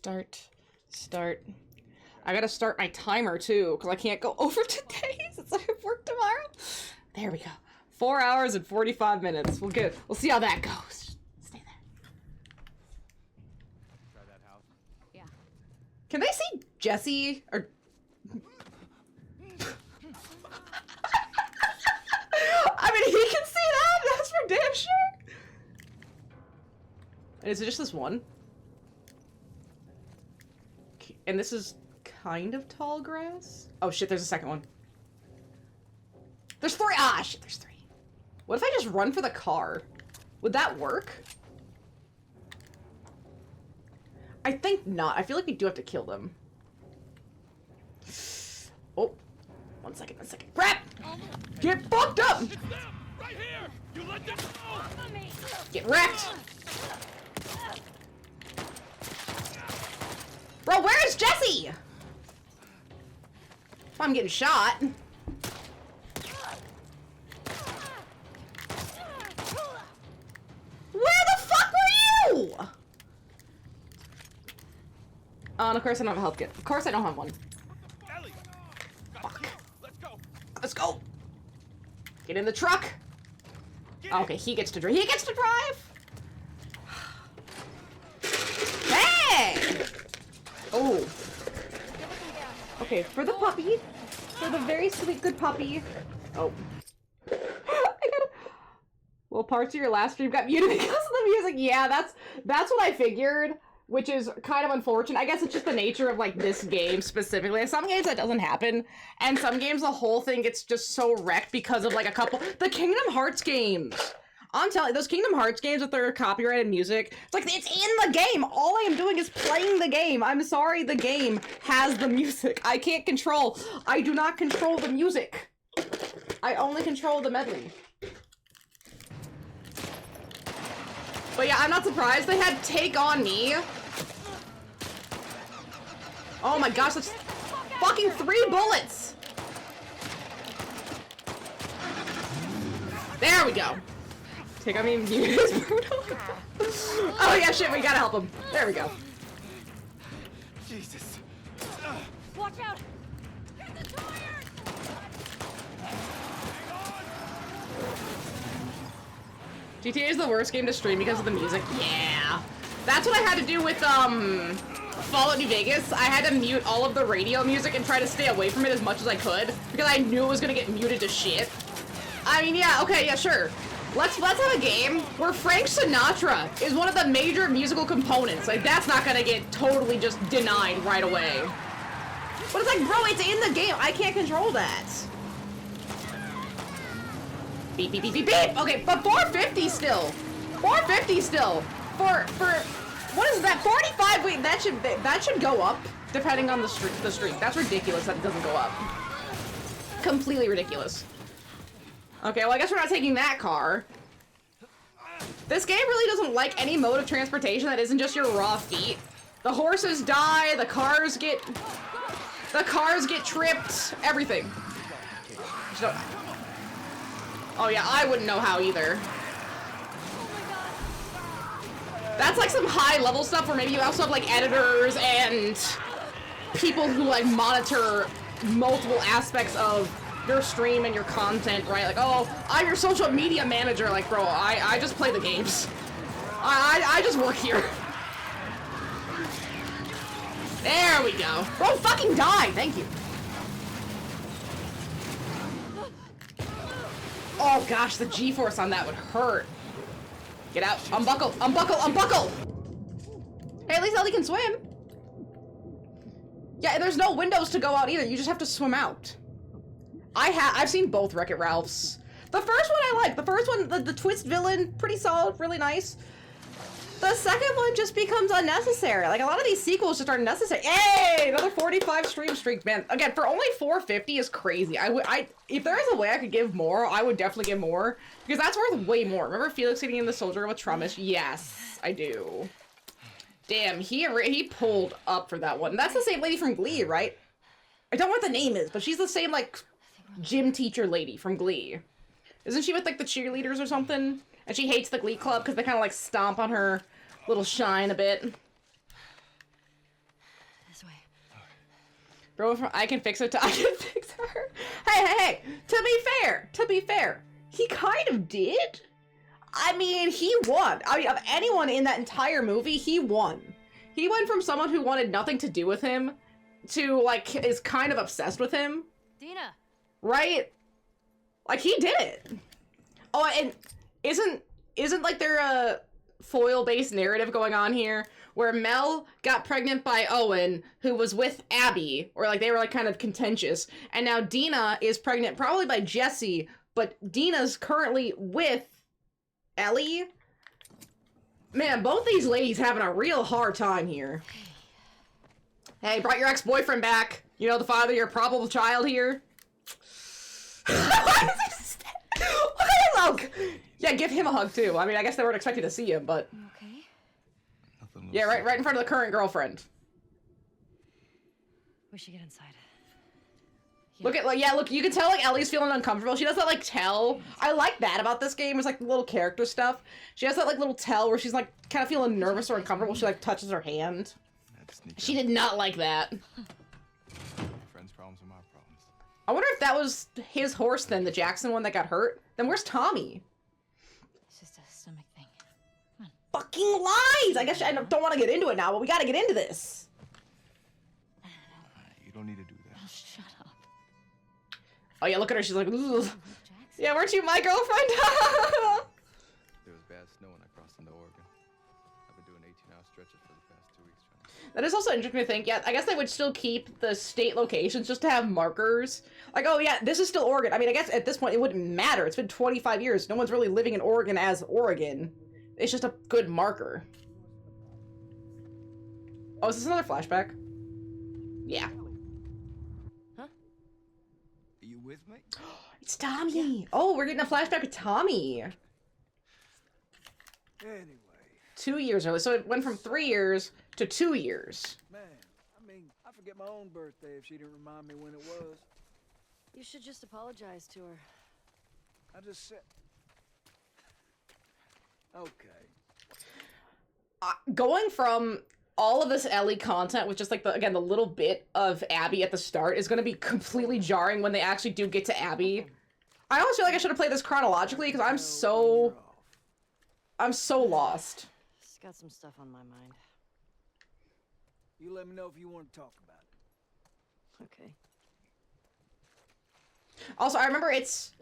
Start. I gotta start my timer too, because I can't go over today since I have work tomorrow. There we go. 4 hours and 45 minutes. We'll see how that goes. Stay there. Try that house. Yeah. Can they see Jesse or I mean, he can see that. That's for damn sure. And is it just this one? And this is kind of tall grass? Oh shit, there's a second one. There's 3. Ah shit, there's 3. What if I just run for the car? Would that work? I think not. I feel like we do have to kill them. Oh. 1 second, 1 second. Grab! Get fucked up! It's them! Right here! You let them go! Get wrecked! Bro, where is Jesse? I'm getting shot. Where the fuck were you? Oh, and of course I don't have a health kit. Of course I don't have one. Ellie! Fuck. Let's go! Let's go. Get in the truck. Okay, he gets to drive. He gets to drive. Hey! Oh. Okay, for the puppy. For the very sweet, good puppy. Oh. I gotta... Well, parts of your last stream got muted because of the music. Yeah, that's what I figured, which is kind of unfortunate. I guess it's just the nature of, like, this game specifically. In some games that doesn't happen, and some games the whole thing gets just so wrecked because of, like, a couple... The Kingdom Hearts games! I'm telling you, those Kingdom Hearts games with their copyrighted music, it's like, it's in the game! All I am doing is playing the game! I'm sorry, the game has the music. I can't control. I do not control the music. I only control the medley. But yeah, I'm not surprised they had Take On Me. Oh my gosh, that's fucking 3 bullets! There we go. Take On Me is brutal. Oh yeah, shit, we gotta help him. There we go. Jesus. Watch out! Get the tires! GTA is the worst game to stream because of the music. Yeah. That's what I had to do with, Fallout New Vegas. I had to mute all of the radio music and try to stay away from it as much as I could because I knew it was gonna get muted to shit. I mean, yeah, okay, yeah, sure. Let's have a game where Frank Sinatra is one of the major musical components. Like, that's not gonna get totally just denied right away. But it's like, bro, it's in the game. I can't control that. Beep, beep, beep, beep, beep. Okay, but 450 still. 450 still. For what is that? 45. Wait, that should go up depending on the streak. That's ridiculous that it doesn't go up. Completely ridiculous. Okay, well, I guess we're not taking that car. This game really doesn't like any mode of transportation that isn't just your raw feet. The horses die, the cars get tripped, everything. Oh yeah, I wouldn't know how either. That's like some high level stuff where maybe you also have like editors and people who like monitor multiple aspects of your stream and your content, right? Like, oh, I'm your social media manager. Like, bro, I just play the games. I just work here. There we go. Bro, fucking die. Thank you. Oh gosh, the G-force on that would hurt. Get out. Unbuckle. Unbuckle. Unbuckle. Hey, at least Ellie can swim. Yeah, and there's no windows to go out either. You just have to swim out. I've seen both Wreck-It Ralphs. The first one I like. The first one, the twist villain, pretty solid, really nice. The second one just becomes unnecessary. Like, a lot of these sequels just aren't necessary. Hey, another 45 stream streak, man. Again, for only 450 is crazy. If there is a way I could give more, I would definitely give more. Because that's worth way more. Remember Felix getting in the soldier with Trummish? Yes, I do. Damn, he pulled up for that one. That's the same lady from Glee, right? I don't know what the name is, but she's the same, like, gym teacher lady from Glee. Isn't she with, like, the cheerleaders or something? And she hates the Glee Club because they kind of, like, stomp on her little shine a bit. This way. Bro, from I can fix it to I can fix her. Hey. To be fair, he kind of did. I mean, he won. I mean, of anyone in that entire movie, he won. He went from someone who wanted nothing to do with him to, like, is kind of obsessed with him. Dina. Right? Like, he did it. Oh, and isn't like there a foil-based narrative going on here where Mel got pregnant by Owen, who was with Abby, or like they were like kind of contentious, and now Dina is pregnant probably by Jesse, but Dina's currently with Ellie? Man, both these ladies having a real hard time here. Hey, brought your ex-boyfriend back. You know, the father of your probable child here. Why is he Look! Yeah, give him a hug too. I mean, I guess they weren't expecting to see him, but... Okay. Yeah, right in front of the current girlfriend. We should get inside. Yeah. Look at, like, yeah, look, you can tell, like, Ellie's feeling uncomfortable. She does that, like, tell. I like that about this game, is, like, the little character stuff. She has that, like, little tell where she's, like, kind of feeling nervous or uncomfortable. She, like, touches her hand. She did not like that. Friends' problems are my problems. I wonder if that was his horse, then, the Jackson one that got hurt. Then where's Tommy? It's just a stomach thing. Come on. Fucking lies! I guess I don't want to get into it now, but we gotta get into this. You don't need to do that. Oh, shut up. Oh yeah, look at her. She's like, ooh. Jackson. Yeah, weren't you my girlfriend? There was bad snow when I crossed into Oregon. I've been doing 18-hour stretches for the past 2 weeks trying to... That is also interesting to think. Yeah, I guess they would still keep the state locations just to have markers. Like, oh yeah, this is still Oregon. I mean, I guess at this point it wouldn't matter. It's been 25 years. No one's really living in Oregon as Oregon. It's just a good marker. Oh, is this another flashback? Yeah. Huh? Are you with me? It's Tommy. Oh, we're getting a flashback of Tommy. Anyway, 2 years early. So it went from 3 years to 2 years. man, I mean, I forget my own birthday if she didn't remind me when it was. You should just apologize to her. I just said... Okay. Going from all of this Ellie content with just like the little bit of Abby at the start is going to be completely jarring when they actually do get to Abby. I almost feel like I should have played this chronologically because I'm so lost. Just got some stuff on my mind. You let me know if you want to talk about it. Okay. Also, I remember it's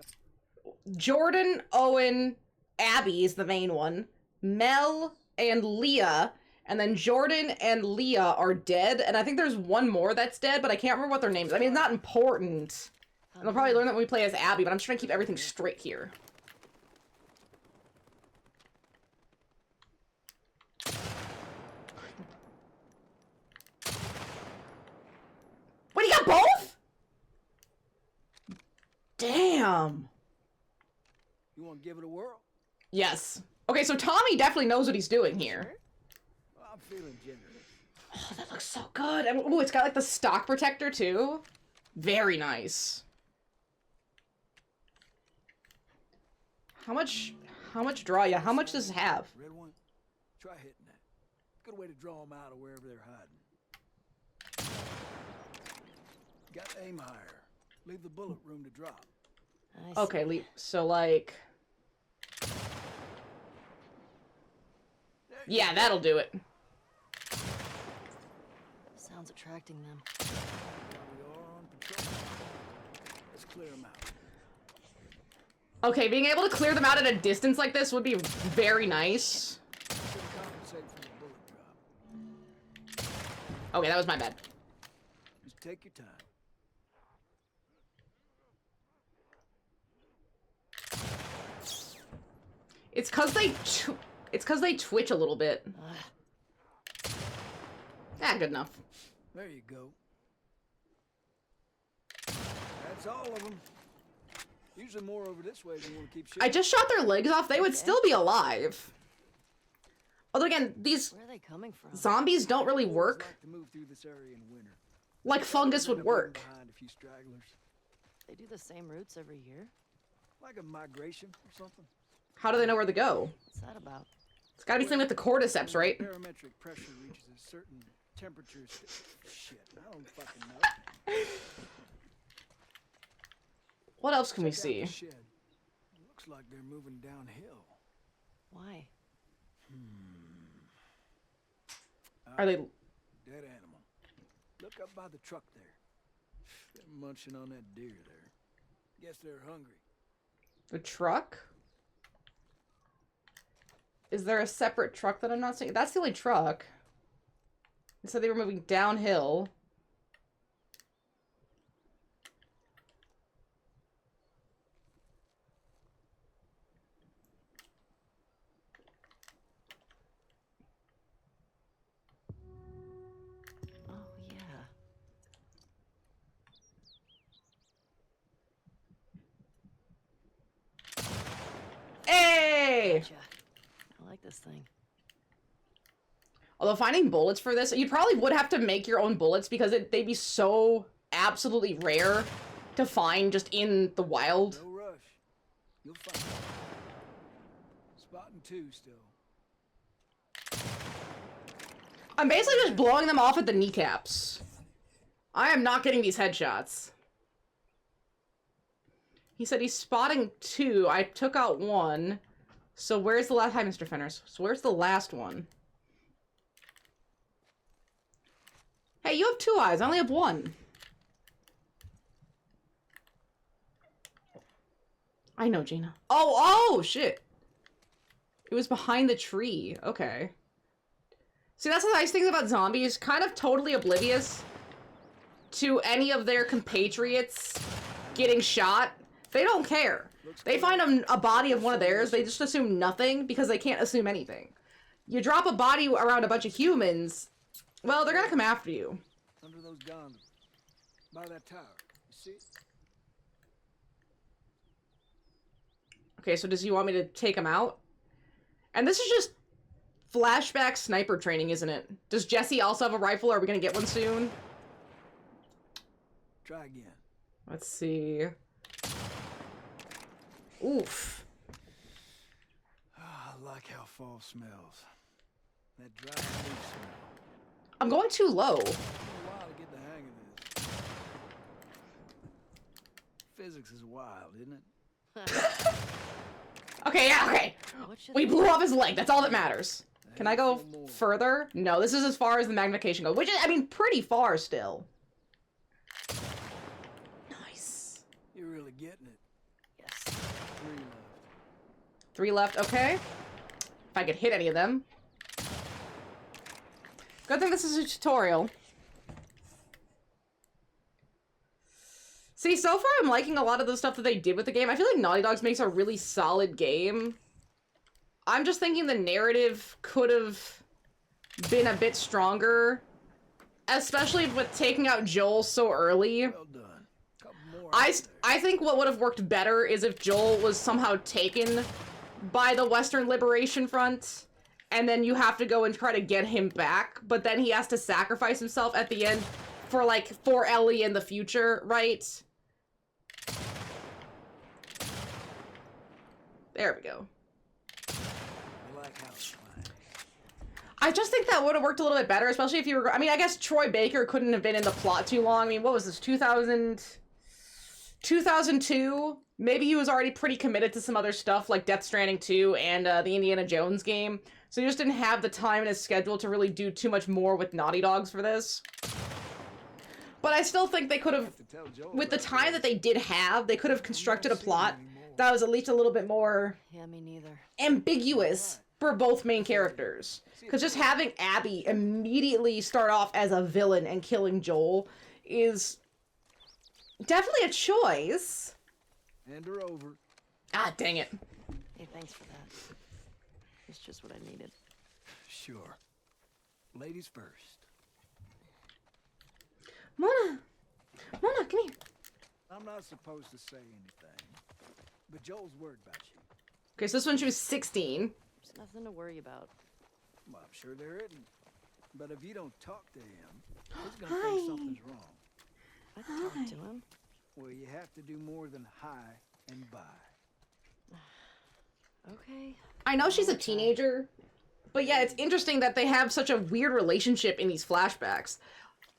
Jordan, Owen, Abby is the main one, Mel, and Leah, and then Jordan and Leah are dead, and I think there's one more that's dead, but I can't remember what their names are. I mean, it's not important. And I'll probably learn that when we play as Abby, but I'm just trying to keep everything straight here. Wait, you got both? Damn. You want to give it a whirl? Yes. Okay, so Tommy definitely knows what he's doing here. Well, I'm feeling generous. Oh, that looks so good. And, ooh, it's got like the stock protector too. Very nice. How much draw? Yeah, how much does it have? Red one? Try hitting that. Good way to draw them out of wherever they're hiding. Got to aim higher. Leave the bullet room to drop. I see. Okay, so like... Yeah, that'll do it. Sounds attracting them. We are on patrol. Let's clear them out. Okay, being able to clear them out at a distance like this would be very nice. Should compensate for the bullet drop. Okay, that was my bad. Just take your time. It's cause they twitch a little bit. Ah, good enough. There you go. That's all of them. Usually more over this way than you want to keep shooting. I just shot their legs off. They would still be alive. Although again, these Where are they coming from? zombies don't really work Like to move through this area in winter. like fungus would work. Behind a few stragglers. They do the same routes every year? Like a migration or something. How do they know where to go? What's that about? It's gotta be something with the cordyceps, right? Barometric pressure reaches a certain Temperatures. Shit, I don't fucking know. What else can we Check out see? the shed. Looks like they're moving downhill. Why? Are they... Dead animal. Look up by the truck there. They're munching on that deer there. Guess they're hungry. The truck? Is there a separate truck that I'm not seeing? That's the only truck. They said they were moving downhill. Oh, yeah. Hey! Gotcha. I like this thing. Although finding bullets for this, you probably would have to make your own bullets because they'd be so absolutely rare to find just in the wild. No rush. You'll find it. Spotting two still. I'm basically just blowing them off at the kneecaps. I am not getting these headshots. He said he's spotting two. I took out one. So where's the last... Hi, Mr. Fenners. So where's the last one? Hey, you have two eyes. I only have one. I know, Gina. Oh, shit. It was behind the tree. Okay. See, that's the nice thing about zombies. Kind of totally oblivious to any of their compatriots getting shot. They don't care. They find a body of one of theirs, they just assume nothing because they can't assume anything. You drop a body around a bunch of humans, well, they're gonna come after you. Under those gondolas. By that tower. You see? Okay, so does he want me to take him out? And this is just flashback sniper training, isn't it? Does Jesse also have a rifle? Are we gonna get one soon? Try again. Let's see. Oof. I like how fall smells. That dry leaf smell. I'm going too low. Took me a while to get the hang of this. Physics is wild, isn't it? Okay, yeah, okay. What should We I blew do? off his leg. That's all that matters. Can I go further? No, this is as far as the magnification goes, which is, I mean, pretty far still. Nice. You're really getting it. Yes. 3 left. 3 left, okay. If I could hit any of them. Good thing this is a tutorial. See, so far I'm liking a lot of the stuff that they did with the game. I feel like Naughty Dogs makes a really solid game. I'm just thinking the narrative could have been a bit stronger. Especially with taking out Joel so early. Well done. Couple more I out there. think what would have worked better is if Joel was somehow taken by the Western Liberation Front, and then you have to go and try to get him back, but then he has to sacrifice himself at the end for Ellie in the future, right? There we go. I like how it's fine. I just think that would have worked a little bit better, especially if you were... I mean, I guess Troy Baker couldn't have been in the plot too long. I mean, what was this, 2002? Maybe he was already pretty committed to some other stuff, like Death Stranding 2 and the Indiana Jones game. So he just didn't have the time in his schedule to really do too much more with Naughty Dogs for this. But I still think they could have... To tell Joel With the about time this. that they did have, they could have constructed a I'm not plot seeing anymore. that was at least a little bit more Yeah, me neither. ambiguous for both main characters. Because just having Abby immediately start off as a villain and killing Joel is definitely a choice. Hand her over. Ah, dang it. Hey, thanks for that. It's just what I needed. Sure. Ladies first. Mona, come here. I'm not supposed to say anything, but Joel's worried about you. Okay, so this one she was 16. There's nothing to worry about. Well, I'm sure there isn't. But if you don't talk to him, he's gonna think something's wrong. I talked to him. Well, you have to do more than hi and bye. Okay. I know she's a teenager, But yeah, it's interesting that they have such a weird relationship in these flashbacks.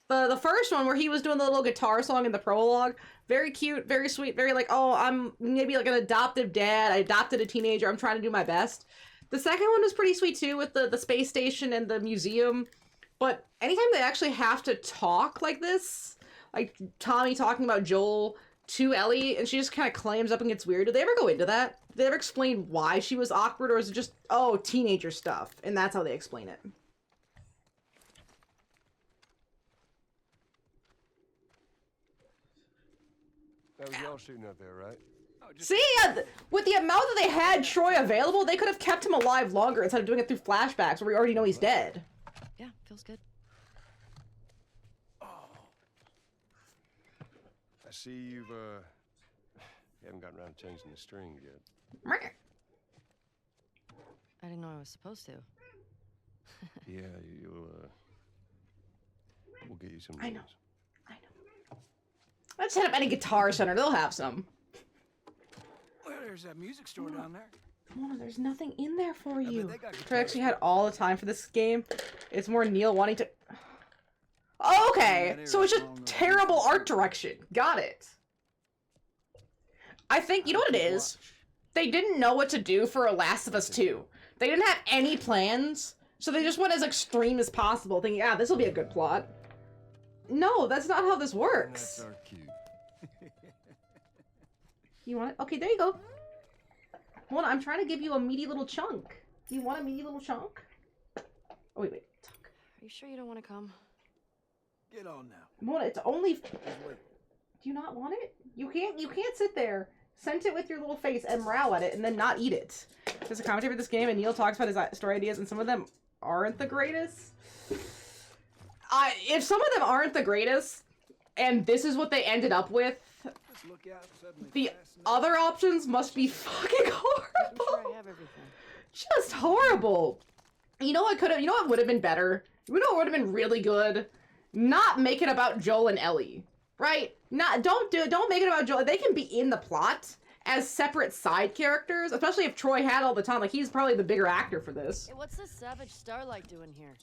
The first one where he was doing the little guitar song in the prologue, very cute, very sweet, very like, oh, I'm maybe like an adoptive dad, I adopted a teenager, I'm trying to do my best. The second one was pretty sweet too, with the space station and the museum. But anytime they actually have to talk like this, like Tommy talking about Joel to Ellie, and she just kind of clams up and gets weird, did they ever go into that? Did they ever explain why she was awkward, or is it just, oh, teenager stuff, and that's how they explain it? That was y'all shooting up there, right? See, with the amount that they had Troy available, they could have kept him alive longer instead of doing it through flashbacks where we already know he's dead. Yeah, feels good. I see you haven't gotten around to changing the string yet. I didn't know I was supposed to. Yeah, we'll get you some I know. news. I know. Let's hit up any guitar center, they'll have some. Well, there's that music store down there. Mona, there's nothing in there for bet you. they got Troy actually had all the time for this game. It's more Neil wanting to... Okay, so it's just terrible art direction. Got it. I think, you know what it is? They didn't know what to do for Last of Us 2. They didn't have any plans, so they just went as extreme as possible, thinking, ah, this will be a good plot. No, that's not how this works. That's our cue. You want it? Okay, there you go. Hold on, I'm trying to give you a meaty little chunk. Do you want a meaty little chunk? Oh, wait. Are you sure you don't want to come? Get on now. Mona, it's only... Just wait. Do you not want it? You can't sit there, scent it with your little face, and meow at it, and then not eat it. There's a commentary for this game, and Neil talks about his story ideas, and some of them aren't the greatest. If some of them aren't the greatest, and this is what they ended up with, Just look out, suddenly the fast enough. other options must be fucking I'm sure horrible. I have everything. Just horrible. You know what would have been better? You know what would have been really good? Not make it about Joel and Ellie. Right? Don't make it about Joel. They can be in the plot as separate side characters, especially if Troy had all the time. Like, he's probably the bigger actor for this. Hey, what's this Savage Starlight doing here?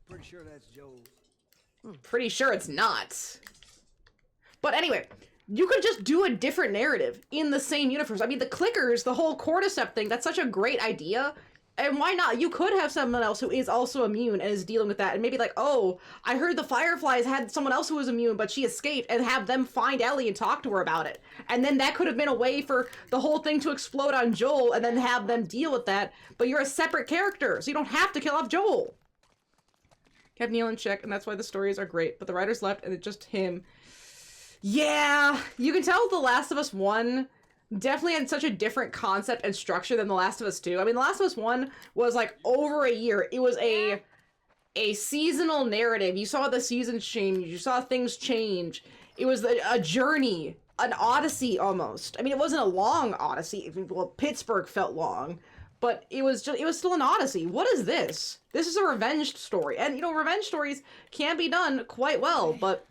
Pretty sure that's Joel's. Pretty sure it's not. But anyway, you could just do a different narrative in the same universe. I mean, the clickers, the whole cordyceps thing, that's such a great idea. And why not? You could have someone else who is also immune and is dealing with that. And maybe like, oh, I heard the Fireflies had someone else who was immune, but she escaped, and have them find Ellie and talk to her about it. And then that could have been a way for the whole thing to explode on Joel and then have them deal with that. But you're a separate character, so you don't have to kill off Joel. Kept Neil in check, and that's why the stories are great. But the writers left, and it's just him. Yeah, you can tell The Last of Us 1 definitely had such a different concept and structure than The Last of Us 2. I mean, The Last of Us 1 was like over a year. It was a seasonal narrative. You saw the seasons change. You saw things change. It was a journey, an odyssey almost. I mean, it wasn't a long odyssey. Well, Pittsburgh felt long, but it was still an odyssey. What is this? This is a revenge story. And, you know, revenge stories can be done quite well, but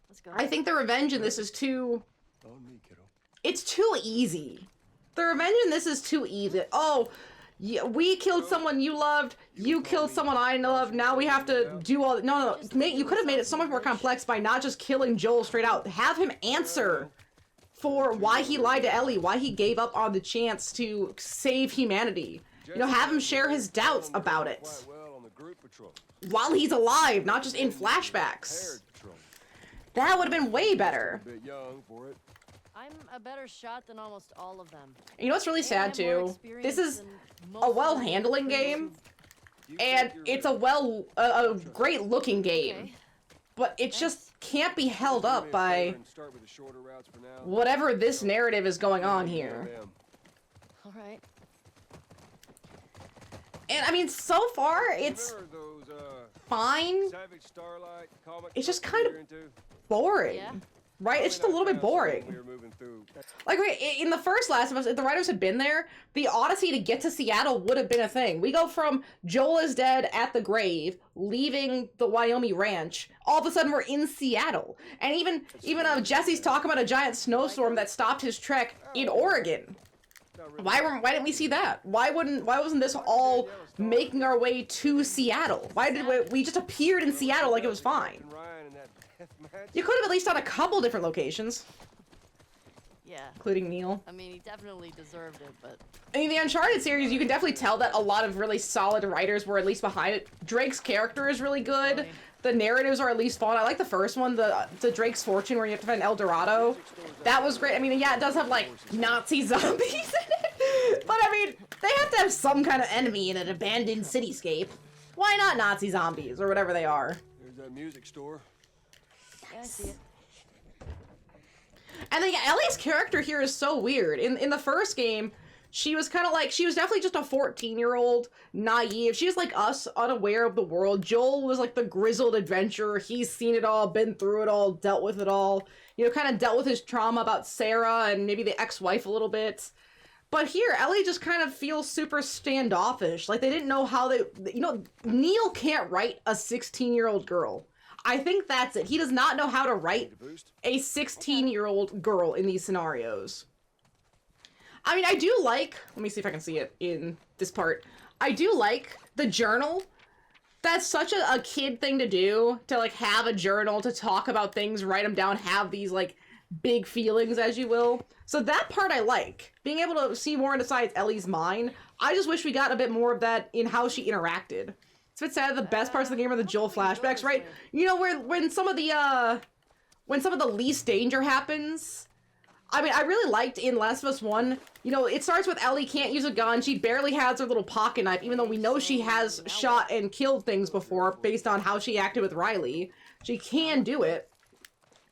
Let's go. I think the revenge in this is too... On me, kiddo. It's too easy. The revenge in this is too easy. Oh, yeah, we killed someone you loved. You killed someone I loved. Now we have to do all... No. You could have made it so much more complex by not just killing Joel straight out. Have him answer for why he lied to Ellie, why he gave up on the chance to save humanity. You know, have him share his doubts about it Quite well on the group patrol. while he's alive, not just in flashbacks. Paired patrol. That would have been way better. A bit young for it. I'm a better shot than almost all of them. You know what's really sad And I'm more too? This experienced is than most a of the well-handling game, and it's a great-looking game, Okay. but it just can't be held up by And start with the shorter routes for now. whatever this narrative is going on here. All right. And I mean, so far, it's Remember those fine. Savage Starlight comics It's just that kind you're of into? boring, Yeah. right? It's just a little bit We boring. were moving through. Like, in the first Last of Us, if the writers had been there, the odyssey to get to Seattle would have been a thing. We go from Joel is dead at the grave, leaving the Wyoming ranch. All of a sudden, we're in Seattle. And even Jesse's talking about a giant snowstorm that stopped his trek in Oregon. Why didn't we see that? Why wasn't this all making our way to Seattle? Why did we just appeared in Seattle like it was fine? You could have at least done a couple different locations. Yeah. Including Neil. I mean, he definitely deserved it, but... In the Uncharted series, you can definitely tell that a lot of really solid writers were at least behind it. Drake's character is really good. Right. The narratives are at least fun. I like the first one, the Drake's Fortune, where you have to find El Dorado. That was great. I mean, yeah, it does have, like, Nazi zombies in it. But, I mean, they have to have some kind of enemy in an abandoned cityscape. Why not Nazi zombies, or whatever they are? There's that music store. Yeah, I see it. And then, yeah, Ellie's character here is so weird. In the first game, she was kind of like, she was definitely just a 14-year-old, naive. She was like us, unaware of the world. Joel was like the grizzled adventurer. He's seen it all, been through it all, dealt with it all. You know, kind of dealt with his trauma about Sarah and maybe the ex-wife a little bit. But here, Ellie just kind of feels super standoffish. Like, they didn't know how they... You know, Neil can't write a 16-year-old girl. I think that's it. He does not know how to write a 16-year-old girl in these scenarios. I mean, I do like... Let me see if I can see it in this part. I do like the journal. That's such a kid thing to do, to, like, have a journal, to talk about things, write them down, have these, like, big feelings, as you will. So that part I like. Being able to see more inside Ellie's mind. I just wish we got a bit more of that in how she interacted. It's a bit sad. The best parts of the game are the Joel flashbacks, right? You know, when some of the least danger happens. I mean, I really liked in Last of Us 1, you know, it starts with Ellie can't use a gun. She barely has her little pocket knife, even though we know she has shot and killed things before based on how she acted with Riley. She can do it.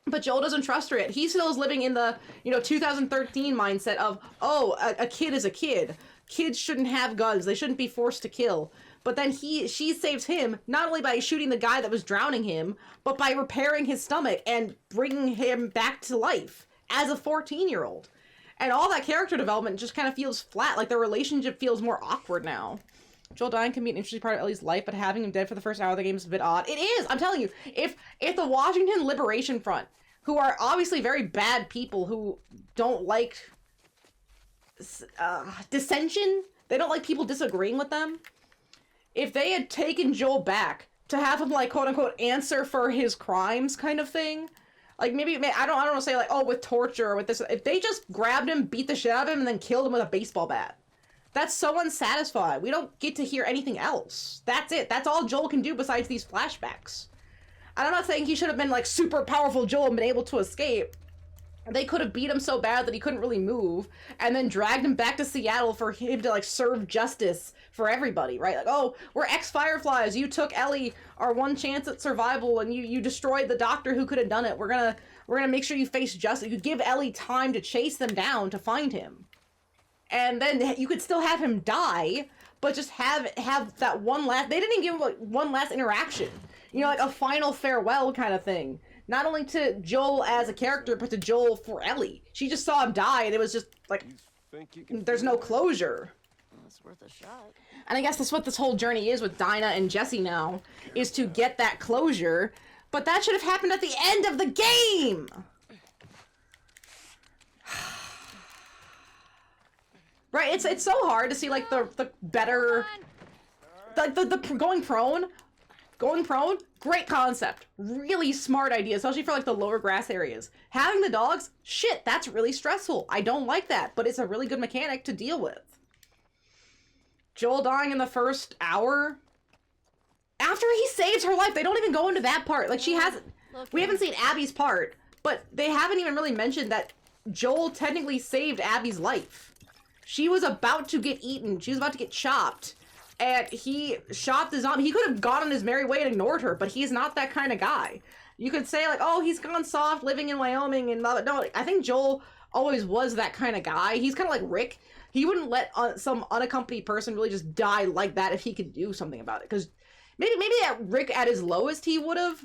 But Joel doesn't trust her yet. He still is living in the, you know, 2013 mindset of, oh, a kid is a kid. Kids shouldn't have guns. They shouldn't be forced to kill. But then she saves him, not only by shooting the guy that was drowning him, but by repairing his stomach and bringing him back to life as a 14-year-old. And all that character development just kind of feels flat, like their relationship feels more awkward now. Joel dying can be an interesting part of Ellie's life, but having him dead for the first hour of the game is a bit odd. It is! I'm telling you, if the Washington Liberation Front, who are obviously very bad people who don't like dissension, they don't like people disagreeing with them, if they had taken Joel back to have him, like, quote-unquote, answer for his crimes kind of thing, like, maybe, I don't want to say, like, oh, with torture or with this, if they just grabbed him, beat the shit out of him, and then killed him with a baseball bat. That's so unsatisfying. We don't get to hear anything else. That's it. That's all Joel can do besides these flashbacks. And I'm not saying he should have been, like, super powerful Joel and been able to escape. They could have beat him so bad that he couldn't really move, and then dragged him back to Seattle for him to, like, serve justice for everybody, right? Like, oh, we're ex-Fireflies. You took Ellie, our one chance at survival, and you destroyed the doctor who could have done it. We're gonna make sure you face justice. You give Ellie time to chase them down to find him. And then you could still have him die, but just have that one last... They didn't even give him, like, one last interaction. You know, like a final farewell kind of thing. Not only to Joel as a character, but to Joel for Ellie. She just saw him die, and it was just, like, there's no closure. Well, it's worth a shot. And I guess that's what this whole journey is with Dinah and Jesse now, is to get that closure. But that should have happened at the end of the game! Right, it's so hard to see, like, the better... Like, the going prone... Going prone, great concept. Really smart idea, especially for, like, the lower grass areas. Having the dogs, shit, that's really stressful. I don't like that, but it's a really good mechanic to deal with. Joel dying in the first hour. After he saves her life, they don't even go into that part. Like, she hasn't... We haven't seen Abby's part, but they haven't even really mentioned that Joel technically saved Abby's life. She was about to get eaten. She was about to get chopped. And he shot the zombie. He could have gone on his merry way and ignored her, but he's not that kind of guy. You could say, like, oh, he's gone soft living in Wyoming and blah, blah. No, I think Joel always was that kind of guy. He's kind of like Rick. He wouldn't let some unaccompanied person really just die like that if he could do something about it. Because maybe Rick at his lowest he would have,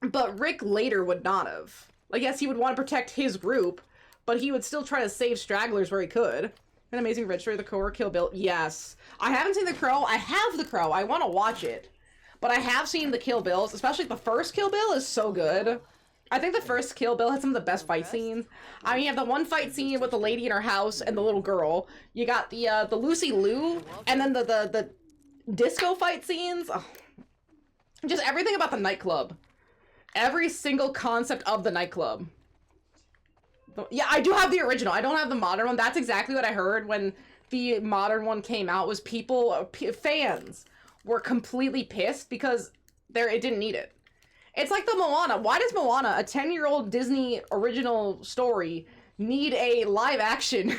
but Rick later would not have. Like, yes, he would want to protect his group, but he would still try to save stragglers where he could. An Amazing Adventure, The Crow, or Kill Bill. Yes. I haven't seen The Crow. I have The Crow. I want to watch it. But I have seen the Kill Bills, especially the first Kill Bill is so good. I think the first Kill Bill had some of the best fight scenes. I mean, you have the one fight scene with the lady in her house and the little girl. You got the Lucy Liu, and then the disco fight scenes. Oh. Just everything about the nightclub. Every single concept of the nightclub. Yeah, I do have the original. I don't have the modern one. That's exactly what I heard when the modern one came out, was people, fans, were completely pissed because it didn't need it. It's like the Moana. Why does Moana, a 10-year-old Disney original story, need a live action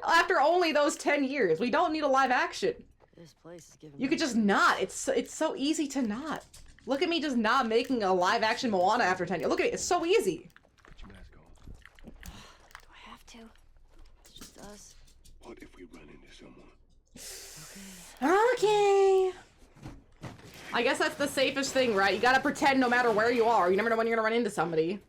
after only those 10 years? We don't need a live action. This place is giving You could just not. It's so easy to not. Look at me just not making a live action Moana after 10 years. Look at it. It's so easy. Put your mask on. Do I have to? It's just us. What if we run into someone? Okay. I guess that's the safest thing, right? You gotta pretend no matter where you are. You never know when you're gonna run into somebody.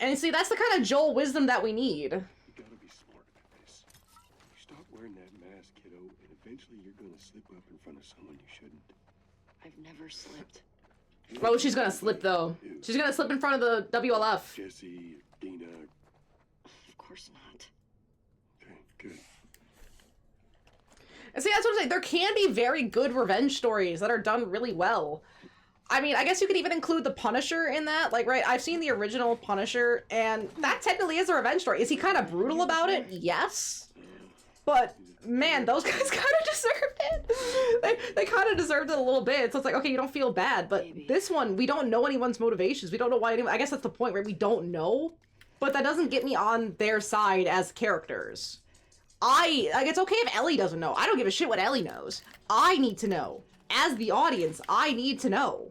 And see, that's the kind of Joel wisdom that we need. You gotta be smart about this. You stop wearing that mask, kiddo, and eventually you're gonna slip up in front of someone you shouldn't. I've never slipped. Oh, she's gonna slip, though. She's gonna slip in front of the WLF. Jesse, Dina. Of course not. Okay, good. And see, that's what I'm saying. There can be very good revenge stories that are done really well. I mean, I guess you could even include the Punisher in that. Like, right, I've seen the original Punisher, and that technically is a revenge story. Is he kind of brutal about it? Yes. But, man, those guys kind of deserved it. They kind of deserved it a little bit. So it's like, okay, you don't feel bad. But this one, we don't know anyone's motivations. We don't know why anyone... I guess that's the point, right? We don't know. But that doesn't get me on their side as characters. Like, it's okay if Ellie doesn't know. I don't give a shit what Ellie knows. I need to know. As the audience, I need to know.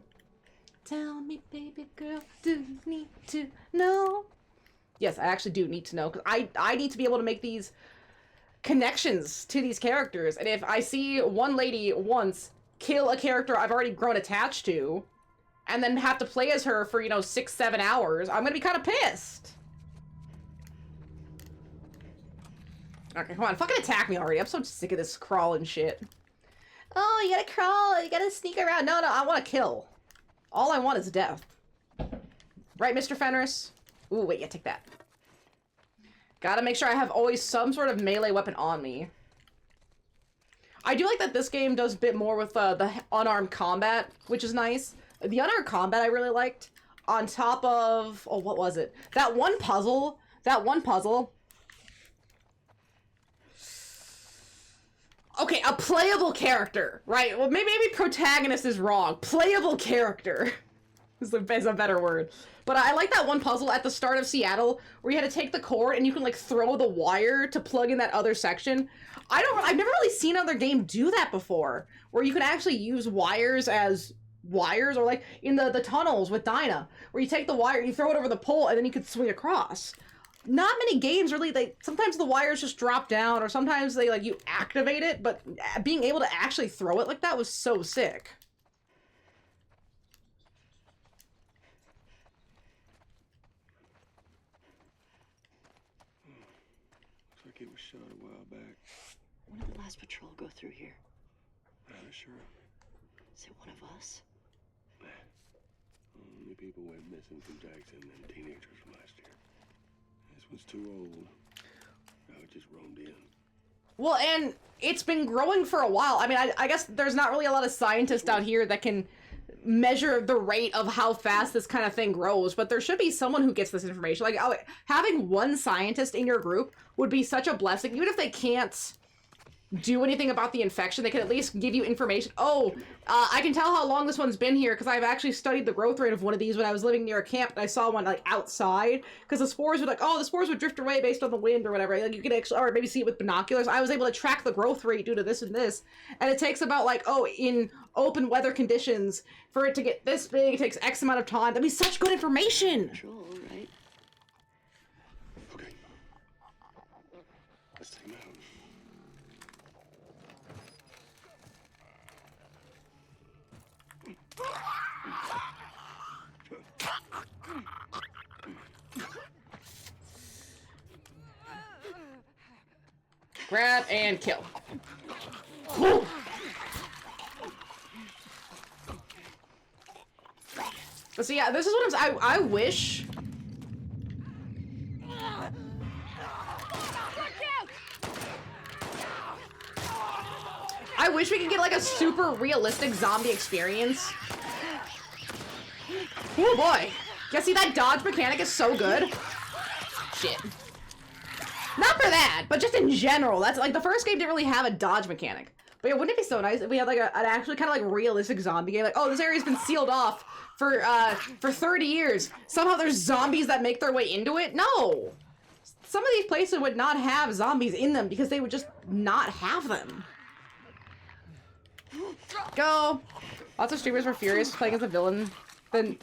Tell me, baby girl, do you need to know? Yes, I actually do need to know, because I need to be able to make these connections to these characters. And if I see one lady once kill a character I've already grown attached to, and then have to play as her for, 6-7 hours, I'm gonna be kind of pissed. Okay, come on, fucking attack me already. I'm so sick of this crawling shit. Oh, you gotta crawl, you gotta sneak around. No, I want to kill. All I want is death. Right, Mr. Fenris? Ooh, wait, yeah, take that. Gotta make sure I have always some sort of melee weapon on me. I do like that this game does a bit more with the unarmed combat, which is nice. The unarmed combat I really liked. On top of... Oh, what was it? That one puzzle. Okay, a playable character, right? Well, maybe protagonist is wrong. Playable character is a better word. But I like that one puzzle at the start of Seattle where you had to take the cord and you can, like, throw the wire to plug in that other section. I've never really seen another game do that before, where you can actually use wires as wires, or like in the tunnels with Dinah, where you take the wire, you throw it over the pole, and then you could swing across. Not many games really, sometimes the wires just drop down, or sometimes they, like, you activate it, but being able to actually throw it like that was so sick. Looks like it was shot a while back. When did the last patrol go through here? Not sure. Is it one of us? Only people went missing from Jackson and teenagers from last year. This one's too old. I just roamed in. Well, and it's been growing for a while. I mean, I guess there's not really a lot of scientists out here that can measure the rate of how fast this kind of thing grows, but there should be someone who gets this information. Like, having one scientist in your group would be such a blessing. Even if they can't do anything about the infection, they can at least give you information. Oh, I can tell how long this one's been here because I've actually studied the growth rate of one of these when I was living near a camp, and I saw one, like, outside, because the spores would, like, oh, the spores would drift away based on the wind or whatever. Like, you could actually, or maybe see it with binoculars. I was able to track the growth rate due to this and this, and it takes about, like, oh, in open weather conditions, for it to get this big, it takes X amount of time. That'd be such good information! Patrol, right? Okay. Let's take him out. Grab and kill. But so yeah, this is what I wish. I wish we could get like a super realistic zombie experience. Oh boy. Yeah, see that dodge mechanic is so good. Shit. Not for that, but just in general. That's like the first game didn't really have a dodge mechanic. But yeah, wouldn't it be so nice if we had like an actually kind of like realistic zombie game? Like, oh, this area's been sealed off for 30 years. Somehow there's zombies that make their way into it? No! Some of these places would not have zombies in them because they would just not have them. Go! Lots of streamers were furious playing as a villain. Then...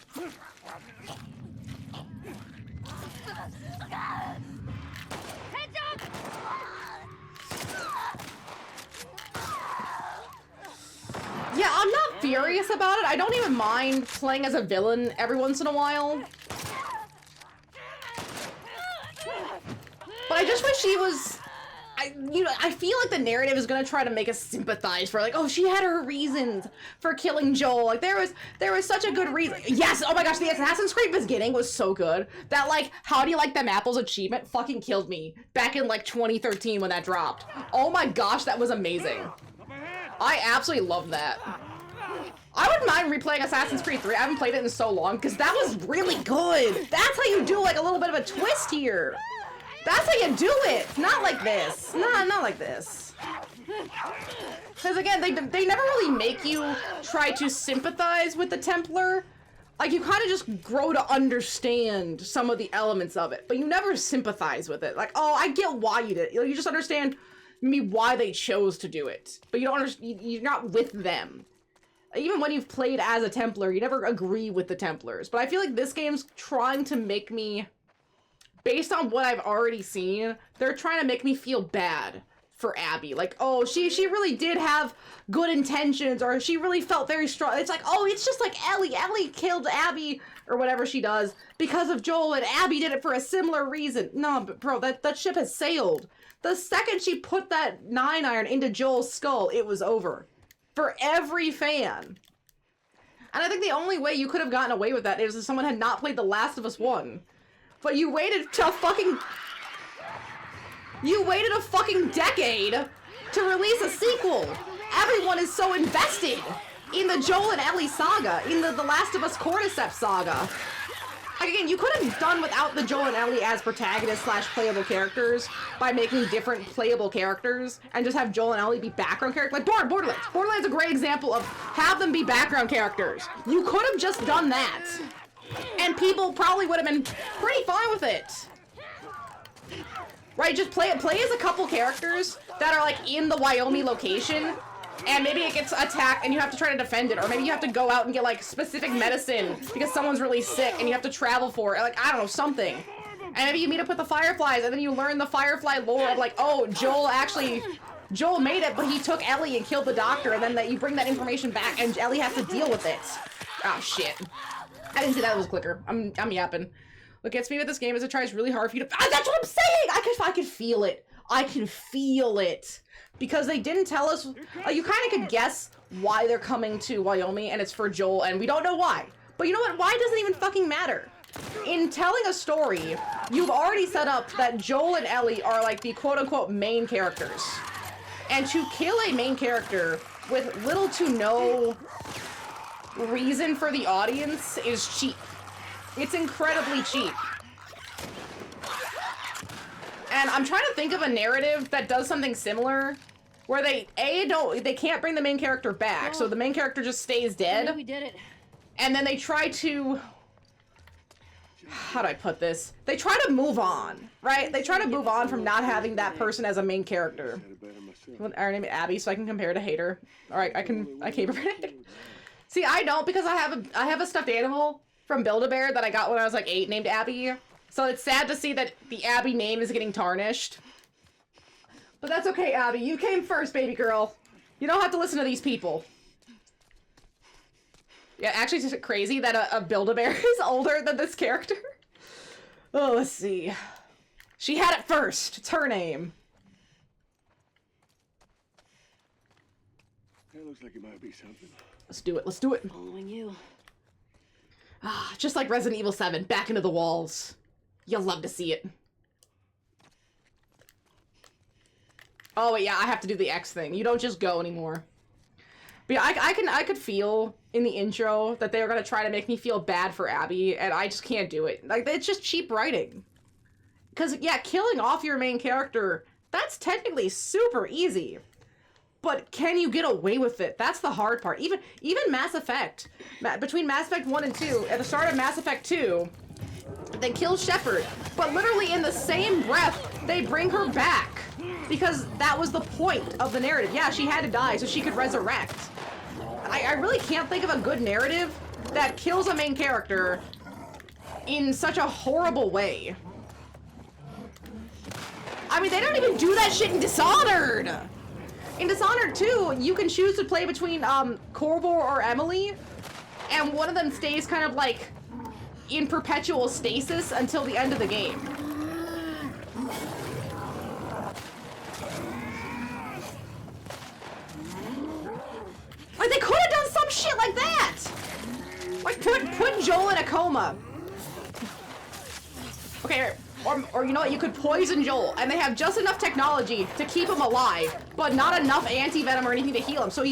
Yeah, I'm not furious about it. I don't even mind playing as a villain every once in a while. But I just wish she was... I feel like the narrative is gonna try to make us sympathize for like, oh, she had her reasons for killing Joel. Like there was such a good reason. Yes, oh my gosh, the Assassin's Creed beginning was so good. That like, how do you like them apples achievement fucking killed me back in like 2013 when that dropped. Oh my gosh, that was amazing. I absolutely love that. I wouldn't mind replaying Assassin's Creed 3. I haven't played it in so long because that was really good. That's how you do like a little bit of a twist here. That's how you do it! Not like this. Nah, not like this. Because again, they never really make you try to sympathize with the Templar. Like, you kind of just grow to understand some of the elements of it, but you never sympathize with it. Like, oh, I get why you did it. You just understand maybe why they chose to do it, but you don't understand. You're not with them. Even when you've played as a Templar, you never agree with the Templars. But I feel like this game's trying to make me... Based on what I've already seen, they're trying to make me feel bad for Abby. Like, oh, she really did have good intentions, or she really felt very strong. It's like, oh, it's just like Ellie. Ellie killed Abby, or whatever she does, because of Joel, and Abby did it for a similar reason. No, but bro, that ship has sailed. The second she put that 9-iron into Joel's skull, it was over. For every fan. And I think the only way you could have gotten away with that is if someone had not played The Last of Us 1. But you waited till you waited a fucking decade to release a sequel. Everyone is so invested in the Joel and Ellie saga, in the Last of Us Cordyceps saga. Like, again, you could have done without the Joel and Ellie as protagonists / playable characters by making different playable characters and just have Joel and Ellie be background characters. Like Borderlands. Borderlands is a great example of have them be background characters. You could have just done that. And people probably would have been pretty fine with it. Right, just play as a couple characters that are like in the Wyoming location, and maybe it gets attacked and you have to try to defend it, or maybe you have to go out and get like specific medicine because someone's really sick and you have to travel for it, like, I don't know, something. And maybe you meet up with the Fireflies and then you learn the Firefly lore of like, oh, Joel made it, but he took Ellie and killed the doctor, and then you bring that information back and Ellie has to deal with it. Oh shit. I didn't see that was a clicker. I'm yapping. What gets me with this game is it tries really hard for you to... Ah, that's what I'm saying! I can feel it. I can feel it. Because they didn't tell us... you kind of could guess why they're coming to Wyoming, and it's for Joel, and we don't know why. But you know what? Why doesn't even fucking matter. In telling a story, you've already set up that Joel and Ellie are like the quote-unquote main characters. And to kill a main character with little to no... reason for the audience is cheap. It's incredibly cheap. And I'm trying to think of a narrative that does something similar, where they can't bring the main character back, so the main character just stays dead. We did it. And then they try to... How do I put this? They try to move on, right? They try to move on from not having that person as a main character. Our name is Abby, so I can compare to Hater. Alright, I can't predict. See, I don't, because I have a stuffed animal from Build-A-Bear that I got when I was like 8 named Abby. So it's sad to see that the Abby name is getting tarnished. But that's okay, Abby. You came first, baby girl. You don't have to listen to these people. Yeah, actually it's just crazy that a Build-A-Bear is older than this character. Oh, let's see. She had it first. It's her name. That looks like it might be something. Let's do it. Let's do it. Following you. Ah, just like Resident Evil 7, back into the walls. You'll love to see it. Oh, wait, yeah, I have to do the X thing. You don't just go anymore. But yeah, I could feel in the intro that they were gonna try to make me feel bad for Abby, and I just can't do it. Like, it's just cheap writing. Because, yeah, killing off your main character, that's technically super easy. But can you get away with it? That's the hard part. Even Mass Effect. Between Mass Effect 1 and 2, at the start of Mass Effect 2, they kill Shepard. But literally in the same breath, they bring her back. Because that was the point of the narrative. Yeah, she had to die so she could resurrect. I really can't think of a good narrative that kills a main character in such a horrible way. I mean, they don't even do that shit in Dishonored! In Dishonored 2, you can choose to play between, Corvor or Emily, and one of them stays kind of, like, in perpetual stasis until the end of the game. Like, they could have done some shit like that! Like, put Joel in a coma. Okay, or you know what, you could poison Joel, and they have just enough technology to keep him alive, but not enough anti-venom or anything to heal him. So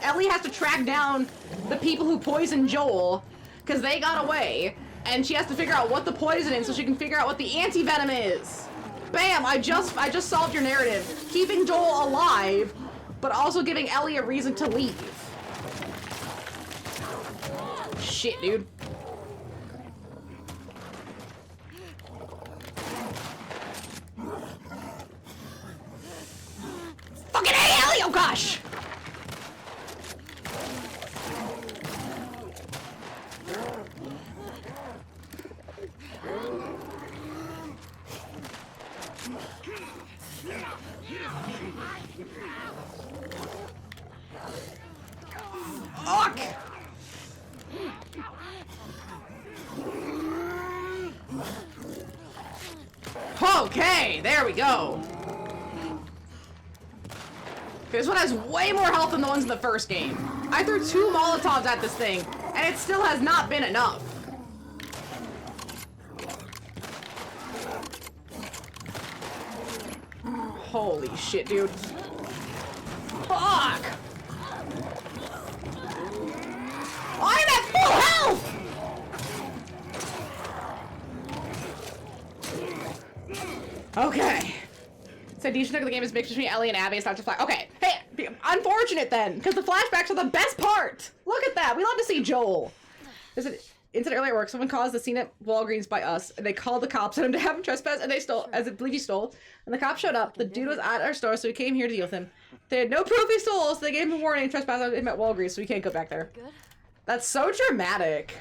Ellie has to track down the people who poisoned Joel, because they got away, and she has to figure out what the poison is so she can figure out what the anti-venom is. Bam! I just solved your narrative. Keeping Joel alive, but also giving Ellie a reason to leave. Shit, dude. Fucking hey, Ellie! Oh gosh! Fuck! Okay, there we go. This one has way more health than the ones in the first game. I threw 2 Molotovs at this thing, and it still has not been enough. Holy shit, dude. Fuck! I'm at full health! Okay. So decent look of the game is mixed between Ellie and Abby. It's not just like, okay, hey, unfortunate then, because the flashbacks are the best part. Look at that. We love to see Joel. There's an incident earlier at work. Someone caused the scene at Walgreens by us, and they called the cops on him to have him trespass, and they stole, as I believe he stole. And the cops showed up. The dude was at our store, so we came here to deal with him. They had no proof he stole, so they gave him a warning. Trespass on him at Walgreens, so we can't go back there. Good. That's so dramatic.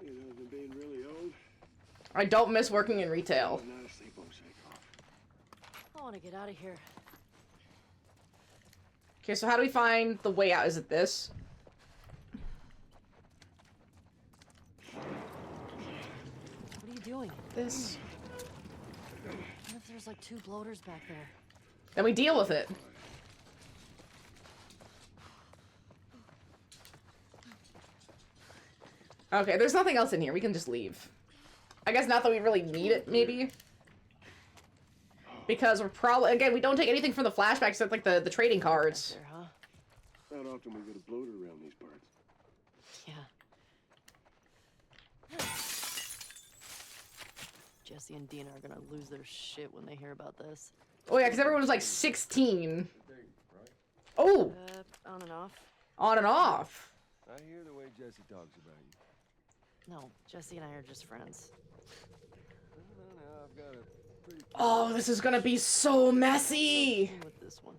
You know, they're being really old. I don't miss working in retail. Not asleep on shake off. I want to get out of here. Okay, so how do we find the way out? Is it this? What are you doing? This. What if there's like 2 bloaters back there? Then we deal with it. Okay, there's nothing else in here. We can just leave. I guess not that we really need it, maybe. Because we're probably, again, we don't take anything from the flashbacks except like the trading cards. There, huh? Not often we get a bloater around these parts. Yeah. Jesse and Dina are gonna lose their shit when they hear about this. Oh yeah, because everyone was like 16. Oh! On and off. On and off. I hear the way Jesse talks about you. No, Jesse and I are just friends. Now I've got a pretty... Oh, this is gonna be so messy! With this one.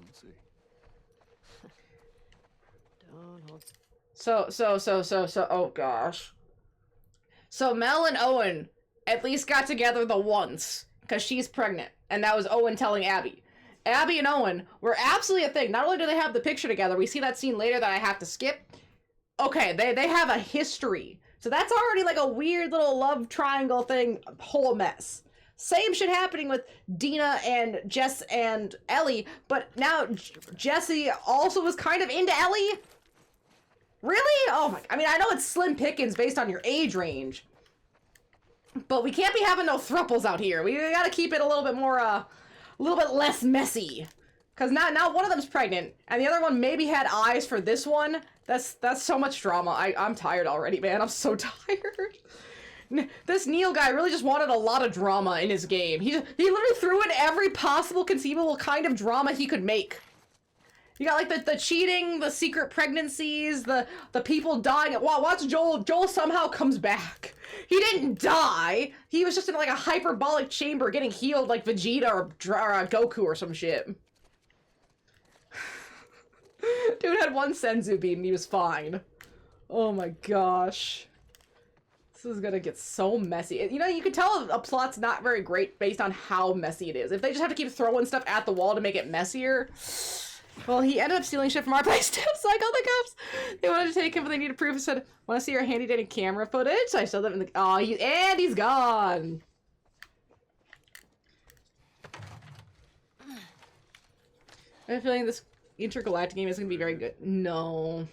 Let's see. Don't hold. So, oh gosh. So Mel and Owen at least got together the once, because she's pregnant, and that was Owen telling Abby. Abby and Owen were absolutely a thing. Not only do they have the picture together, we see that scene later that I have to skip. Okay, they have a history. So that's already like a weird little love triangle thing, whole mess. Same shit happening with Dina and Jess and Ellie, but now Jesse also was kind of into Ellie. Really? Oh my, I mean, I know it's slim pickings based on your age range. But we can't be having no thruples out here. We gotta keep it a little bit more, a little bit less messy. Because now one of them's pregnant, and the other one maybe had eyes for this one. That's so much drama. I'm tired already, man. I'm so tired. This Neil guy really just wanted a lot of drama in his game. He literally threw in every possible conceivable kind of drama he could make. You got like the cheating, the secret pregnancies, the people dying. Watch Joel. Joel somehow comes back. He didn't die. He was just in like a hyperbolic chamber getting healed like Vegeta or Goku or some shit. Dude had one Senzu beam and he was fine. Oh my gosh. This is gonna get so messy. You know, you can tell a plot's not very great based on how messy it is. If they just have to keep throwing stuff at the wall to make it messier. Well, he ended up stealing shit from our place too, so I called the cops. They wanted to take him, but they needed proof. He said, want to see your handy-dandy camera footage? So I showed them in the... Oh, and he's gone! I have a feeling this intergalactic game is going to be very good. No.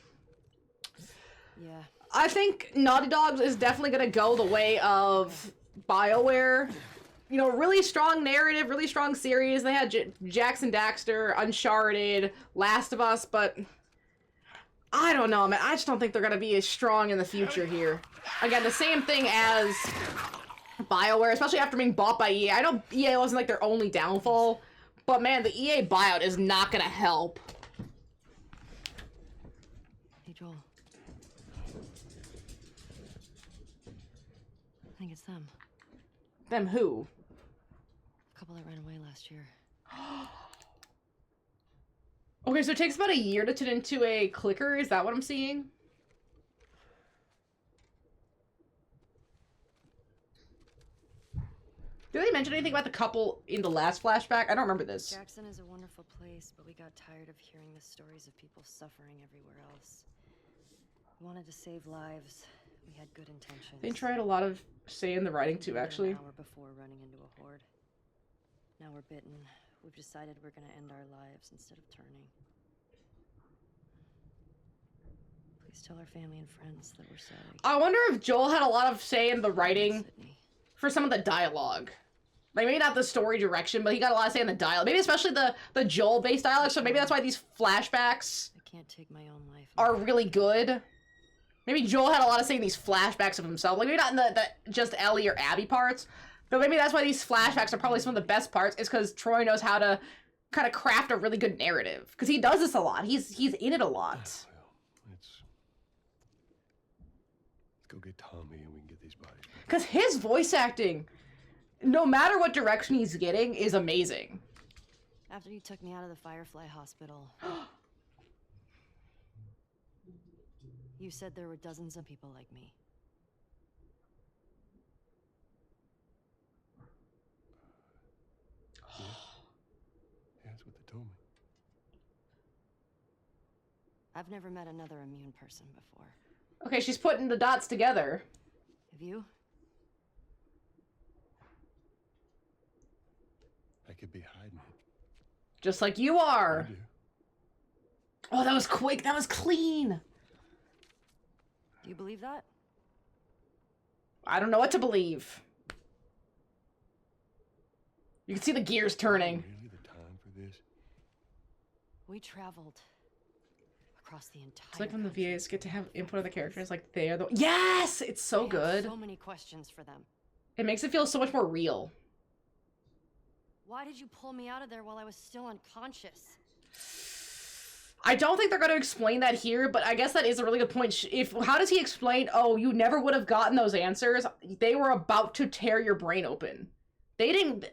Yeah. I think Naughty Dog is definitely going to go the way of BioWare. You know, really strong narrative, really strong series. They had Jackson Daxter, Uncharted, Last of Us, but I don't know, man. I just don't think they're going to be as strong in the future here. Again, the same thing as BioWare, especially after being bought by EA. I know EA wasn't like their only downfall, but man, the EA buyout is not going to help. Hey, Joel. I think it's them. Them who? A couple that ran away last year. Okay, so it takes about a year to turn into a clicker? Is that what I'm seeing? Did they mention anything about the couple in the last flashback? I don't remember this. Jackson is a wonderful place, but we got tired of hearing the stories of people suffering everywhere else. We wanted to save lives. We had good intentions. They tried a lot of say in the writing too, actually. An hour before running into a horde. Now we're bitten. We've decided we're gonna end our lives instead of turning. Please tell our family and friends that we're sorry. I wonder if Joel had a lot of say in the writing for some of the dialogue. Like, maybe not the story direction, but he got a lot of say in the dialogue. Maybe especially the Joel-based dialogue, so maybe that's why these flashbacks I can't take my own life. are really good. Maybe Joel had a lot of say in these flashbacks of himself. Like, maybe not in the just Ellie or Abby parts, but maybe that's why these flashbacks are probably some of the best parts, is because Troy knows how to kind of craft a really good narrative. Because he does this a lot. He's in it a lot. Well, let's go get Tommy and we can get these bodies back. Because his voice acting, no matter what direction he's getting, is amazing. After you took me out of the Firefly Hospital, you said there were dozens of people like me. Yeah, that's what they told me. I've never met another immune person before. Okay, she's putting the dots together. Have you? I could be hiding it. Just like you I are. do. Oh, that was quick. That was clean. Do you believe that? I don't know what to believe. You can see the gears turning. Really the time for this? We traveled across the entire It's like when the country. VAs get to have input of the characters, like they are the... Yes! It's so I have good. so many questions for them. It makes it feel so much more real. Why did you pull me out of there while I was still unconscious? I don't think they're going to explain that here, but I guess that is a really good point. How does he explain, oh, you never would have gotten those answers? They were about to tear your brain open. They didn't...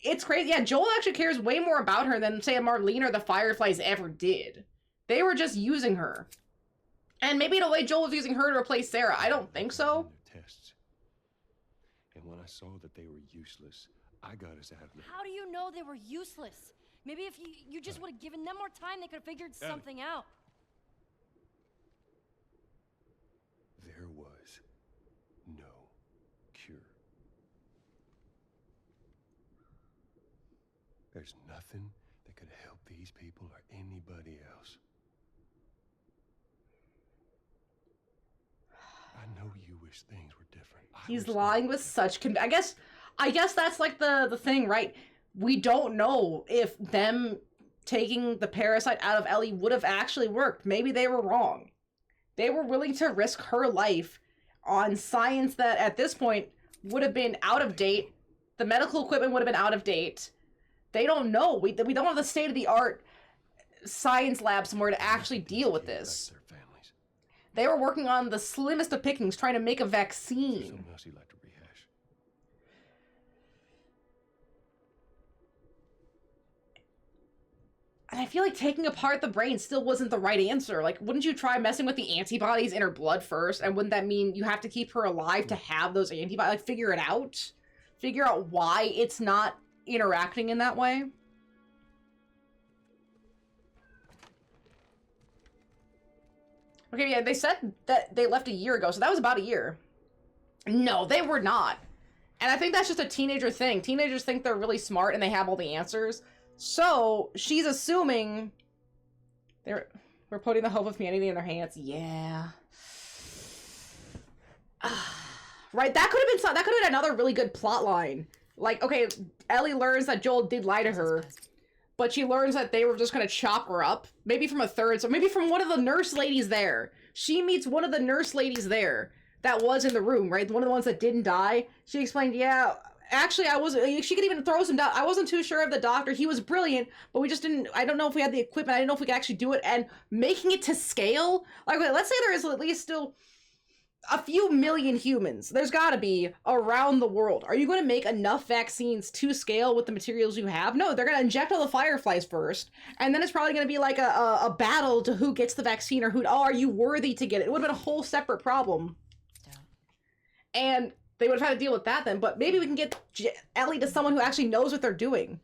It's crazy. Yeah, Joel actually cares way more about her than, say, Marlene or the Fireflies ever did. They were just using her. And maybe in a way Joel was using her to replace Sarah. I don't think so. Their tests. And when I saw that they were useless, I got us out of there. How do you know they were useless? Maybe if you just would have given them more time, they could have figured something out. There was no cure. There's nothing that could help these people or anybody else. wish things were different. He's lying with such I guess that's like the thing, right? We don't know if them taking the parasite out of Ellie would have actually worked. Maybe they were wrong. They were willing to risk her life on science that at this point would have been out of date. The medical equipment would have been out of date. They don't know. We don't have the state-of-the-art science lab somewhere to actually deal with this. They were working on the slimmest of pickings, trying to make a vaccine. Something else you'd like to rehash? And I feel like taking apart the brain still wasn't the right answer. Like, wouldn't you try messing with the antibodies in her blood first? And wouldn't that mean you have to keep her alive to have those antibodies? Like, figure it out? Figure out why it's not interacting in that way? Okay, yeah, they said that they left a year ago, so that was about a year. No, they were not. And I think that's just a teenager thing. Teenagers think they're really smart and they have all the answers. So, she's assuming we're putting the hope of humanity in their hands. Yeah. Right, that could have been another really good plot line. Like, okay, Ellie learns that Joel did lie to her, but she learns that they were just gonna chop her up. Maybe from a third, so maybe from one of the nurse ladies there. She meets one of the nurse ladies there that was in the room, right? One of the ones that didn't die. She explained, yeah, actually, she could even throw some doubt. I wasn't too sure of the doctor. He was brilliant, but we just didn't, I don't know if we had the equipment. I didn't know if we could actually do it. And making it to scale, like, let's say there is at least still a few million humans. There's gotta be around the world. Are you going to make enough vaccines to scale with the materials you have? No, they're going to inject all the fireflies first, and then it's probably going to be like a battle to who gets the vaccine or are you worthy to get it? It would have been a whole separate problem. And they would have had to deal with that then, but maybe we can get Ellie to someone who actually knows what they're doing.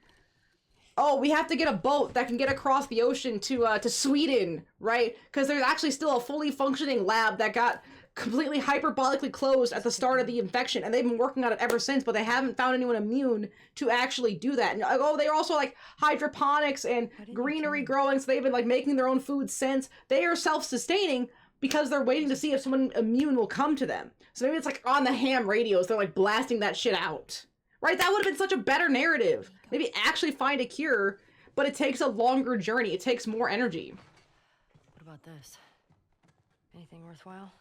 Oh, we have to get a boat that can get across the ocean to Sweden, right? Because there's actually still a fully functioning lab that got completely hyperbolically closed at the start of the infection, and they've been working on it ever since, but they haven't found anyone immune to actually do that. And oh, they're also like hydroponics and greenery growing, so they've been like making their own food since. They are self-sustaining because they're waiting to see if someone immune will come to them. So maybe it's like on the ham radios, they're like blasting that shit out. Right? That would have been such a better narrative. Maybe actually find a cure, but it takes a longer journey. It takes more energy. What about this? Anything worthwhile?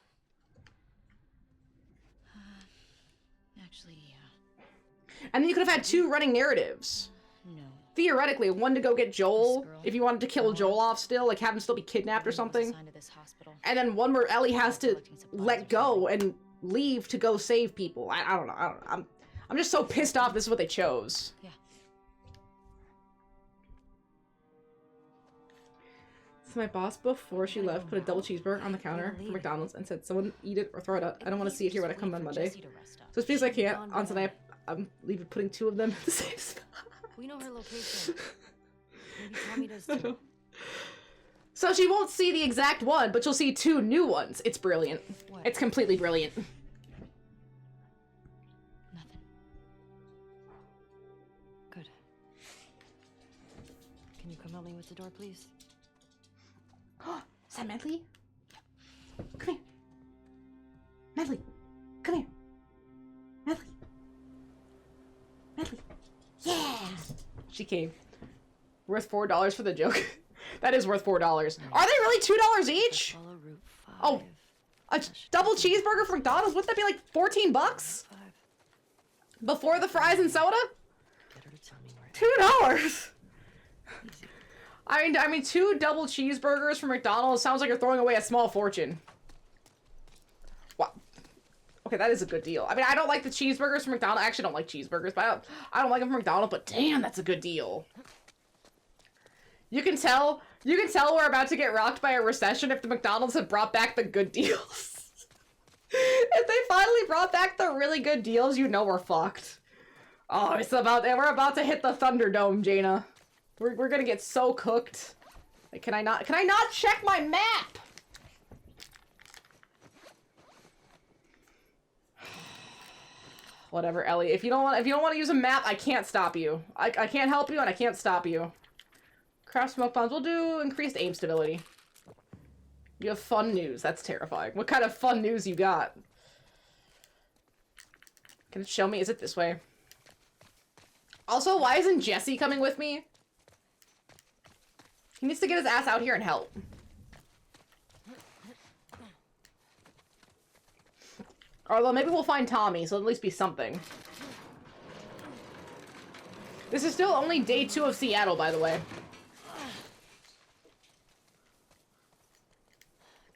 Actually, yeah. And then you could have had two running narratives. No. Theoretically, one to go get Joel, if you wanted to kill Joel off still, like have him still be kidnapped or something. And then one where Ellie has to let go and leave to go save people. I don't know. I'm just so pissed off this is what they chose. Yeah. So my boss, before she left, put a double cheeseburger on the counter for McDonald's and said, someone eat it or throw it out. I don't want to see it here when I come on Monday. So it's because I can't. On tonight, I'm leaving putting two of them in the same spot. We know her location. Maybe Tommy does too. So she won't see the exact one, but she'll see two new ones. It's brilliant. What? It's completely brilliant. Nothing. Good. Can you come help me with the door, please? Is that Medley? Come here. Medley, come here. Medley. Medley. Yeah! She came. Worth $4 for the joke. That is worth $4. Are they really $2 each? Follow Route 5. Oh, a double cheeseburger from McDonald's? Wouldn't that be like 14 bucks? Before the fries and soda? Get her to tell me where. $2. I mean, two double cheeseburgers from McDonald's sounds like you're throwing away a small fortune. Wow. Okay, that is a good deal. I mean, I don't like the cheeseburgers from McDonald's. I actually don't like cheeseburgers, but I don't like them from McDonald's, but damn, that's a good deal. You can tell we're about to get rocked by a recession if the McDonald's had brought back the good deals. If they finally brought back the really good deals, you know we're fucked. Oh, we're about to hit the Thunderdome, Jaina. We're gonna get so cooked. Like, can I not check my map? Whatever, Ellie. If you don't want to use a map, I can't stop you. I can't help you and I can't stop you. Craft smoke bombs will do increased aim stability. You have fun news. That's terrifying. What kind of fun news you got? Can it show me? Is it this way? Also, why isn't Jesse coming with me? He needs to get his ass out here and help. Although maybe we'll find Tommy, so it'll at least be something. This is still only day 2 of Seattle, by the way.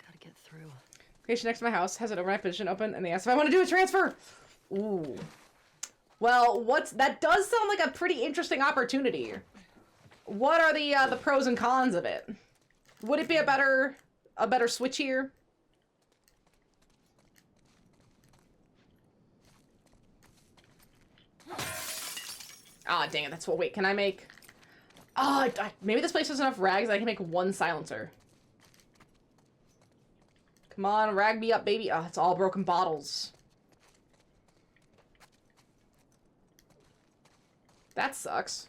Gotta get through. Location next to my house has an overnight position open, and they asked if I want to do a transfer. Ooh. Well, that does sound like a pretty interesting opportunity. What are the pros and cons of it? Would it be a better switch here? Ah, dang it, that's what, wait, can I make... Oh, maybe this place has enough rags that I can make 1 silencer. Come on, rag me up, baby. Oh, it's all broken bottles. That sucks.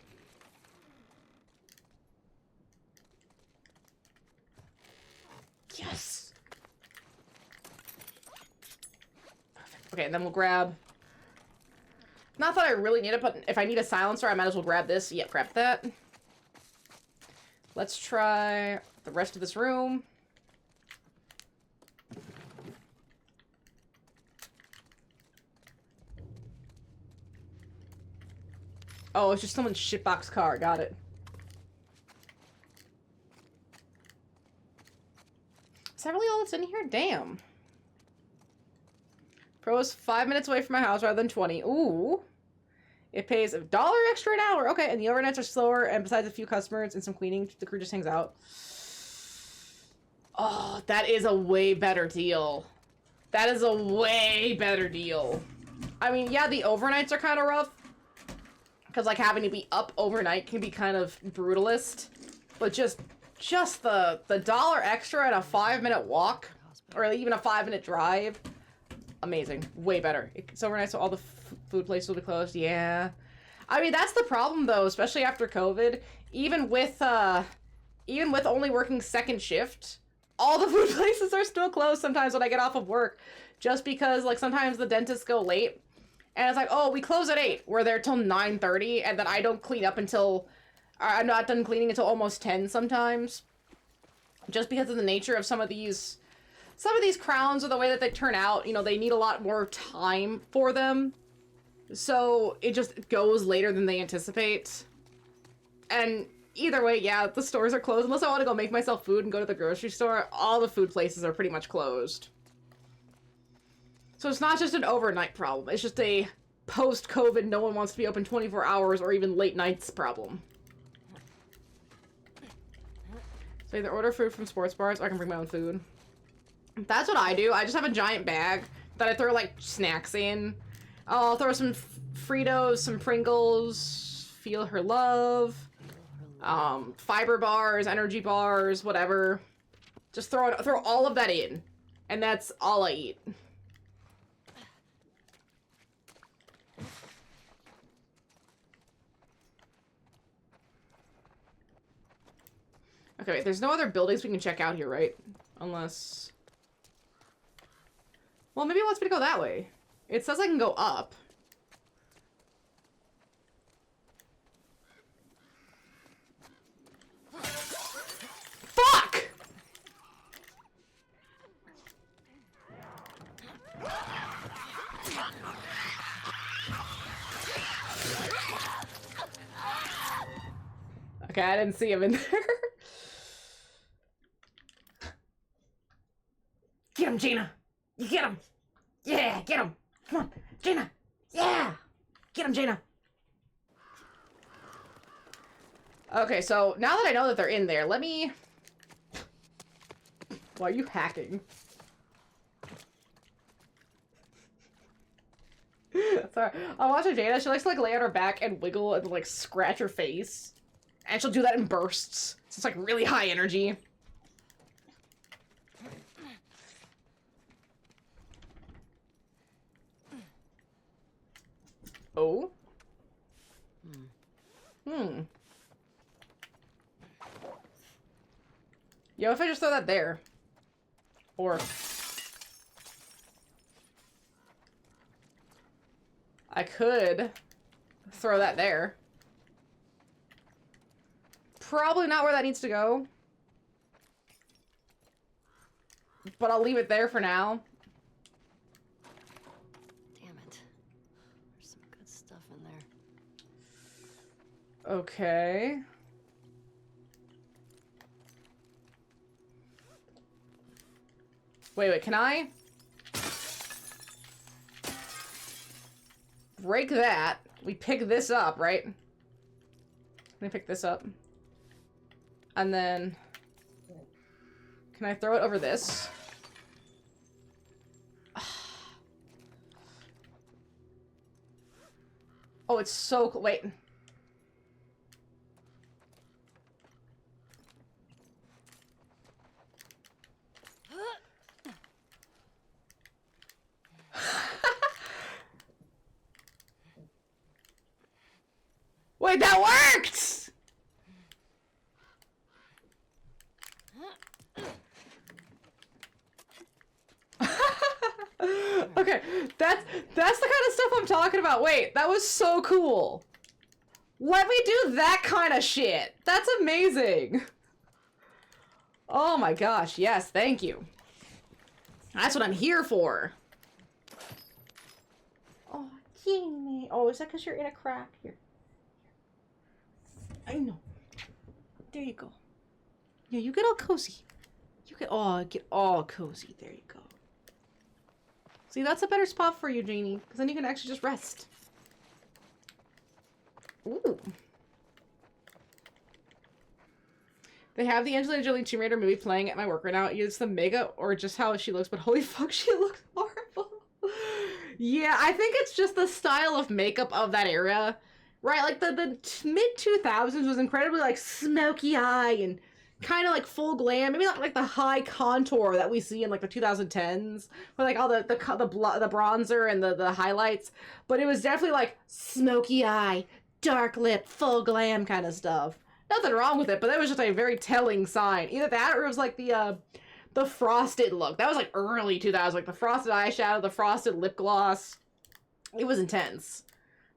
Yes! Perfect. Okay, and then we'll grab... Not that I really need it, but if I need a silencer, I might as well grab this. Yeah, grab that. Let's try the rest of this room. Oh, it's just someone's shitbox car. Got it. Is that really all that's in here? Damn. Pro's 5 minutes away from my house rather than 20. Ooh. It pays $1 extra an hour. Okay, and the overnights are slower, and besides a few customers and some cleaning, the crew just hangs out. Oh, that is a way better deal. That is a way better deal. I mean, yeah, the overnights are kind of rough. Because, like, having to be up overnight can be kind of brutalist. But just the $1 extra and a 5-minute walk, or even a 5-minute drive, amazing. Way better. It's overnight, so all the food places will be closed. Yeah. I mean, that's the problem, though, especially after COVID. Even with only working second shift, all the food places are still closed sometimes when I get off of work. Just because, like, sometimes the dentists go late. And it's like, oh, we close at 8. We're there till 9:30, and then I don't clean up until... I'm not done cleaning until almost 10 sometimes. Just because of the nature of some of these crowns or the way that they turn out, you know, they need a lot more time for them. So it just goes later than they anticipate. And either way, yeah, the stores are closed. Unless I want to go make myself food and go to the grocery store, all the food places are pretty much closed. So it's not just an overnight problem. It's just a post-COVID, no one wants to be open 24 hours or even late nights problem. So either order food from sports bars or I can bring my own food. That's what I do. I just have a giant bag that I throw, like, snacks in. I'll throw some Fritos, some Pringles, Feel Her Love, fiber bars, energy bars, whatever. Just throw all of that in. And that's all I eat. Okay, wait, there's no other buildings we can check out here, right? Unless... Well, maybe it wants me to go that way. It says I can go up. Fuck! Okay, I didn't see him in there. Get him, Gina! You get him! Yeah, get him! Come on, Gina! Yeah! Get him, Gina! Okay, so now that I know that they're in there, let me... Why are you hacking? Sorry. I'll watch Jada. She likes to, like, lay on her back and wiggle and, like, scratch her face. And she'll do that in bursts. So it's, like, really high energy. Oh? Yo, if I just throw that there? Or... I could throw that there. Probably not where that needs to go. But I'll leave it there for now. Damn it. There's some good stuff in there. Okay. Wait, can I? Break that. We pick this up, right? Let me pick this up. And then... Can I throw it over this? Oh, it's so... Wait. Wait, that worked! Okay, that's the kind of stuff I'm talking about. Wait, that was so cool. Let me do that kind of shit. That's amazing. Oh my gosh, yes, thank you. That's what I'm here for. Oh, Jimmy. Oh, is that because you're in a crack? Here. I know. There you go. Yeah, you get all cozy. You get all cozy. There you go. See, that's a better spot for you, Janie, because then you can actually just rest. Ooh. They have the Angelina Jolie Tomb Raider movie playing at my work right now. It's the mega or just how she looks, but holy fuck, she looks horrible. Yeah, I think it's just the style of makeup of that era. Right, like the mid-2000s was incredibly like smoky eye and kind of like full glam. Maybe not like the high contour that we see in like the 2010s, with like all the bronzer and the highlights. But it was definitely like smoky eye, dark lip, full glam kind of stuff. Nothing wrong with it, but that was just a very telling sign. Either that or it was like the frosted look. That was like early 2000s, like the frosted eyeshadow, the frosted lip gloss. It was intense.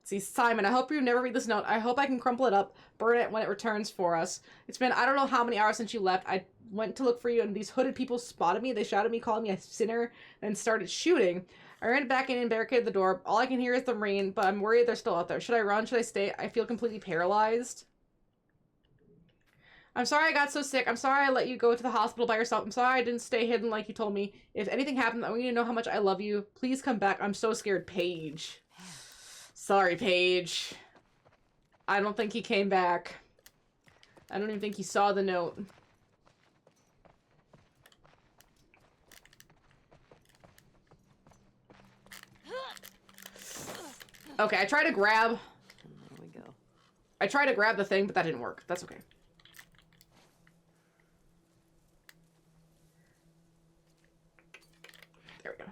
See, Simon, I hope you never read this note. I hope I can crumple it up, burn it when it returns for us. It's been, I don't know how many hours since you left. I went to look for you, and these hooded people spotted me. They shouted at me, calling me a sinner, and started shooting. I ran back in and barricaded the door. All I can hear is the rain, but I'm worried they're still out there. Should I run? Should I stay? I feel completely paralyzed. I'm sorry I got so sick. I'm sorry I let you go to the hospital by yourself. I'm sorry I didn't stay hidden like you told me. If anything happened, I want you to know how much I love you. Please come back. I'm so scared, Paige. Sorry, Paige. I don't think he came back. I don't even think he saw the note. Okay, I tried to grab... There we go. I tried to grab the thing, but that didn't work. That's okay. There we go.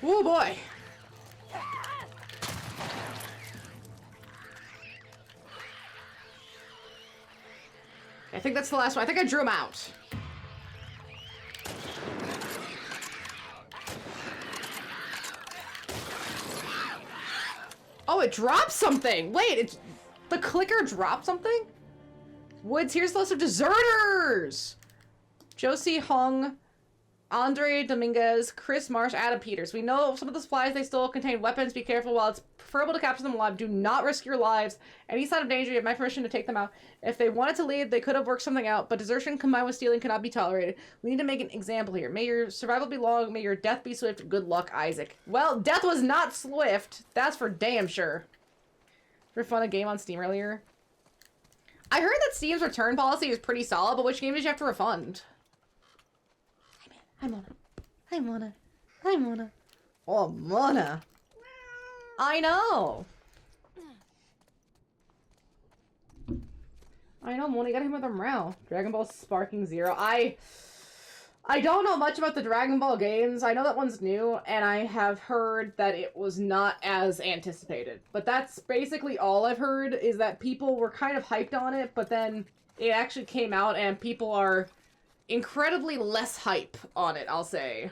Oh boy. I think that's the last one. I think I drew him out. Oh, it dropped something. Wait, the clicker dropped something? Woods, here's the list of deserters. Josie Hong, Andre Dominguez, Chris Marsh, Adam Peters. We know some of the supplies they stole contain weapons. Be careful. While it's preferable to capture them alive, do not risk your lives. Any sign of danger, you have my permission to take them out. If they wanted to leave, they could have worked something out, but desertion combined with stealing cannot be tolerated. We need to make an example here. May your survival be long. May your death be swift. Good luck, Isaac. Well, death was not swift. That's for damn sure. For fun, a game on Steam earlier. I heard that Steam's return policy is pretty solid, but which game did you have to refund? I'm Mona. Hi, Mona. Oh, Mona. I know. I know, Mona. You got him with a meow. Dragon Ball Sparking Zero. I don't know much about the Dragon Ball games. I know that one's new, and I have heard that it was not as anticipated. But that's basically all I've heard, is that people were kind of hyped on it, but then it actually came out, and people are incredibly less hype on it, I'll say.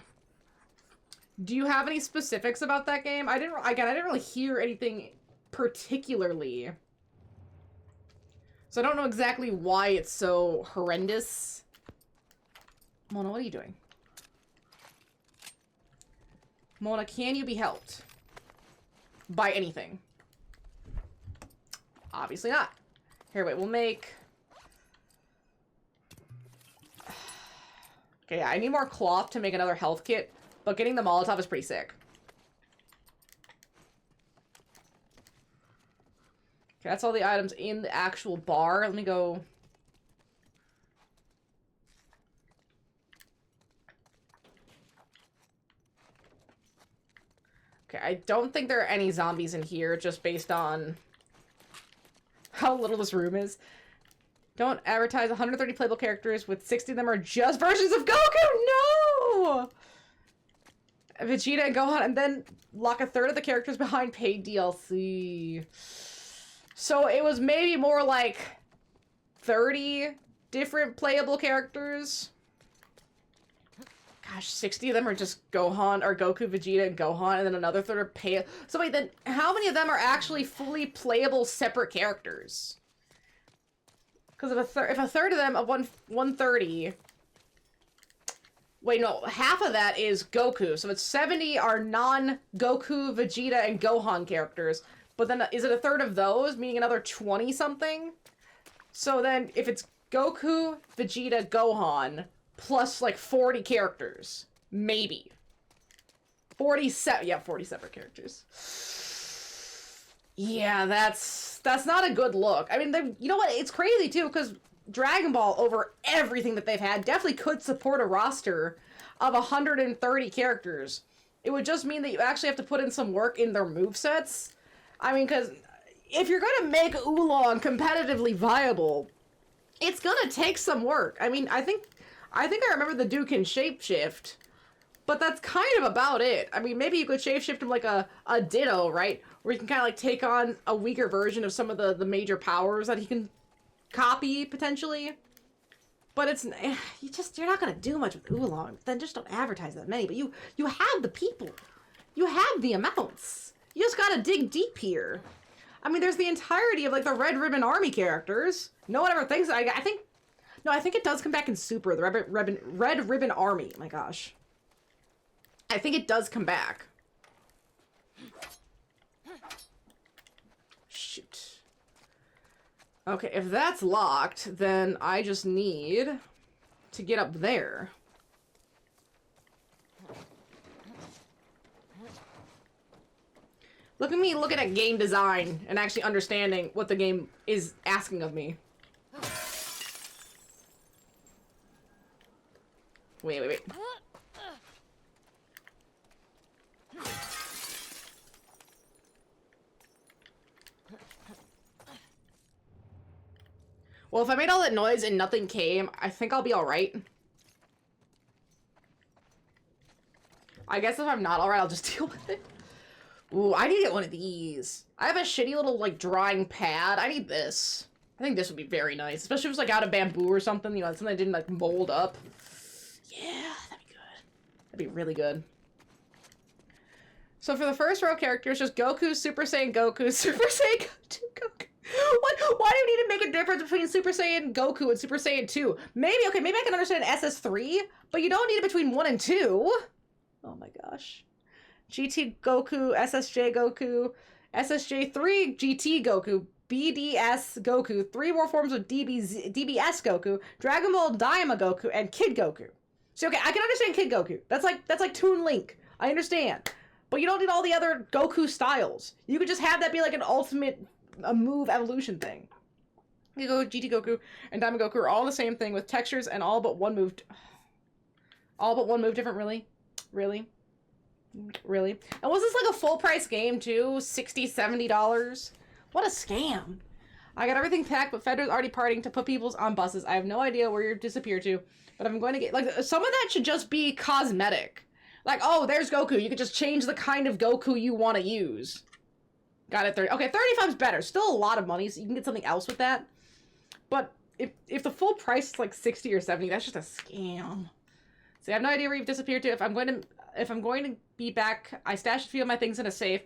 Do you have any specifics about that game? I didn't really hear anything particularly. So I don't know exactly why it's so horrendous. Mona, what are you doing? Mona, can you be helped? By anything? Obviously not. Here, wait, we'll make... Okay, I need more cloth to make another health kit, but getting the Molotov is pretty sick. Okay, that's all the items in the actual bar. Let me go... Okay, I don't think there are any zombies in here, just based on how little this room is. Don't advertise 130 playable characters, with 60 of them are just versions of Goku! No! Vegeta and Gohan, and then lock a third of the characters behind paid DLC. So it was maybe more like 30 different playable characters. Gosh, 60 of them are just Gohan, or Goku, Vegeta, and Gohan, and then another third are pay. So wait, then how many of them are actually fully playable separate characters? Because if a third of them, of 130... Wait, no, half of that is Goku. So it's 70 are non-Goku, Vegeta, and Gohan characters. But then is it a third of those, meaning another 20-something? So then if it's Goku, Vegeta, Gohan... plus, like, 40 characters. Maybe. 47. Yeah, 40 separate characters. Yeah, that's not a good look. I mean, you know what? It's crazy, too, because Dragon Ball, over everything that they've had, definitely could support a roster of 130 characters. It would just mean that you actually have to put in some work in their movesets. I mean, because if you're going to make Oolong competitively viable, it's going to take some work. I mean, I think I remember the dude can shapeshift, but that's kind of about it. I mean, maybe you could shapeshift him like a Ditto, right? Where you can kind of like take on a weaker version of some of the major powers that he can copy, potentially. But it's, you're not going to do much with Oolong. Then just don't advertise that many. But you have the people. You have the amounts. You just got to dig deep here. I mean, there's the entirety of like the Red Ribbon Army characters. No one ever thinks, I think... No, I think it does come back in Super, the Red Ribbon Army. Oh my gosh. I think it does come back. Shoot. Okay, if that's locked, then I just need to get up there. Look at me looking at game design and actually understanding what the game is asking of me. Wait. Well, if I made all that noise and nothing came, I think I'll be alright. I guess if I'm not alright, I'll just deal with it. Ooh, I need to get one of these. I have a shitty little, like, drawing pad. I need this. I think this would be very nice. Especially if it was, like, out of bamboo or something. You know, something that didn't, like, mold up. Yeah, that'd be good. That'd be really good. So for the first row of characters, just Goku, Super Saiyan Goku, Super Saiyan 2 Goku. What? Why do you need to make a difference between Super Saiyan Goku and Super Saiyan 2? Maybe I can understand SS3, but you don't need it between 1 and 2. Oh my gosh. GT Goku, SSJ Goku, SSJ3 GT Goku, BDS Goku, 3 more forms of DBS Goku, Dragon Ball Daima Goku, and Kid Goku. So okay, I can understand Kid Goku. That's like Toon Link. I understand. But you don't need all the other Goku styles. You could just have that be like an ultimate move evolution thing. GT Goku and Daima Goku are all the same thing with textures and all but one move different, really? Really? Really? And was this like a full price game too? $60, $70? What a scam. I got everything packed, but Fedor's already partying to put people on buses. I have no idea where you disappeared to, but I'm going to get, like, some of that should just be cosmetic. Like, oh, there's Goku. You could just change the kind of Goku you want to use. Got it, 30. Okay, 35's better. Still a lot of money, so you can get something else with that. But if the full price is like 60 or 70, that's just a scam. So I have no idea where you've disappeared to. If I'm going to be back, I stashed a few of my things in a safe.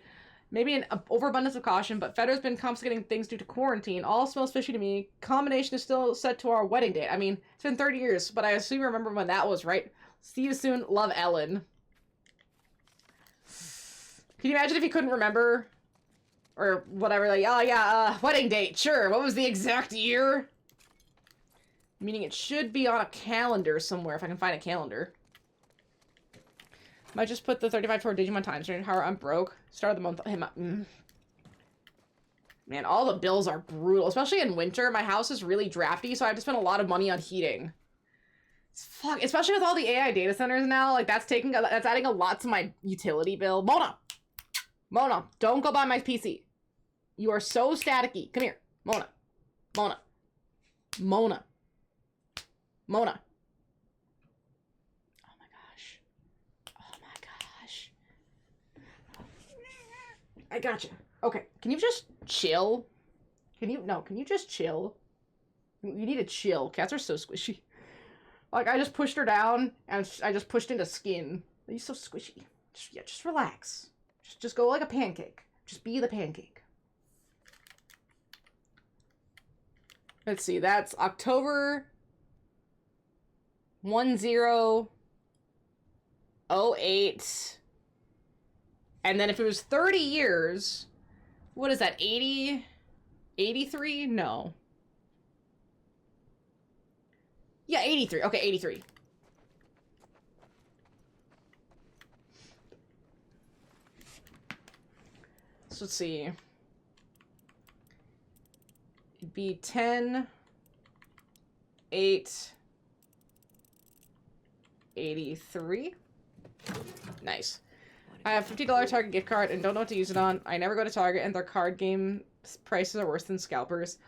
Maybe an overabundance of caution, but Fedor's been confiscating things due to quarantine. All smells fishy to me. Combination is still set to our wedding date. I mean, it's been 30 years, but I assume you remember when that was, right? See you soon. Love, Ellen. Can you imagine if you couldn't remember? Or whatever, like, oh yeah, wedding date, sure. What was the exact year? Meaning it should be on a calendar somewhere, if I can find a calendar. Might just put the 35 toward Digimon Times. How I'm broke. Start of the month. Man, all the bills are brutal. Especially in winter. My house is really drafty, so I have to spend a lot of money on heating. Fuck. Especially with all the AI data centers now. Like, that's adding a lot to my utility bill. Mona, don't go by my PC. You are so staticky. Come here. Mona. I gotcha. Okay, can you just chill? Can you just chill? You need to chill. Cats are so squishy. Like, I just pushed her down, and I just pushed into skin. He's so squishy. Just relax. Just go like a pancake. Just be the pancake. Let's see, that's October 1008. And then if it was 30 years, what is that, 80? 83? No. Yeah, 83. Okay, 83. So let's see. It'd be 10, 8, 83. Nice. I have $50 Target gift card and don't know what to use it on. I never go to Target and their card game prices are worse than scalpers.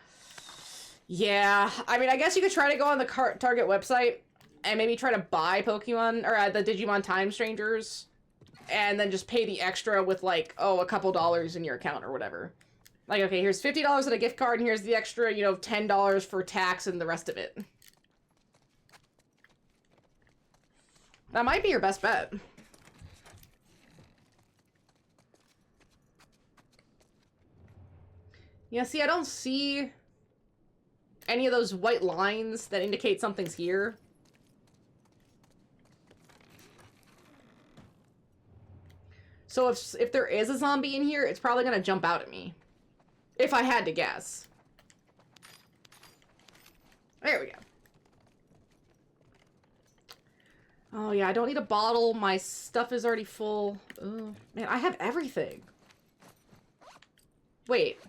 Yeah, I mean, I guess you could try to go on the Target website and maybe try to buy Pokemon or the Digimon Time Strangers and then just pay the extra with like, oh, a couple dollars in your account or whatever. Like, okay, here's $50 in a gift card and here's the extra, you know, $10 for tax and the rest of it. That might be your best bet. Yeah, see, I don't see any of those white lines that indicate something's here. So if there is a zombie in here, it's probably gonna jump out at me. If I had to guess. There we go. Oh yeah, I don't need a bottle. My stuff is already full. Oh, man, I have everything. Wait.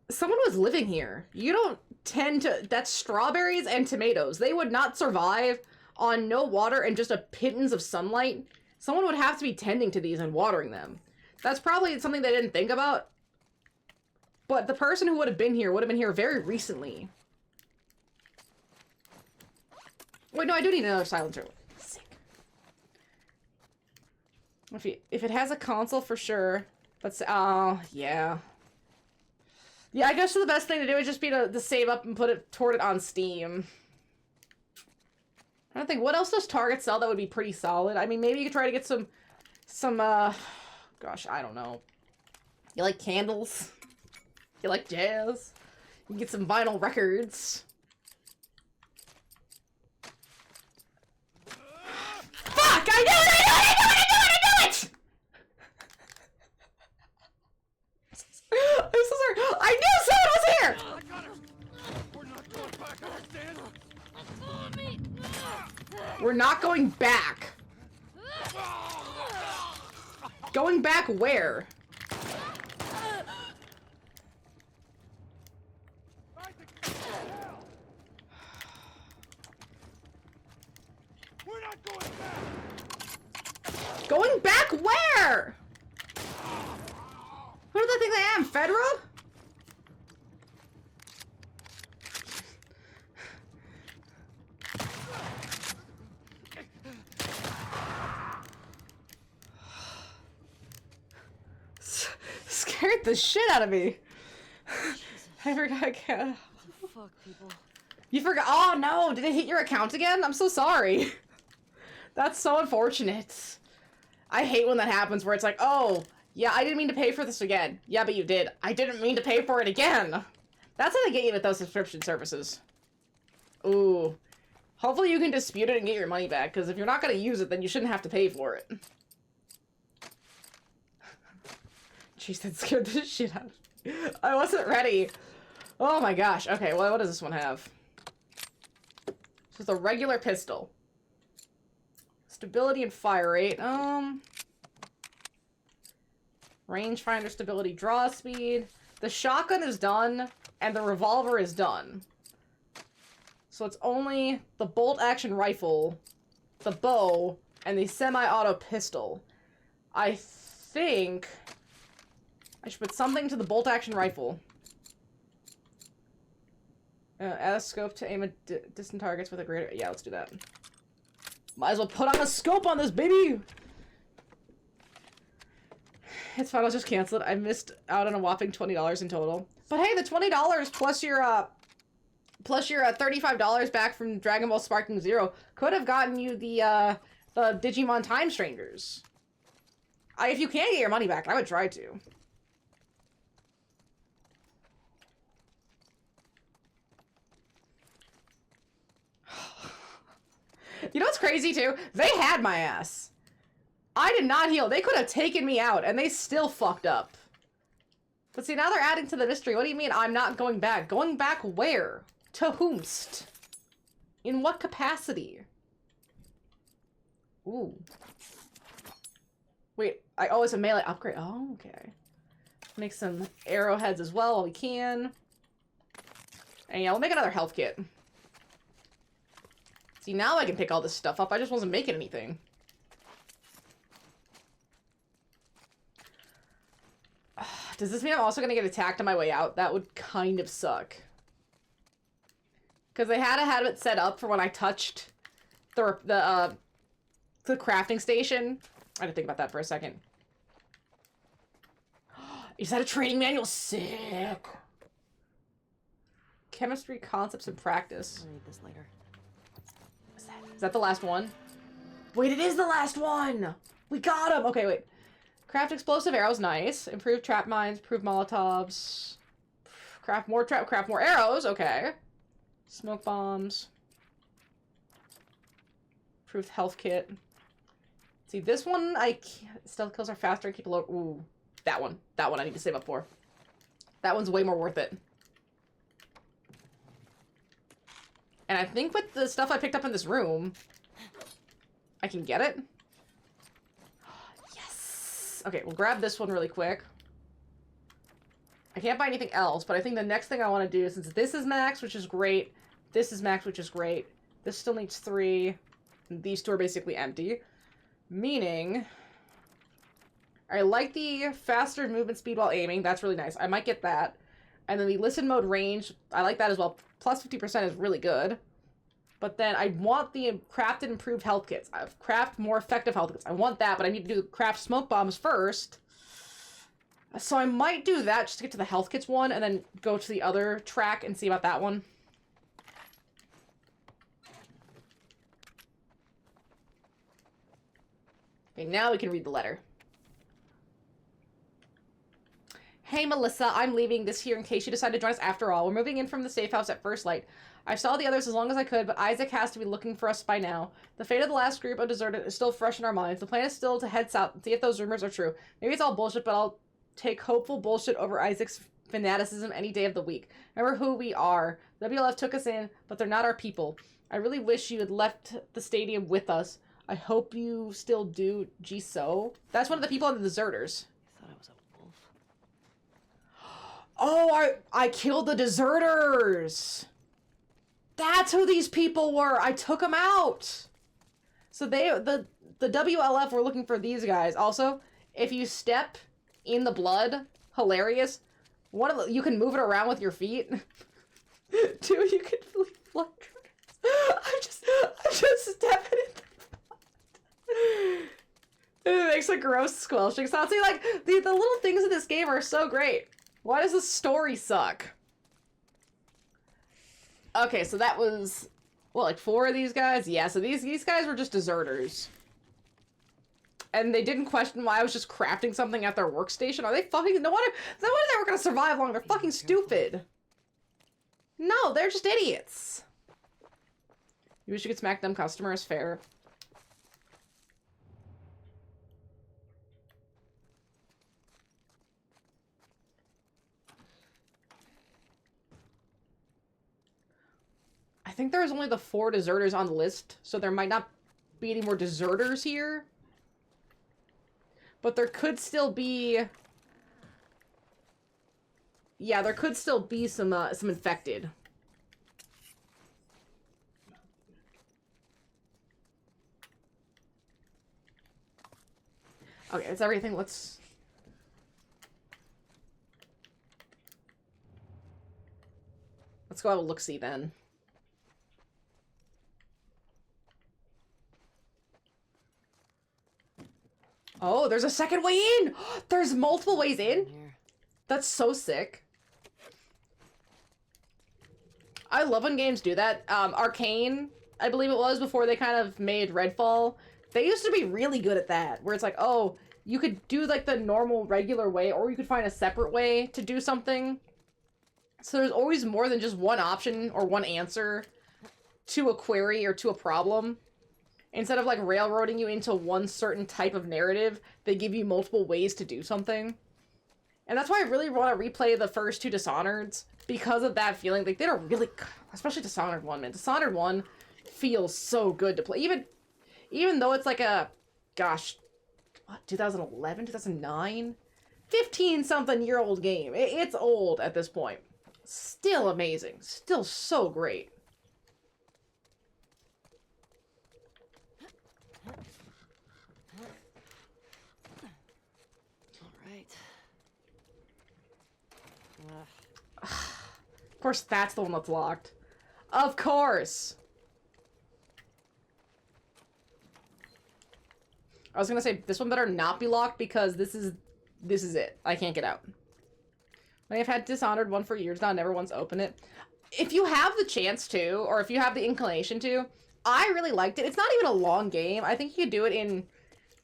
Someone was living here. You don't tend to... That's strawberries and tomatoes. They would not survive on no water and just a pittance of sunlight. Someone would have to be tending to these and watering them. That's probably something they didn't think about. But the person who would have been here very recently. Wait, no, I do need another silencer. Sick. If it has a console, for sure. But, oh, yeah. Yeah, I guess the best thing to do would just be to save up and put it toward it on Steam. I don't think, what else does Target sell that would be pretty solid? I mean, maybe you could try to get some, gosh, I don't know. You like candles? You like jazz? You can get some vinyl records. Fuck! I knew it! I'm so sorry. I knew someone was here! I got her. We're not going back, understand? We're not going back. Going back where? Fedra? Scared the shit out of me. I forgot. Fuck, people. You forgot. Oh no! Did it hit your account again? I'm so sorry. That's so unfortunate. I hate when that happens where it's like, oh, yeah, I didn't mean to pay for this again. Yeah, but you did. I didn't mean to pay for it again. That's how they get you with those subscription services. Ooh. Hopefully you can dispute it and get your money back, because if you're not going to use it, then you shouldn't have to pay for it. Jeez, that scared the shit out of me. I wasn't ready. Oh my gosh. Okay, well, what does this one have? This is a regular pistol. Stability and fire rate. Rangefinder stability, draw speed. The shotgun is done, and the revolver is done. So it's only the bolt-action rifle, the bow, and the semi-auto pistol. I think I should put something to the bolt-action rifle. Add a scope to aim at distant targets with a greater... Yeah, let's do that. Might as well put on a scope on this, baby! It's fine, I'll just cancel it. I missed out on a whopping $20 in total. But hey, the $20 plus your $35 back from Dragon Ball Sparking Zero could have gotten you the Digimon Time Strangers. If you can get your money back, I would try to. You know what's crazy, too? They had my ass. I did not heal. They could have taken me out, and they still fucked up. But see, now they're adding to the mystery. What do you mean I'm not going back? Going back where? To whomst? In what capacity? Ooh. Wait, oh, it's a melee upgrade. Oh, okay. Make some arrowheads as well while we can. And yeah, we'll make another health kit. See, now I can pick all this stuff up. I just wasn't making anything. Does this mean I'm also gonna get attacked on my way out? That would kind of suck. Because they had to have it set up for when I touched the crafting station. I had to think about that for a second. Is that a training manual? Sick. Chemistry concepts and practice. I'll read this later. Is that the last one? Wait, it is the last one! We got him! Okay, wait. Craft explosive arrows, nice. Improve trap mines, improve molotovs. Craft more arrows, okay. Smoke bombs. Improved health kit. See, this one, stealth kills are faster, keep a low... Ooh, that one. That one I need to save up for. That one's way more worth it. And I think with the stuff I picked up in this room, I can get it. Yes! Okay, we'll grab this one really quick. I can't buy anything else, but I think the next thing I want to do, since this is max, which is great, this is max, which is great, this still needs 3, and these 2 are basically empty. Meaning, I like the faster movement speed while aiming, that's really nice. I might get that. And then the listen mode range, I like that as well. Plus 50% is really good. But then I want the crafted improved health kits. I've craft more effective health kits. I want that, but I need to do craft smoke bombs first. So I might do that just to get to the health kits one and then go to the other track and see about that one. Okay, now we can read the letter. Hey Melissa, I'm leaving this here in case you decide to join us after all. We're moving in from the safe house at first light. I saw the others as long as I could, but Isaac has to be looking for us by now. The fate of the last group of deserted is still fresh in our minds. The plan is still to head south and see if those rumors are true. Maybe it's all bullshit, but I'll take hopeful bullshit over Isaac's fanaticism any day of the week. Remember who we are. WLF took us in, but they're not our people. I really wish you had left the stadium with us. I hope you still do. Jisoo. That's one of the people in the deserters. I thought I was a wolf. Oh, I killed the deserters. That's who these people were. I took them out. So the WLF were looking for these guys. Also, if you step in the blood, hilarious, One of the, you can move it around with your feet. Two, you can flee blood triggers. I'm just stepping in the blood. It makes a gross squelching sound. See, like, the little things in this game are so great. Why does the story suck? Okay, so that was, what, like 4 of these guys? Yeah, so these guys were just deserters. And they didn't question why I was just crafting something at their workstation. Are they fucking, no wonder they were gonna survive long. They're fucking stupid. No, they're just idiots. You wish you could smack them customers, fair. I think there's only the 4 deserters on the list, so there might not be any more deserters here. But there could still be... Yeah, there could still be some infected. Okay, that's everything. Let's go have a look-see then. Oh, there's a second way in! There's multiple ways in? That's so sick. I love when games do that. Arcane, I believe it was, before they kind of made Redfall. They used to be really good at that, where it's like, oh, you could do like the normal, regular way, or you could find a separate way to do something. So there's always more than just one option or one answer to a query or to a problem. Instead of, like, railroading you into one certain type of narrative, they give you multiple ways to do something. And that's why I really want to replay the first 2 Dishonored's, because of that feeling. Like, they did a really... Especially Dishonored 1, man. Dishonored 1 feels so good to play. Even though it's like a... Gosh... What? 2011? 2009? 15-something-year-old game. It's old at this point. Still amazing. Still so great. Of course, that's the one that's locked. Of course! I was gonna say, this one better not be locked because this is it. I can't get out. I've had Dishonored 1 for years now, I never once opened it. If you have the chance to, or if you have the inclination to, I really liked it. It's not even a long game. I think you could do it in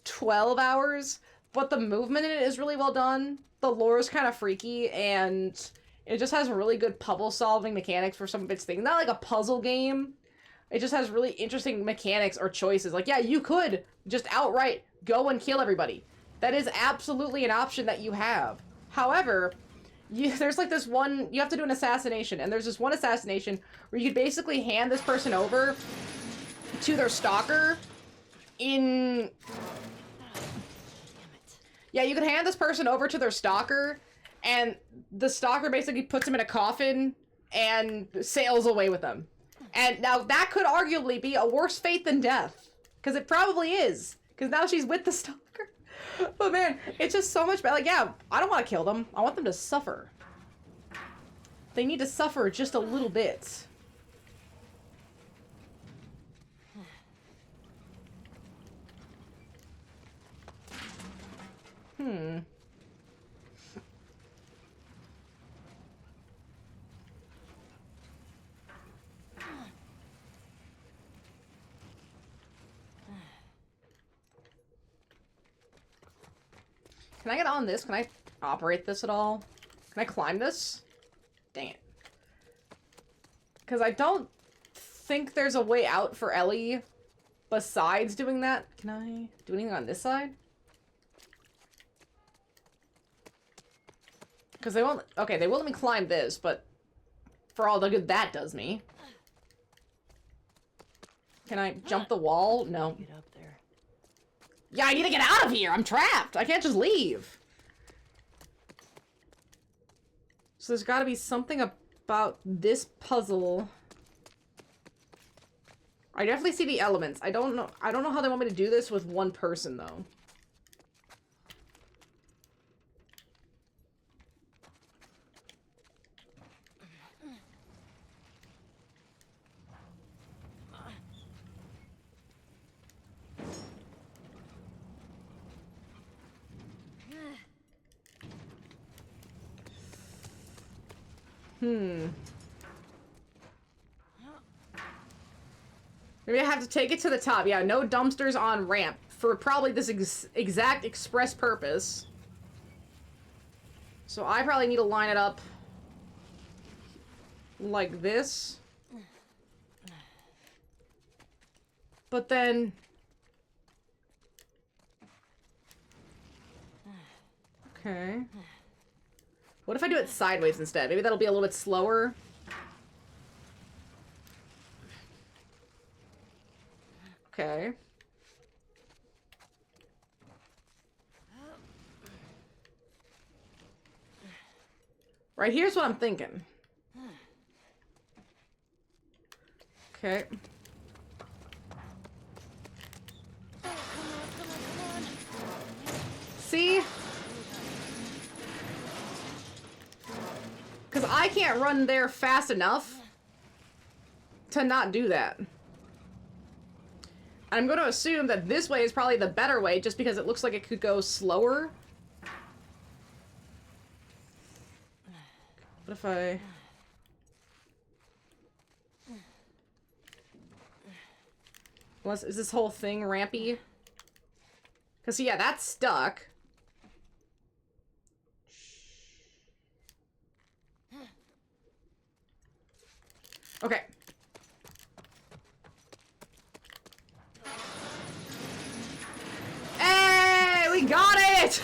12 hours, but the movement in it is really well done. The lore is kind of freaky, and it just has really good puzzle-solving mechanics for some of its things. Not like a puzzle game. It just has really interesting mechanics or choices. Like, yeah, you could just outright go and kill everybody. That is absolutely an option that you have. However, there's like this one... You have to do an assassination, and there's this one assassination where you could basically hand this person over to their stalker in... Yeah, you can hand this person over to their stalker, and the stalker basically puts him in a coffin and sails away with them. And now that could arguably be a worse fate than death. Because it probably is. Because now she's with the stalker. But man, it's just so much better. Like, yeah, I don't want to kill them. I want them to suffer. They need to suffer just a little bit. Can I get on this? Can I operate this at all? Can I climb this? Dang it. Because I don't think there's a way out for Ellie besides doing that. Can I do anything on this side? Because they won't... Okay, they will let me climb this, but for all the good that does me. Can I jump the wall? No. Get up there. Yeah, I need to get out of here! I'm trapped! I can't just leave! So there's gotta be something about this puzzle. I definitely see the elements. I don't know how they want me to do this with one person, though. Maybe I have to take it to the top. Yeah, no dumpsters on ramp. For probably this exact express purpose. So I probably need to line it up like this. But then... Okay. What if I do it sideways instead? Maybe that'll be a little bit slower. Okay. Right, here's what I'm thinking. Okay. See? Because I can't run there fast enough to not do that. I'm going to assume that this way is probably the better way just because it looks like it could go slower. What if I... Is this whole thing rampy? Because, yeah, that's stuck. Okay. Hey, we got it!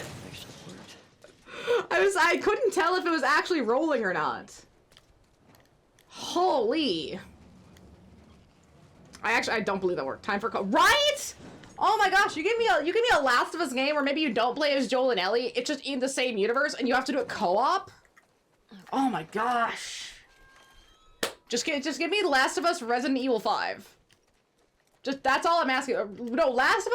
I couldn't tell if it was actually rolling or not. Holy. I don't believe that worked. Time for right? Oh my gosh, you give me a Last of Us game where maybe you don't play as Joel and Ellie, it's just in the same universe and you have to do it co-op? Oh my gosh. Just give me Last of Us Resident Evil 5. That's all I'm asking. No, Last of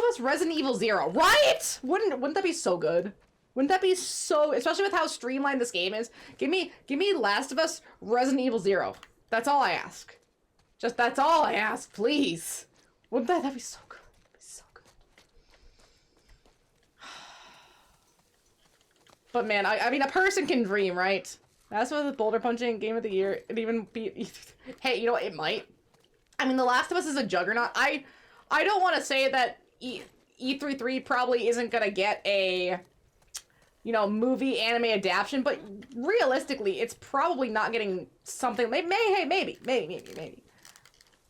Us Resident Evil 0. Right? Wouldn't that be so good? Wouldn't that be so, especially with how streamlined this game is? Give me Last of Us Resident Evil 0. That's all I ask. That's all I ask, please. Wouldn't that'd be so good? That'd be so good. But man, I mean, a person can dream, right? That's what the boulder punching game of the year. It even be. Hey, you know what? It might. I mean, The Last of Us is a juggernaut. I don't want to say that E33 probably isn't gonna get a, you know, movie anime adaptation, but realistically, it's probably not getting something. Maybe.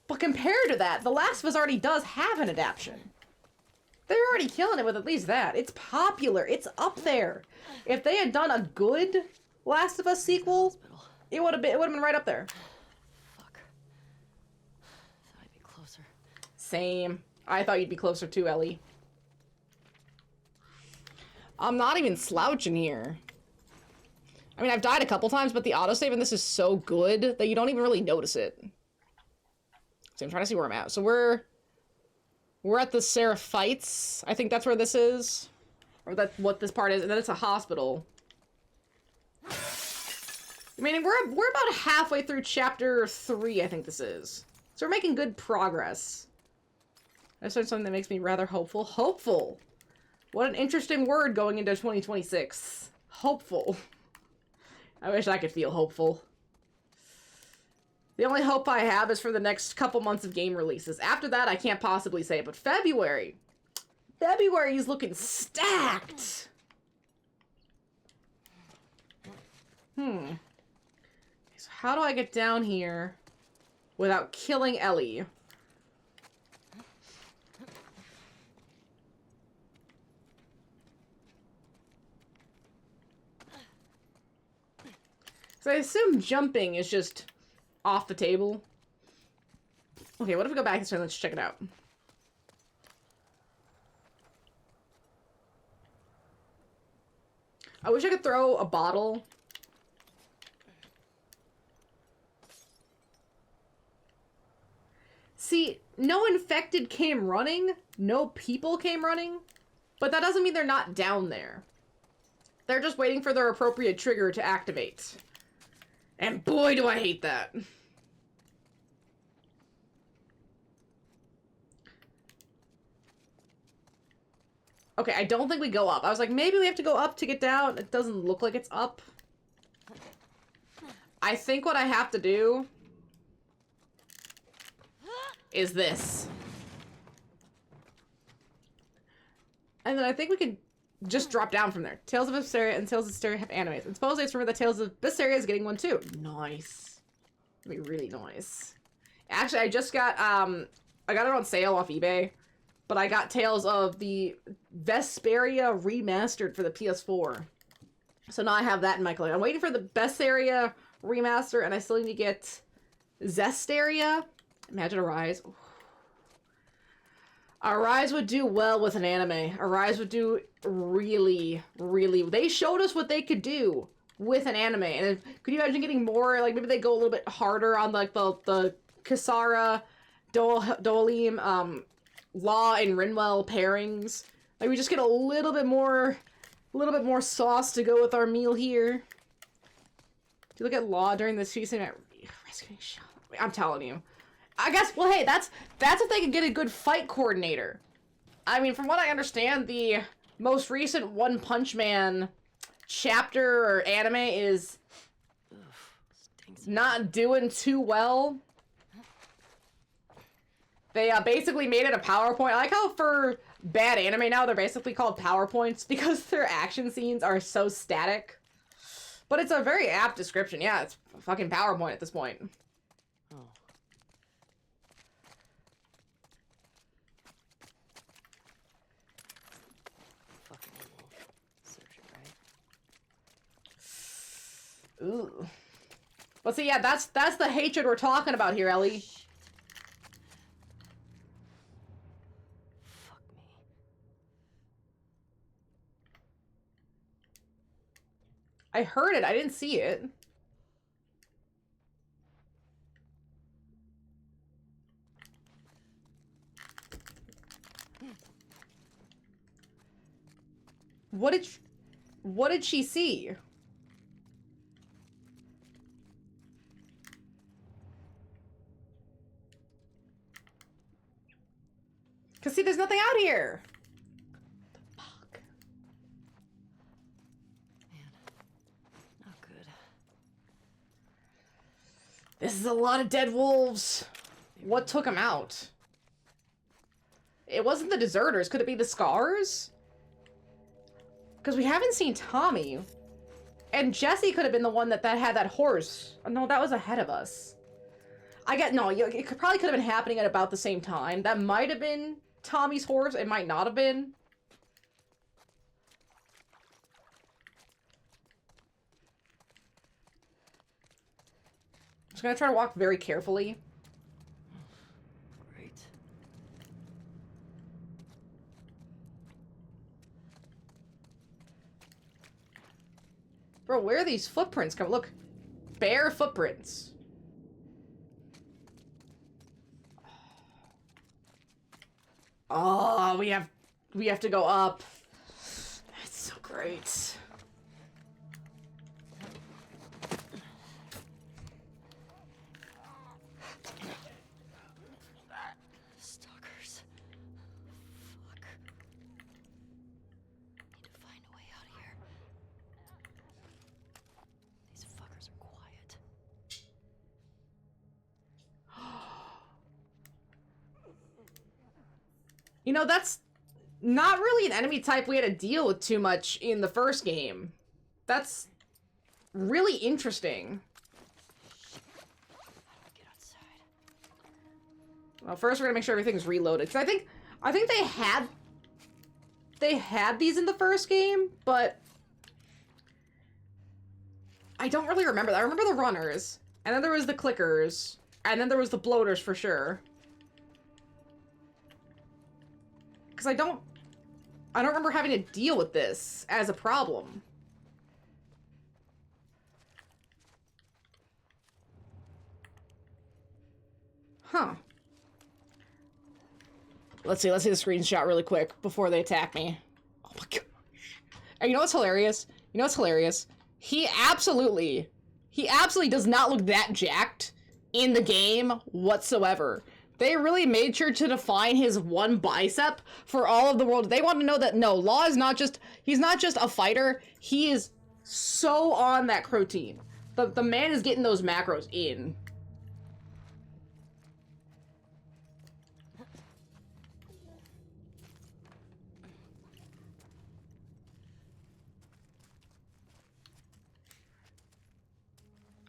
But compared to that, The Last of Us already does have an adaptation. They're already killing it with at least that. It's popular. It's up there. If they had done a good Last of Us sequel, it would have been right up there. Fuck. Thought I'd be closer. Same. I thought you'd be closer too, Ellie. I'm not even slouching here. I mean, I've died a couple times, but the autosave in this is so good that you don't even really notice it. So I'm trying to see where I'm at. So we're at the Seraphites. I think that's where this is. Or that's what this part is. And then it's a hospital. I mean, we're about halfway through chapter 3, I think this is. So we're making good progress. That's something that makes me rather hopeful. Hopeful! What an interesting word going into 2026. Hopeful. I wish I could feel hopeful. The only hope I have is for the next couple months of game releases. After that, I can't possibly say, but February is looking stacked. So how do I get down here without killing Ellie? So I assume jumping is just off the table. Okay, what if we go back and let's check it out. I wish I could throw a bottle. See, no infected came running, no people came running, but that doesn't mean they're not down there. They're just waiting for their appropriate trigger to activate. And boy, do I hate that. Okay, I don't think we go up. I was like, maybe we have to go up to get down. It doesn't look like it's up. I think what I have to do is this. And then I think we can just drop down from there. Tales of Hysteria and Tales of Hysteria have animes. And supposedly it's rumoured that Tales of Hysteria is getting one too. Nice. That'd be really nice. Actually, I just got, I got it on sale off eBay. But I got Tales of the Vesperia remastered for the PS4. So now I have that in my collection. I'm waiting for the Vesperia remaster, and I still need to get Zesteria. Imagine Arise. Ooh. Arise would do well with an anime. Arise would do really, really... They showed us what they could do with an anime. And could you imagine getting more, like, maybe they go a little bit harder on, like, the Kisara, Dolim, Law and Rinwell pairings. Like, we just get a little bit more sauce to go with our meal here. If you look at Law during this season, I'm telling you. I guess, well, hey, that's if they could get a good fight coordinator. I mean, from what I understand, the most recent One Punch Man chapter or anime is not doing too well. They basically made it a PowerPoint. I like how for bad anime now, they're basically called PowerPoints because their action scenes are so static. But it's a very apt description. Yeah, it's a fucking PowerPoint at this point. Oh. Fucking search it, right? Ooh. Well, see, yeah, that's the hatred we're talking about here, Ellie. Fuck me. I heard it. I didn't see it. What did she see? Cause see, there's nothing out here. The fuck? Man, not good. This is a lot of dead wolves. What took them out? It wasn't the deserters. Could it be the scars? Because we haven't seen Tommy. And Jesse could have been the one that had that horse. Oh, no, that was ahead of us. No, it probably could have been happening at about the same time. That might have been Tommy's horse. It might not have been. I'm just gonna try to walk very carefully. Great. Bro, where are these footprints coming? Look, bare footprints. Oh, we have to go up. That's so great. Stalkers. Fuck. Need to find a way out of here. These fuckers are quiet. You know, that's not really an enemy type we had to deal with too much in the first game. That's really interesting. Get outside. Well, first we're gonna make sure everything's reloaded. Because I think they had these in the first game, but I don't really remember that. I remember the runners, and then there was the clickers, and then there was the bloaters for sure. Because I don't remember having to deal with this as a problem. Huh. Let's see the screenshot really quick before they attack me. Oh my god. And you know what's hilarious? He absolutely does not look that jacked in the game whatsoever. They really made sure to define his one bicep for all of the world. They want to know that, no, Law is not just, he's not just a fighter. He is so on that protein. The man is getting those macros in.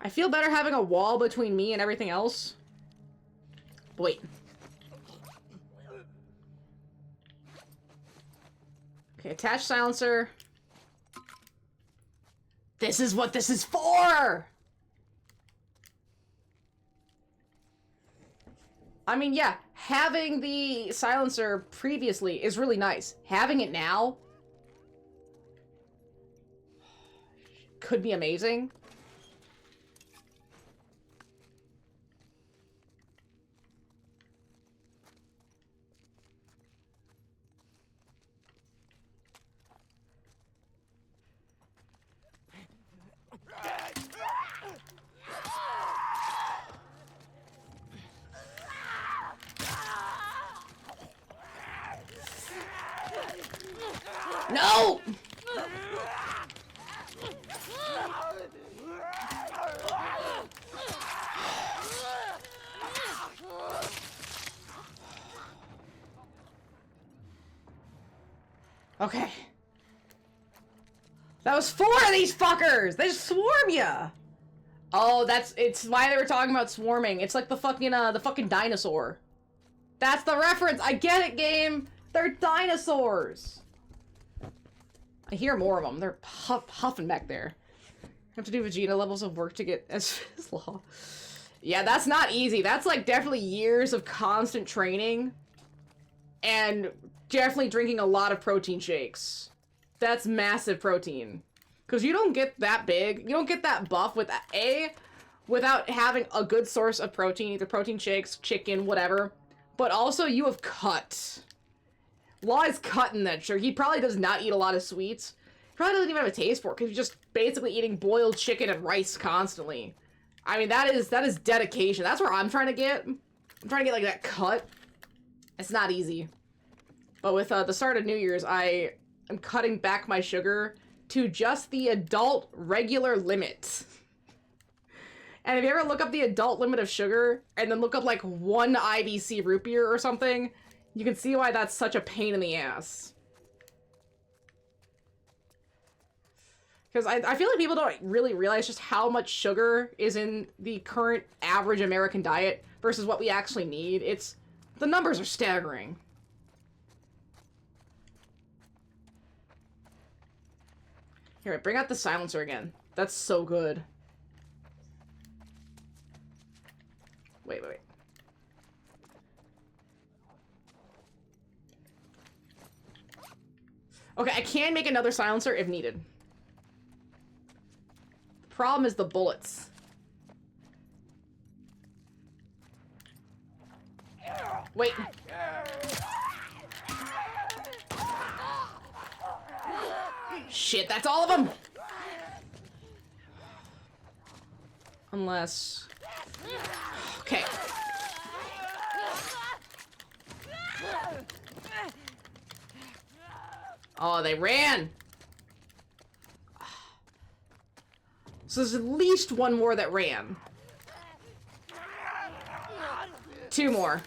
I feel better having a wall between me and everything else. Wait. Okay, attach silencer. This is what this is for! I mean, yeah, having the silencer previously is really nice. Having it now could be amazing. No! Okay. That was 4 of these fuckers! They just swarm ya! Oh, it's why they were talking about swarming. It's like the fucking dinosaur. That's the reference! I get it, game! They're dinosaurs! I hear more of them. They're huffing back there. Have to do Vegeta levels of work to get as law. Yeah, that's not easy. That's like definitely years of constant training. And definitely drinking a lot of protein shakes. That's massive protein. Because you don't get that big. You don't get that buff without having a good source of protein. Either protein shakes, chicken, whatever. But also you have cut. Law is cutting that sugar. He probably does not eat a lot of sweets. He probably doesn't even have a taste for it because he's just basically eating boiled chicken and rice constantly. I mean, that is dedication. That's where I'm trying to get. I'm trying to get like that cut. It's not easy. But with the start of New Year's, I am cutting back my sugar to just the adult regular limit. And if you ever look up the adult limit of sugar and then look up like 1 IBC root beer or something, you can see why that's such a pain in the ass. Because I feel like people don't really realize just how much sugar is in the current average American diet versus what we actually need. The numbers are staggering. Here, bring out the silencer again. That's so good. Wait. Okay, I can make another silencer if needed. The problem is the bullets. Wait. Shit, that's all of them! Unless... Okay. Oh, they ran! So there's at least one more that ran. 2 more.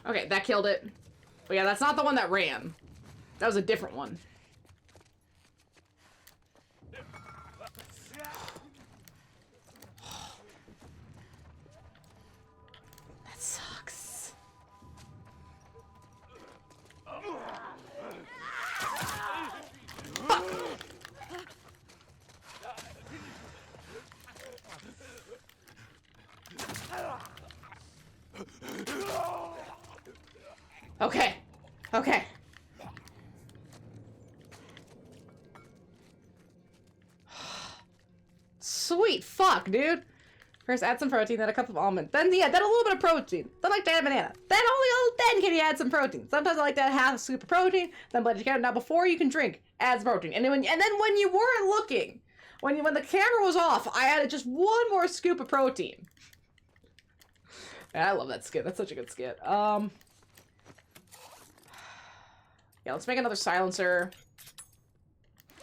Okay, that killed it. But yeah, that's not the one that ran. That was a different one. That sucks. Fuck. Okay. Okay. Sweet fuck, dude. First add some protein, then a cup of almond. Then, yeah, then a little bit of protein. Then I like to add banana. Then then can you add some protein. Sometimes I like to add half a scoop of protein, then blend it together. Now before you can drink, add some protein. And then when you weren't looking, when the camera was off, I added just 1 more scoop of protein. Man, I love that skit. That's such a good skit. Yeah, let's make another silencer.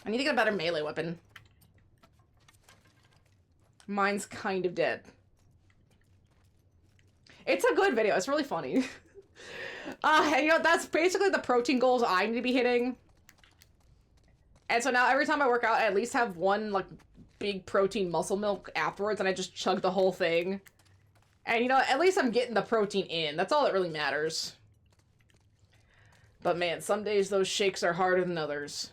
I need to get a better melee weapon. Mine's kind of dead. It's a good video. It's really funny. You know, that's basically the protein goals I need to be hitting. And so now every time I work out, I at least have one, like, big protein muscle milk afterwards, and I just chug the whole thing. And, you know, at least I'm getting the protein in. That's all that really matters. But, man, some days those shakes are harder than others.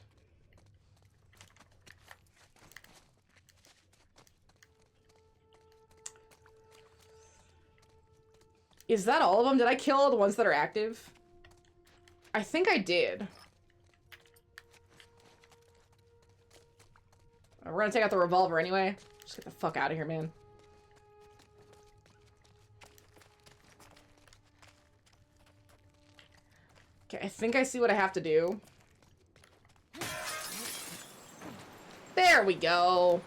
Is that all of them? Did I kill all the ones that are active? I think I did. We're gonna take out the revolver anyway. Just get the fuck out of here, man. Okay, I think I see what I have to do. There we go.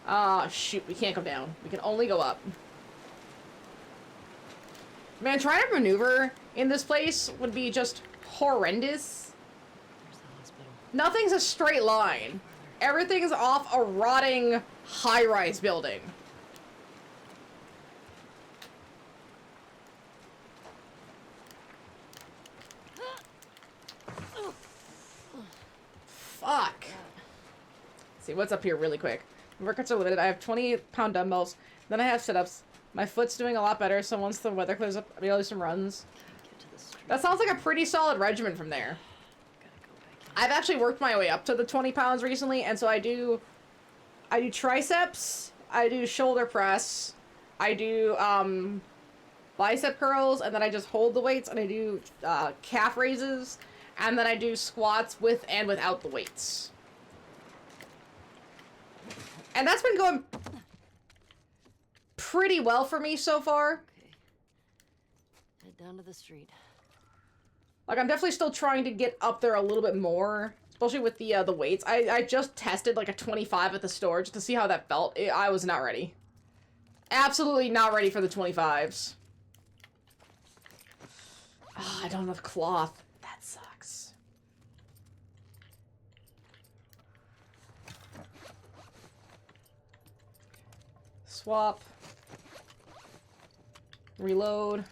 Ah, shoot. We can't go down. We can only go up. Man, trying to maneuver in this place would be just horrendous. Where's the hospital? Nothing's a straight line. Everything's off a rotting high-rise building. Fuck. Let's see, what's up here really quick? Workouts are limited. I have 20-pound dumbbells. Then I have sit-ups. My foot's doing a lot better, so once the weather clears up, I'll do some runs. Get to the street. That sounds like a pretty solid regimen from there. Gotta go back in. I've actually worked my way up to the 20 pounds recently, and so I do triceps, I do shoulder press, I do bicep curls, and then I just hold the weights, and I do calf raises, and then I do squats with and without the weights. And that's been going pretty well for me so far. Okay. Head down to the street. Like, I'm definitely still trying to get up there a little bit more, especially with the weights. I just tested, like, a 25 at the store just to see how that felt. I was not ready. Absolutely not ready for the 25s. Oh, I don't have enough cloth. That sucks. Swap. Reload.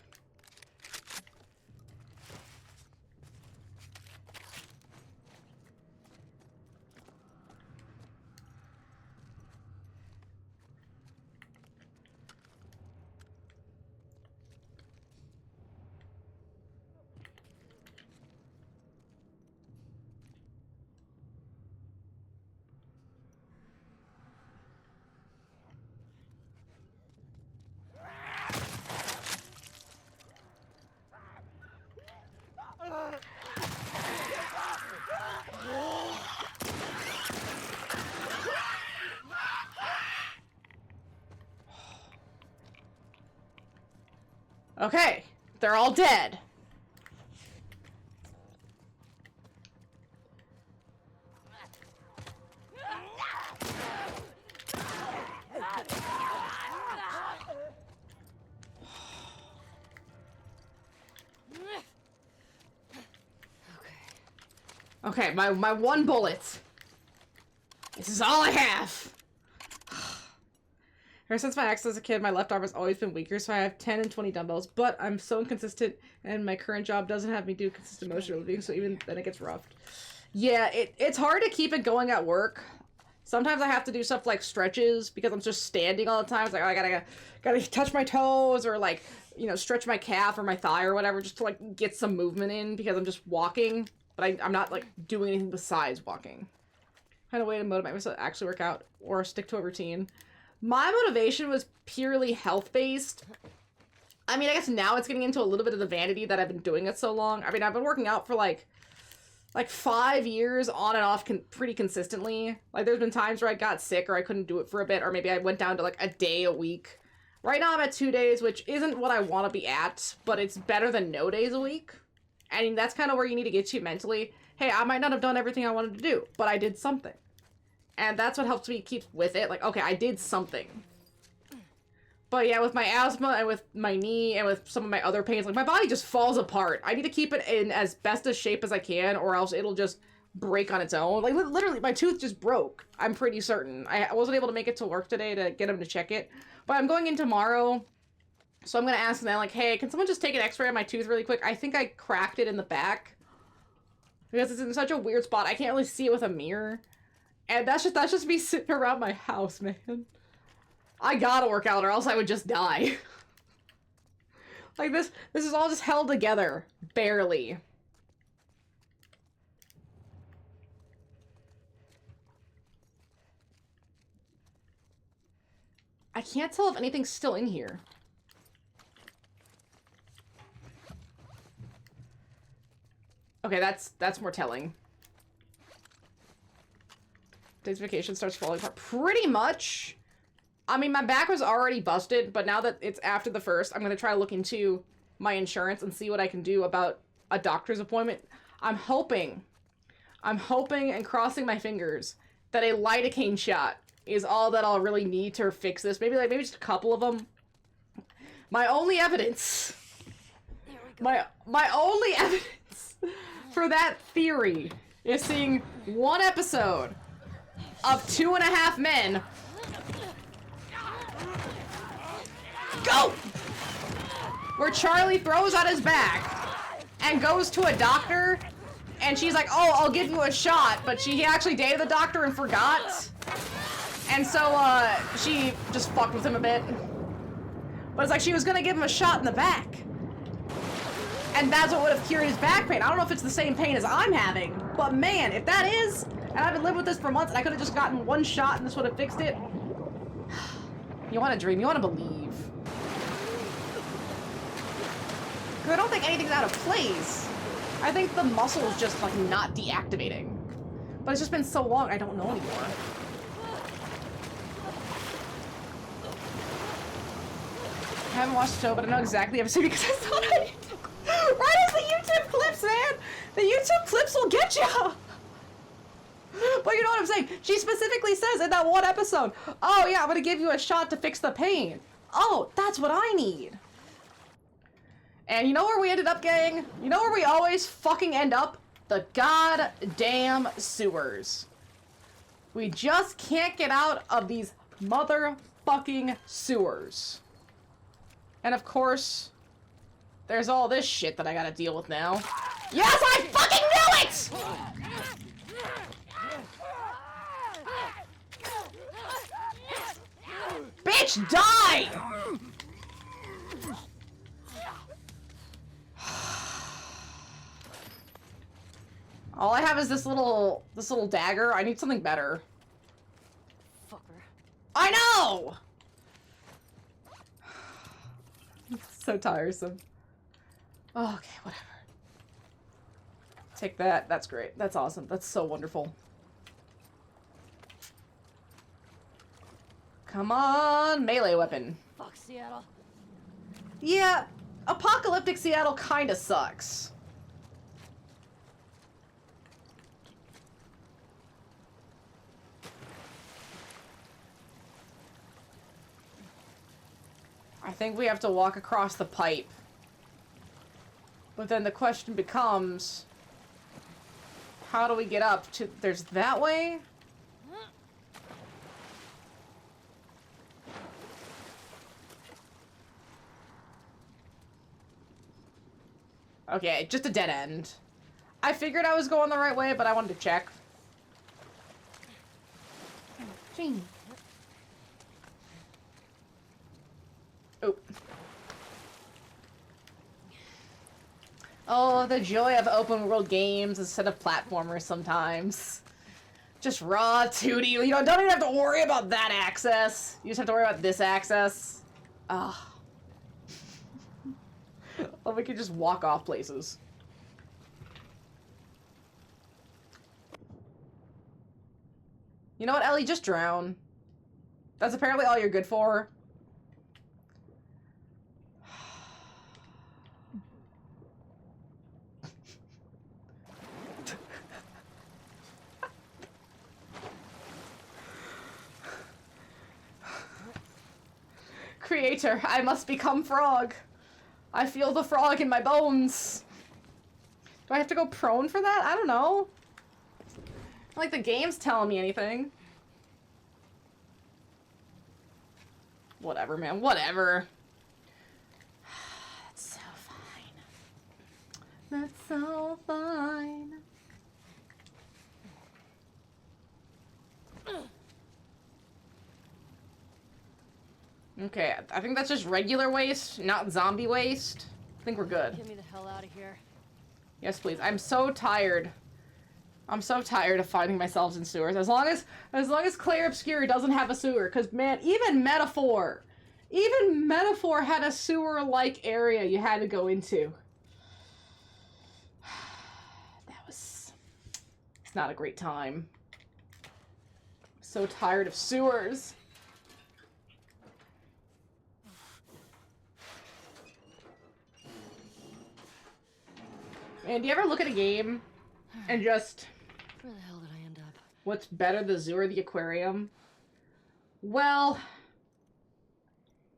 Okay, they're all dead. Okay, my one bullet. This is all I have. Ever since my accident as a kid, my left arm has always been weaker, so I have 10 and 20 dumbbells, but I'm so inconsistent, and my current job doesn't have me do consistent motion lifting, so even then it gets rough. Yeah, it's hard to keep it going at work. Sometimes I have to do stuff like stretches, because I'm just standing all the time. It's like, oh, I gotta touch my toes, or like, you know, stretch my calf or my thigh or whatever, just to like get some movement in, because I'm just walking, but I'm not like doing anything besides walking. Find a way to motivate myself to actually work out, or stick to a routine. My motivation was purely health-based. I mean, I guess now it's getting into a little bit of the vanity that I've been doing it so long. I mean, I've been working out for like 5 years on and off pretty consistently. Like, there's been times where I got sick or I couldn't do it for a bit, or maybe I went down to like a day a week. Right now I'm at 2 days, which isn't what I want to be at, but it's better than no days a week. I mean, that's kind of where you need to get to mentally. Hey, I might not have done everything I wanted to do, but I did something. And that's what helps me keep with it. Like, okay, I did something. But yeah, with my asthma and with my knee and with some of my other pains, like my body just falls apart. I need to keep it in as best a shape as I can, or else it'll just break on its own. Like literally, my tooth just broke. I'm pretty certain. I wasn't able to make it to work today to get him to check it, but I'm going in tomorrow, so I'm gonna ask them like, hey, can someone just take an X-ray on my tooth really quick? I think I cracked it in the back because it's in such a weird spot. I can't really see it with a mirror, and that's just me sitting around my house, man. I gotta work out or else I would just die. Like this is all just held together. Barely. I can't tell if anything's still in here. Okay, that's more telling. Day's vacation starts falling apart. Pretty much. I mean, my back was already busted, but now that it's after the 1st, I'm going to try to look into my insurance and see what I can do about a doctor's appointment. I'm hoping and crossing my fingers that a lidocaine shot is all that I'll really need to fix this. Maybe just a couple of them. My only evidence, my only evidence for that theory is seeing one episode of 2.5 Men. Go! Where Charlie throws on his back and goes to a doctor, and she's like, oh, I'll give you a shot, but he actually dated the doctor and forgot. And so, she just fucked with him a bit. But it's like she was gonna give him a shot in the back. And that's what would have cured his back pain. I don't know if it's the same pain as I'm having, but man, if that is, and I've been living with this for months, and I could have just gotten one shot and this would have fixed it. You want to dream, you want to believe. I don't think anything's out of place. I think the muscle is just like not deactivating. But it's just been so long, I don't know anymore. I haven't watched the show, but I know exactly the episode because I saw it. Right as the YouTube clips, man! The YouTube clips will get you! But you know what I'm saying? She specifically says in that one episode, oh yeah, I'm gonna give you a shot to fix the pain. Oh, that's what I need. And you know where we ended up, gang? You know where we always fucking end up? The goddamn sewers. We just can't get out of these motherfucking sewers. And of course, there's all this shit that I gotta deal with now. Yes, I fucking knew it! Bitch, die! All I have is this little dagger. I need something better. Fucker. I know! It's so tiresome. Oh, okay, whatever. Take that. That's great. That's awesome. That's so wonderful. Come on, melee weapon. Fuck Seattle. Yeah, apocalyptic Seattle kinda sucks. I think we have to walk across the pipe. But then the question becomes, how do we get up to... There's that way? Okay, just a dead end. I figured I was going the right way, but I wanted to check. Gee. Oh. Oh, the joy of open world games instead of platformers sometimes. Just raw 2D. You know, don't even have to worry about that access. You just have to worry about this access. Ah. Oh, we could just walk off places. You know what, Ellie? Just drown. That's apparently all you're good for. creator. I must become frog. I feel the frog in my bones. Do I have to go prone for that? I don't know. Not like the game's telling me anything. Whatever, man. Whatever. That's so fine. That's so fine. Okay, I think that's just regular waste, not zombie waste. I think we're good. Get me the hell out of here. Yes, please. I'm so tired. I'm so tired of finding myself in sewers. As long as Claire Obscura doesn't have a sewer, because man, even Metaphor had a sewer-like area you had to go into. It's not a great time. I'm so tired of sewers. Man, do you ever look at a game and just... Where the hell did I end up? What's better, the zoo or the aquarium? Well,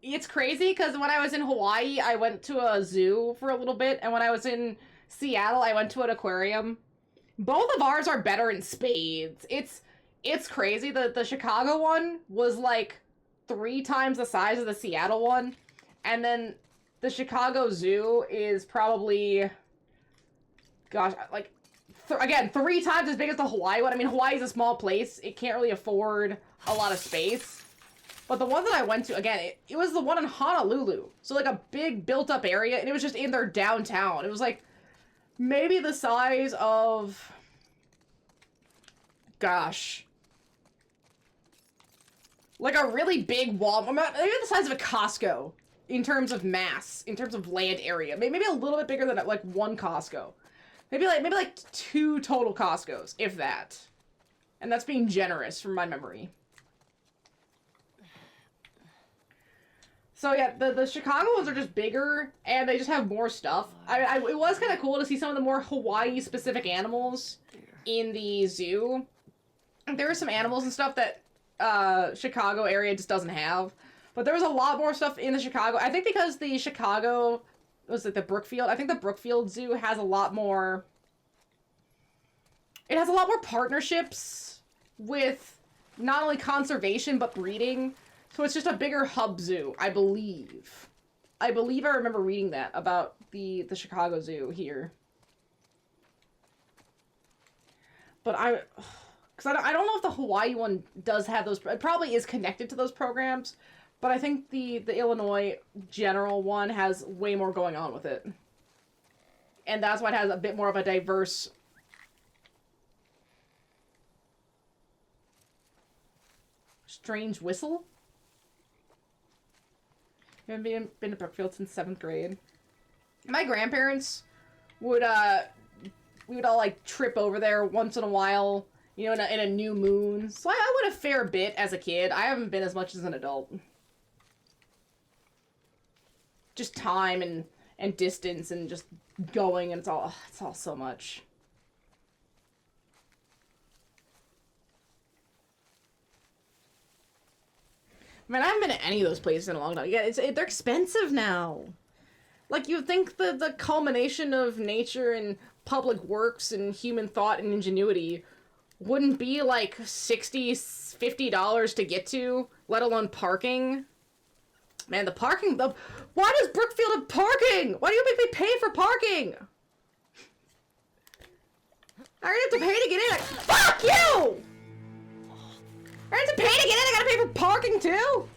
it's crazy because when I was in Hawaii, I went to a zoo for a little bit, and when I was in Seattle, I went to an aquarium. Both of ours are better in spades. It's crazy. The Chicago one was like 3 times the size of the Seattle one, and then the Chicago Zoo is probably... Gosh, like, again, 3 times as big as the Hawaii one. I mean, Hawaii's a small place. It can't really afford a lot of space. But the one that I went to, again, it was the one in Honolulu. So, like, a big built-up area, and it was just in their downtown. It was, like, maybe the size of... Gosh. Like a really big Walmart. Maybe the size of a Costco in terms of mass, in terms of land area. Maybe a little bit bigger than, like, 1 Costco. Maybe like 2 total Costcos, if that. And that's being generous from my memory. So yeah, the Chicago ones are just bigger, and they just have more stuff. It was kind of cool to see some of the more Hawaii-specific animals in the zoo. There were some animals and stuff that Chicago area just doesn't have. But there was a lot more stuff in the Chicago. I think because the Chicago... Was it the Brookfield? I think the Brookfield Zoo has a lot more... It has a lot more partnerships with not only conservation, but breeding. So it's just a bigger hub zoo, I believe. I remember reading that about the Chicago Zoo here. But because I don't know if the Hawaii one does have those... It probably is connected to those programs. But I think the Illinois general one has way more going on with it. And that's why it has a bit more of a diverse... Strange whistle? I haven't been to Brookfield since 7th grade. My grandparents would, we would all, like, trip over there once in a while, you know, in a new moon. So I went a fair bit as a kid. I haven't been as much as an adult. Just time and distance and just going, and it's all so much. I mean, I haven't been to any of those places in a long time. Yeah, they're expensive now. Like, you would think the culmination of nature and public works and human thought and ingenuity wouldn't be like $60, $50 to get to, let alone parking. Man, the parking... Why does Brookfield have parking? Why do you make me pay for parking? I already have to pay to get in. Fuck you! I have to pay to get in. I gotta pay for parking too?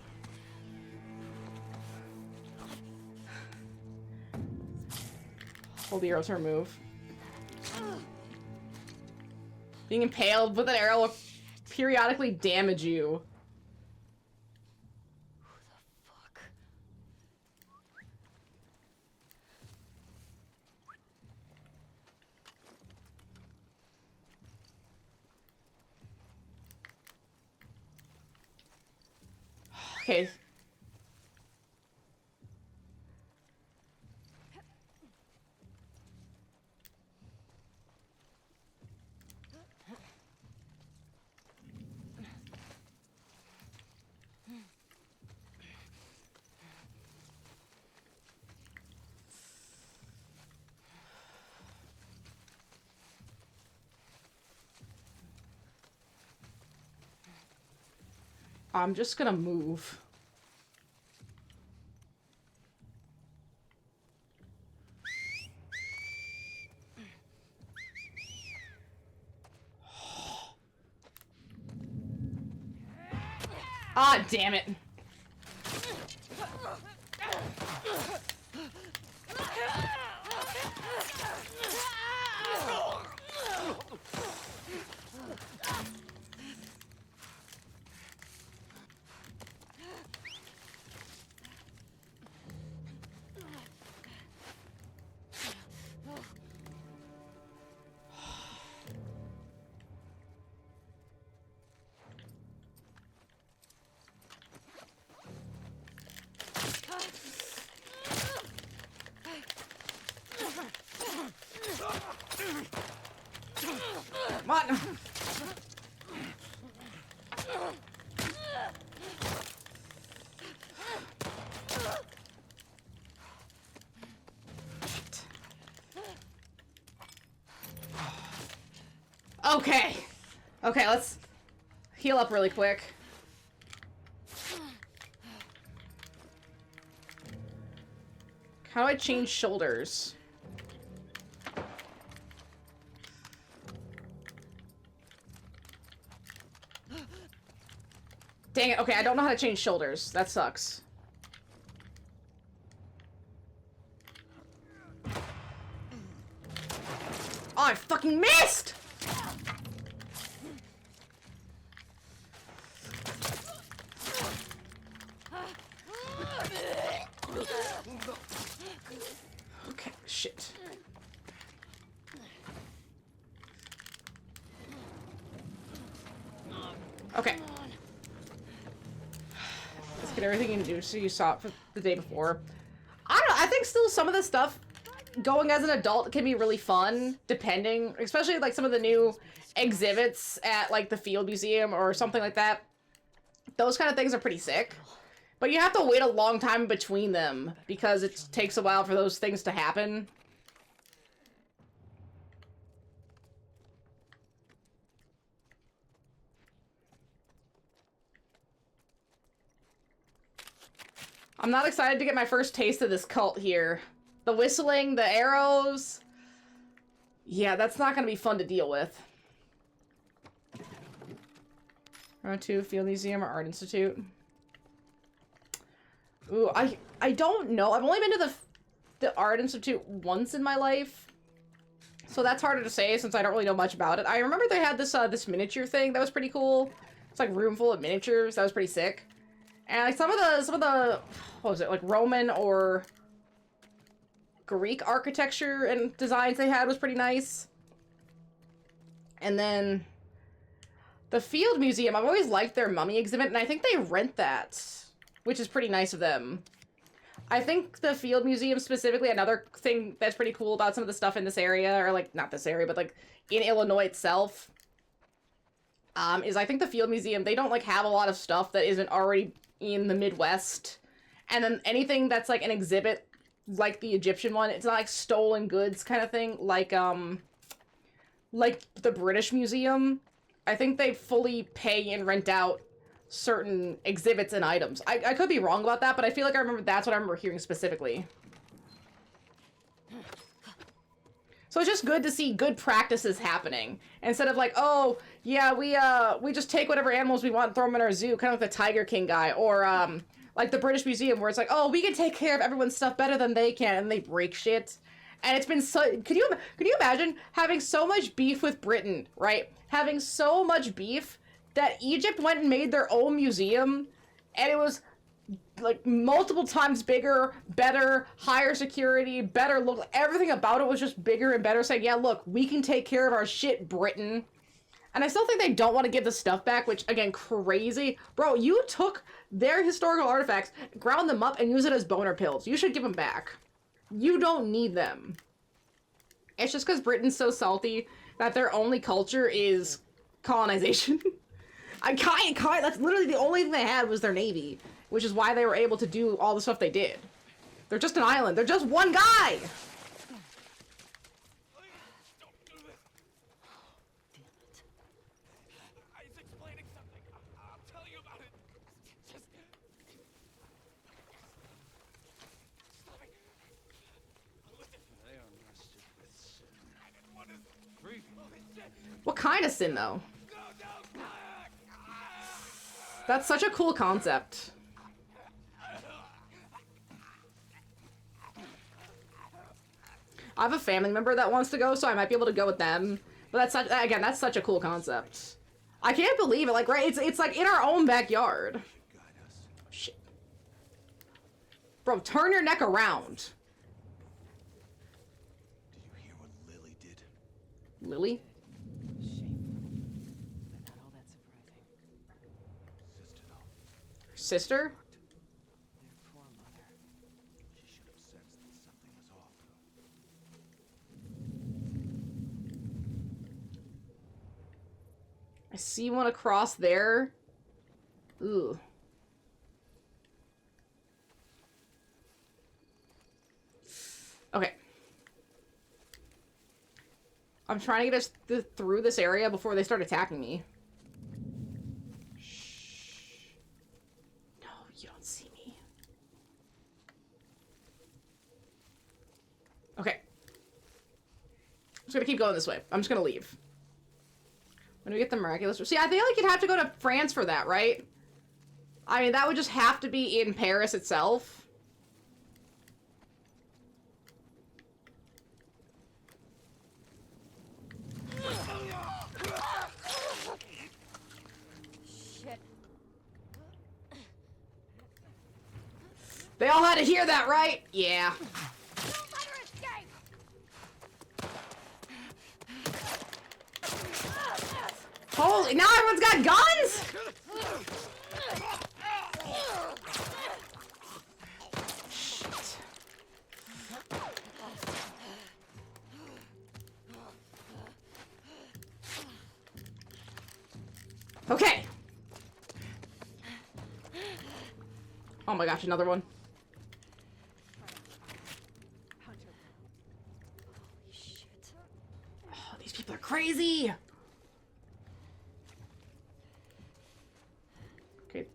Hold the arrow to remove. Being impaled with an arrow will periodically damage you. Okay. I'm just gonna move. Ah, damn it. Come on. Okay. Okay, let's heal up really quick. How do I change shoulders? Dang it. Okay, I don't know how to change shoulders. That sucks. Oh, I fucking missed! Okay, shit. Okay. Let's get everything you can do so you saw it for the day before. I don't know, I think still some of the stuff going as an adult can be really fun, depending, especially like some of the new exhibits at like the Field Museum or something like that. Those kind of things are pretty sick. But you have to wait a long time between them because it takes a while for those things to happen. I'm not excited to get my first taste of this cult here. The whistling, the arrows. Yeah, that's not going to be fun to deal with. Round 2, Field Museum or Art Institute. Ooh, I don't know. I've only been to the Art Institute once in my life. So that's harder to say since I don't really know much about it. I remember they had this this miniature thing that was pretty cool. It's like a room full of miniatures. That was pretty sick. And like some of the what was it, like Roman or Greek architecture and designs they had was pretty nice. And then the Field Museum, I've always liked their mummy exhibit, and I think they rent that, which is pretty nice of them. I think the Field Museum specifically, another thing that's pretty cool about some of the stuff in this area, or like, not this area, but like in Illinois itself, is I think the Field Museum, they don't like have a lot of stuff that isn't already in the Midwest. And then anything that's like an exhibit, like the Egyptian one, it's not like stolen goods kind of thing, like the British Museum. I think they fully pay and rent out certain exhibits and items. I could be wrong about that, but I feel like I remember that's what I remember hearing specifically. So it's just good to see good practices happening. Instead of like, oh, yeah, we just take whatever animals we want and throw them in our zoo, kind of like the Tiger King guy, or like the British Museum where it's like, oh, we can take care of everyone's stuff better than they can, and they break shit. And it's been so, could you imagine having so much beef with Britain, right? Having so much beef that Egypt went and made their own museum, and it was like multiple times bigger, better, higher security, better look. Everything about it was just bigger and better, saying, yeah, look, we can take care of our shit, Britain. And I still think they don't want to give the stuff back, which, again, crazy. Bro, you took their historical artifacts, ground them up, and use it as boner pills. You should give them back. You don't need them. It's just because Britain's so salty that their only culture is colonization. That's literally the only thing they had was their navy, which is why they were able to do all the stuff they did. They're just an island. They're just one guy! What kind of sin, though? That's such a cool concept. I have a family member that wants to go, so I might be able to go with them. But that's such, again, that's such a cool concept. I can't believe it. Like, right? It's like in our own backyard. Shit. Bro, turn your neck around. Did you hear what Lily did? Lily? Shameful, but not all that surprising. Sister, Sister? Their poor mother. she should have sensed that something was off. I see one across there. Ooh. Okay. I'm trying to get us through this area before they start attacking me. Shh. No, you don't see me. Okay. I'm just gonna keep going this way. I'm just gonna leave. When we get the miraculous... See, I feel like you'd have to go to France for that, right? I mean, that would just have to be in Paris itself. Shit. They all had to hear that, right? Yeah. Don't let her escape! Holy... Now everyone's got guns?! Shit. Okay. Oh my gosh, another one. Holy shit. Oh, these people are crazy! Okay.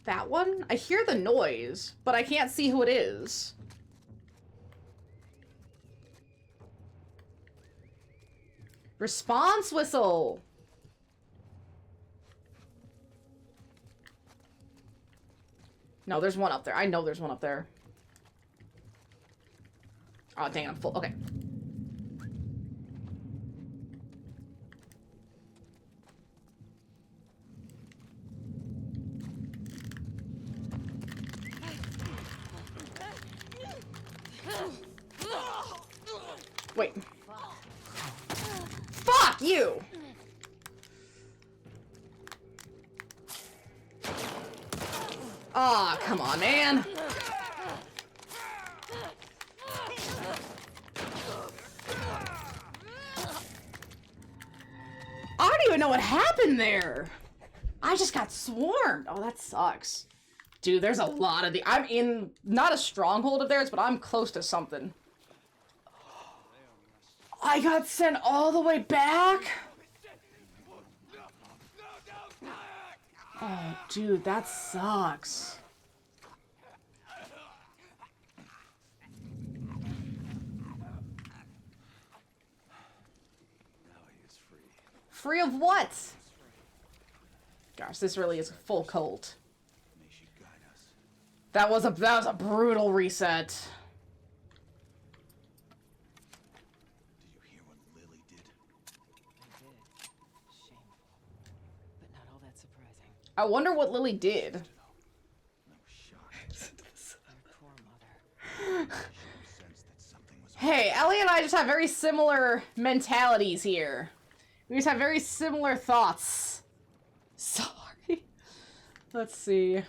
That one? I hear the noise, but I can't see who it is. Response whistle! No, there's one up there. I know there's one up there. Oh, dang, I'm full. Okay. Wait. Fuck you! Aw, come on, man. I don't even know what happened there. I just got swarmed. Oh, that sucks. Dude, there's a lot of the... I'm in... Not a stronghold of theirs, but I'm close to something. I got sent all the way back? Oh, dude, that sucks. Now he is free. Free of what? Gosh, this really is a full cult. May she guide us. That was a brutal reset. Did you hear what Lily did? I did. Shameful, but not all that surprising. I wonder what Lily did. I was shocked. Their poor mother. She should have sensed that something was off. Hey, Ellie and I just have very similar mentalities here. We just have very similar thoughts. Sorry. Let's see.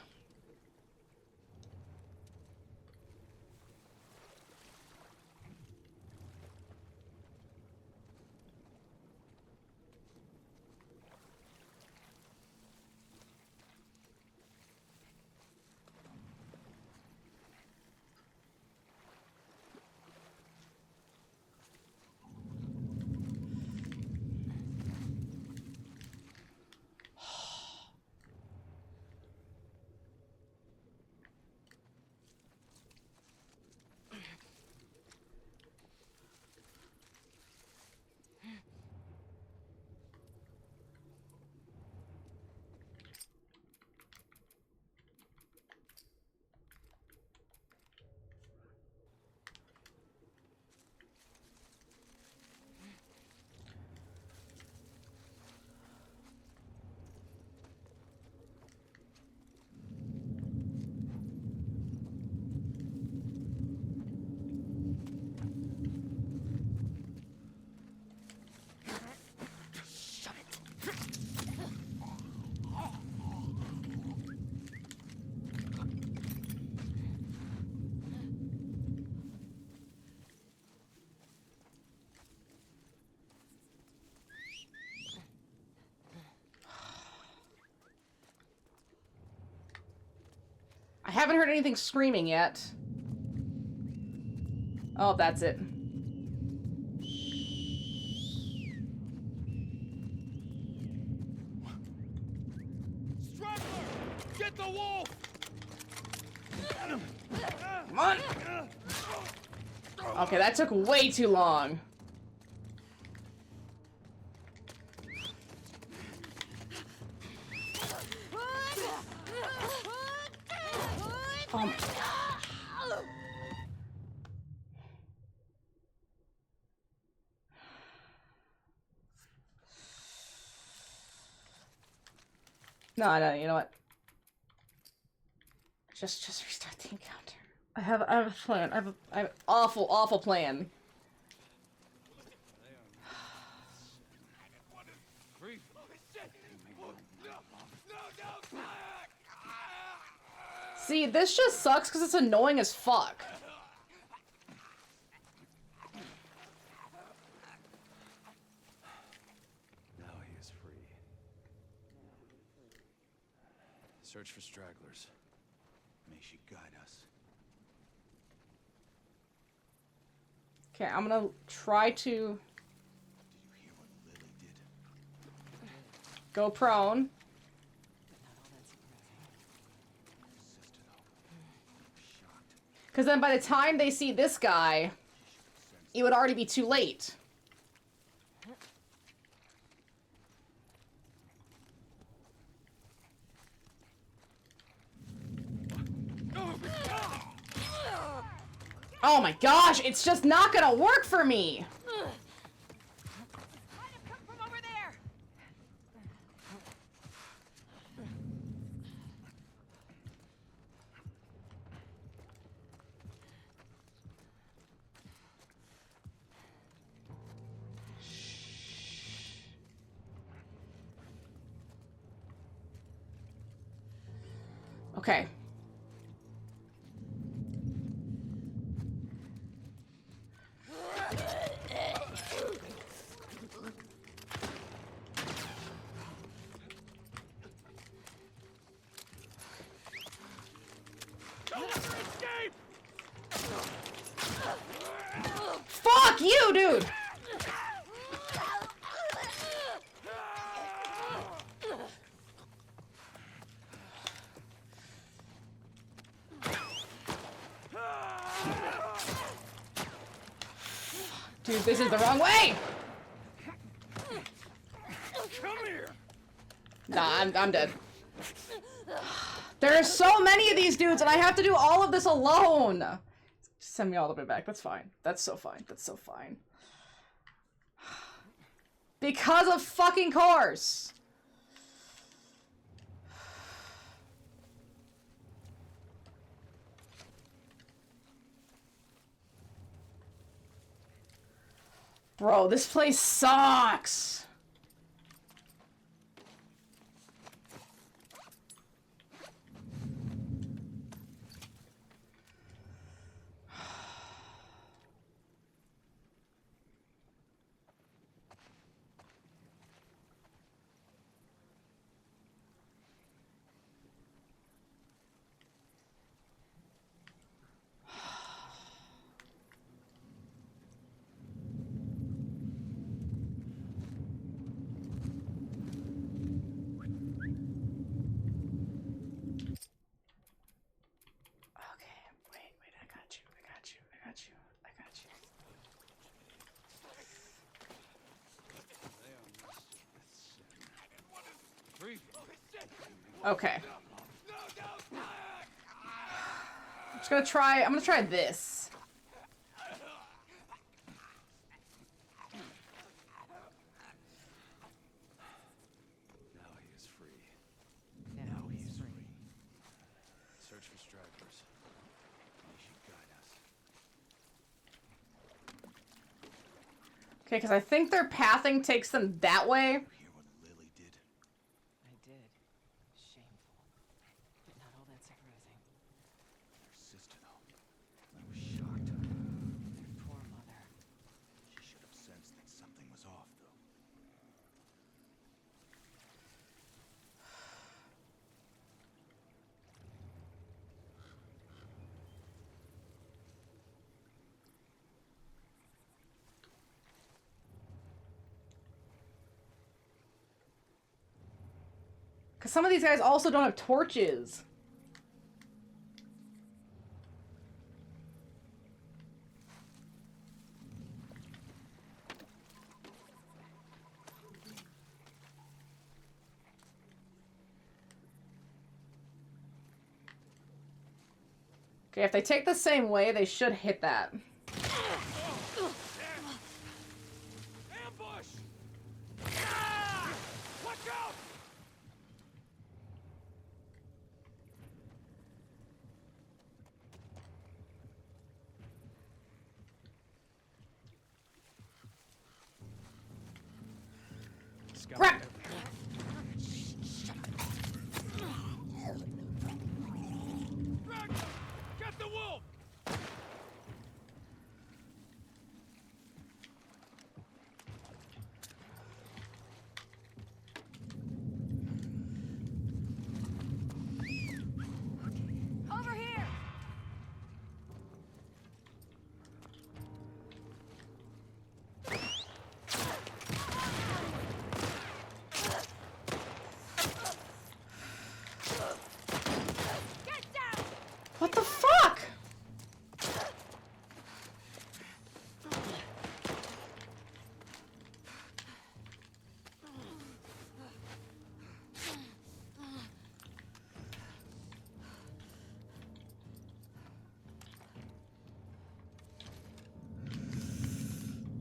haven't heard anything screaming yet. Oh, that's it. Straggler! Get the wolf! Come on! Okay, that took way too long. Oh my God. No, you know what? Just restart the encounter. I have a plan. I have an awful plan. See, this just sucks because it's annoying as fuck. Now he is free. Search for stragglers. May she guide us. Okay, I'm gonna try to Did you hear what Lily did? go prone. Because then by the time they see this guy, it would already be too late. Oh my gosh, it's just not gonna work for me! Okay. Fuck you, dude! Dude, this is the wrong way! Come here! Nah, I'm dead. There are so many of these dudes, and I have to do all of this alone! Just send me all the way back. That's fine. That's so fine. That's so fine. Because of fucking cars! Bro, this place sucks! Okay. I'm gonna try this. Now he is free. Now he is free. Search for stragglers. May she guide us. Okay, because I think their pathing takes them that way. Hear what Lily did? I did. Shameful. But not all that surprising. Her sister, though. I was shocked. Their poor mother. She should have sensed that something was off, though. Because some of these guys also don't have torches. Okay, if they take the same way, they should hit that. Ambush! Ah! Watch out! Crap! Get the wolf! Over here! Get down! What the fuck?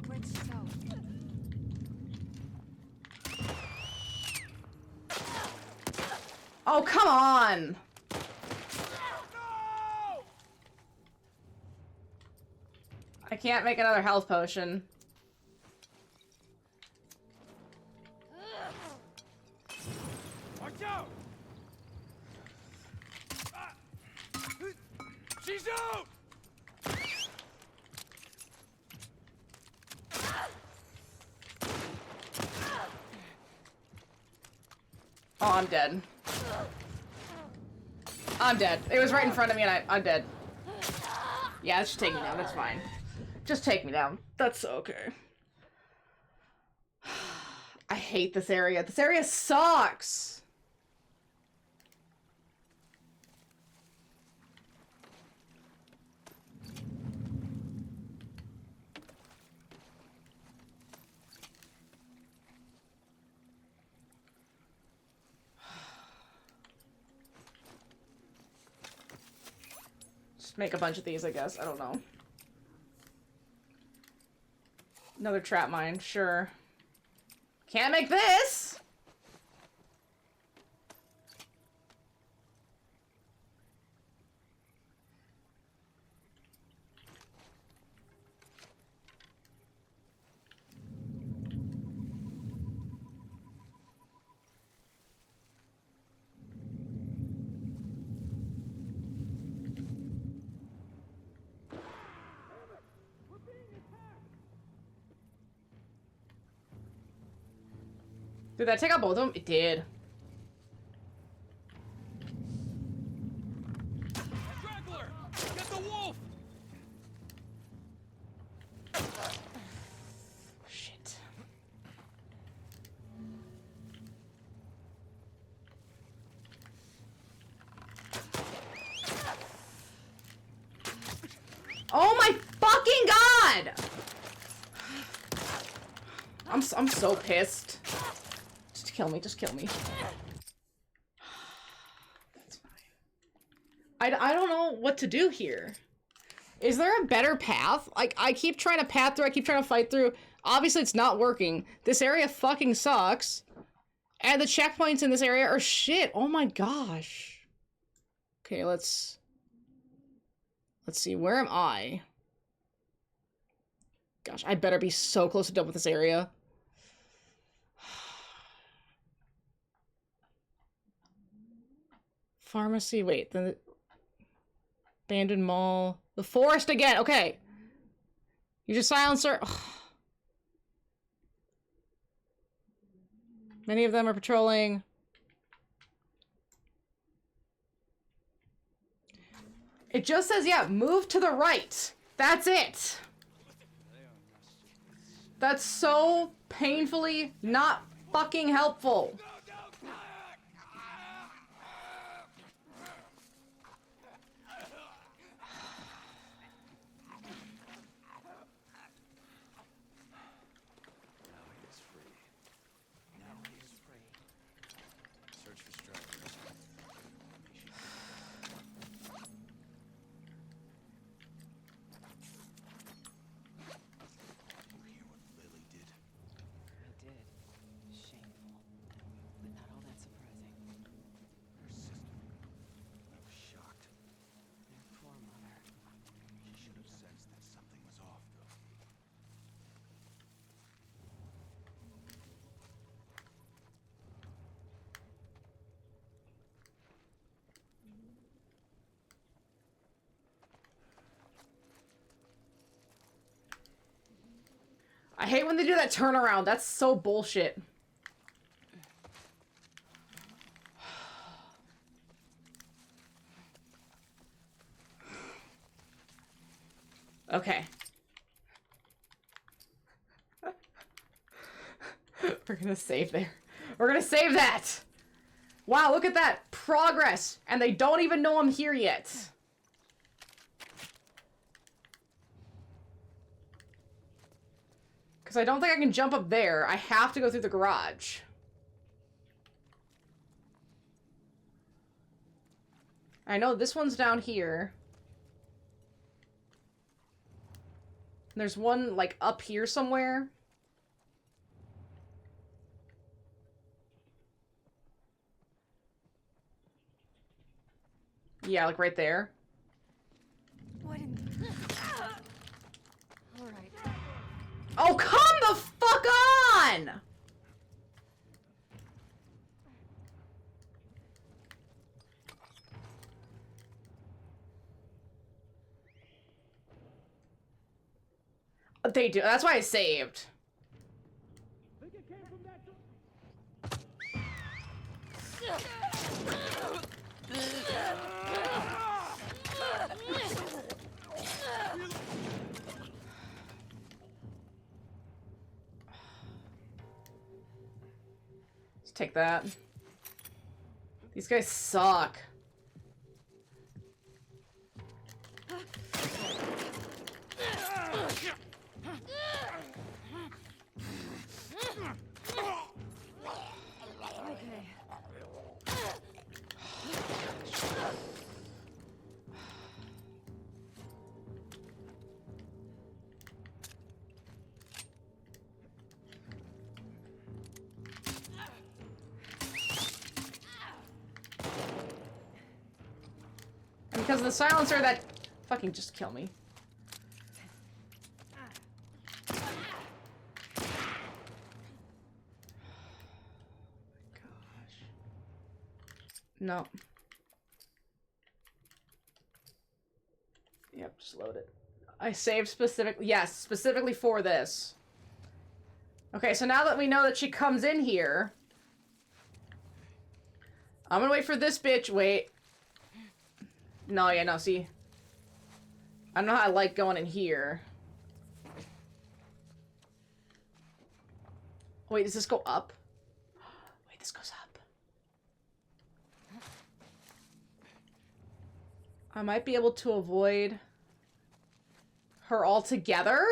Which so? Oh, come on! I can't make another health potion. Watch out! Ah! She's out! Oh, I'm dead. I'm dead. It was right in front of me and I'm dead. Yeah, just take me down. That's fine. Just take me down. That's okay. I hate this area. This area sucks. Just make a bunch of these, I guess. I don't know. Another trap mine, sure. Can't make this! Did that take out both of them? It did. Straggler! Get the wolf! Shit. Oh my fucking god! I'm so pissed. Just kill me, just kill me. That's fine. I don't know what to do here. Is there a better path? Like, I keep trying to path through, I keep trying to fight through. Obviously, it's not working. This area fucking sucks. And the checkpoints in this area are shit. Oh my gosh. Okay, let's see. Where am I? Gosh, I better be so close to done with this area. Pharmacy, wait, the abandoned mall. The forest again, okay. You just silencer. Ugh. Many of them are patrolling. It just says, yeah, move to the right. That's it. That's so painfully not fucking helpful. I hate when they do that turnaround. That's so bullshit. Okay. We're gonna save there. We're gonna save that! Wow, look at that! Progress! And they don't even know I'm here yet. Because I don't think I can jump up there. I have to go through the garage. I know this one's down here. There's one, like, up here somewhere. Yeah, like right there. What in... Alright. Oh, come the fuck on! They do. That's why I saved. Let's take that. These guys suck. Because of the silencer that fucking just kill me. Gosh. No. Yep, just load it. I saved specifically, yes, specifically for this. Okay, so now that we know that she comes in here, I'm gonna wait for this bitch. Wait. No, yeah, no, see. I don't know how I like going in here. Wait, does this go up? Wait, this goes up. I might be able to avoid her altogether?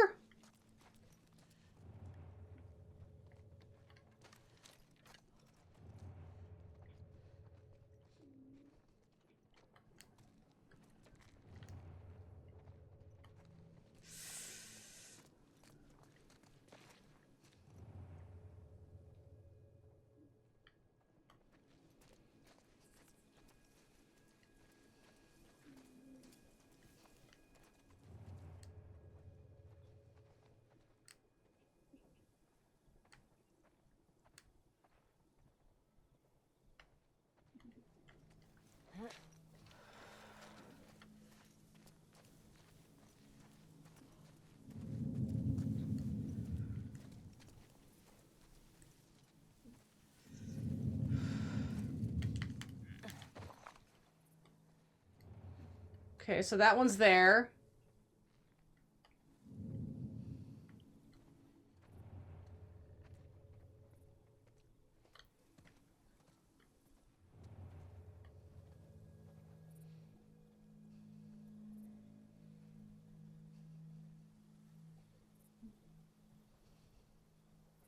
Okay, so that one's there.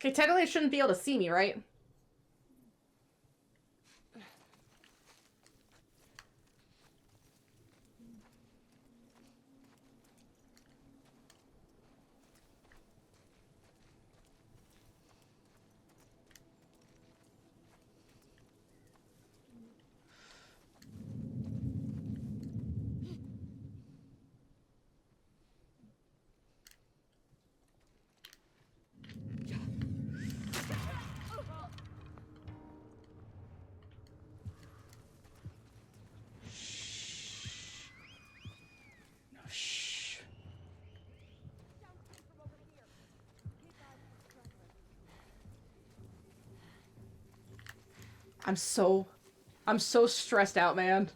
Okay, technically it shouldn't be able to see me, right? I'm so stressed out, man.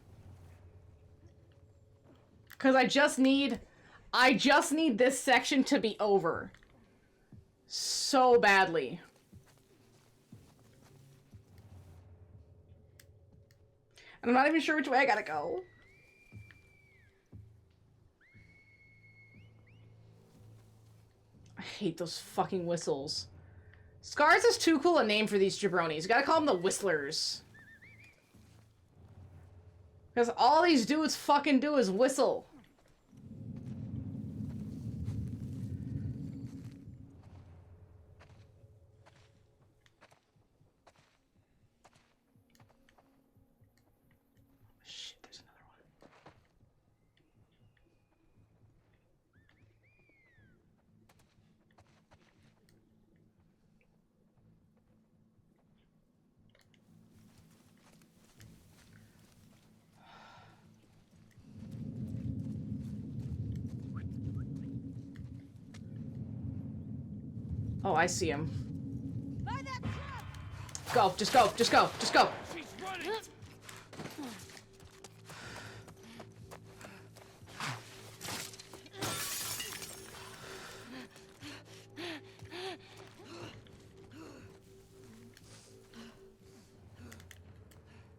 Cause I just need this section to be over. So badly. And I'm not even sure which way I gotta go. I hate those fucking whistles. Scars is too cool a name for these jabronis. You gotta call them the Whistlers. Because all these dudes fucking do is whistle. Shit, there's another one. Oh, I see him. Go, just go, just go, just go.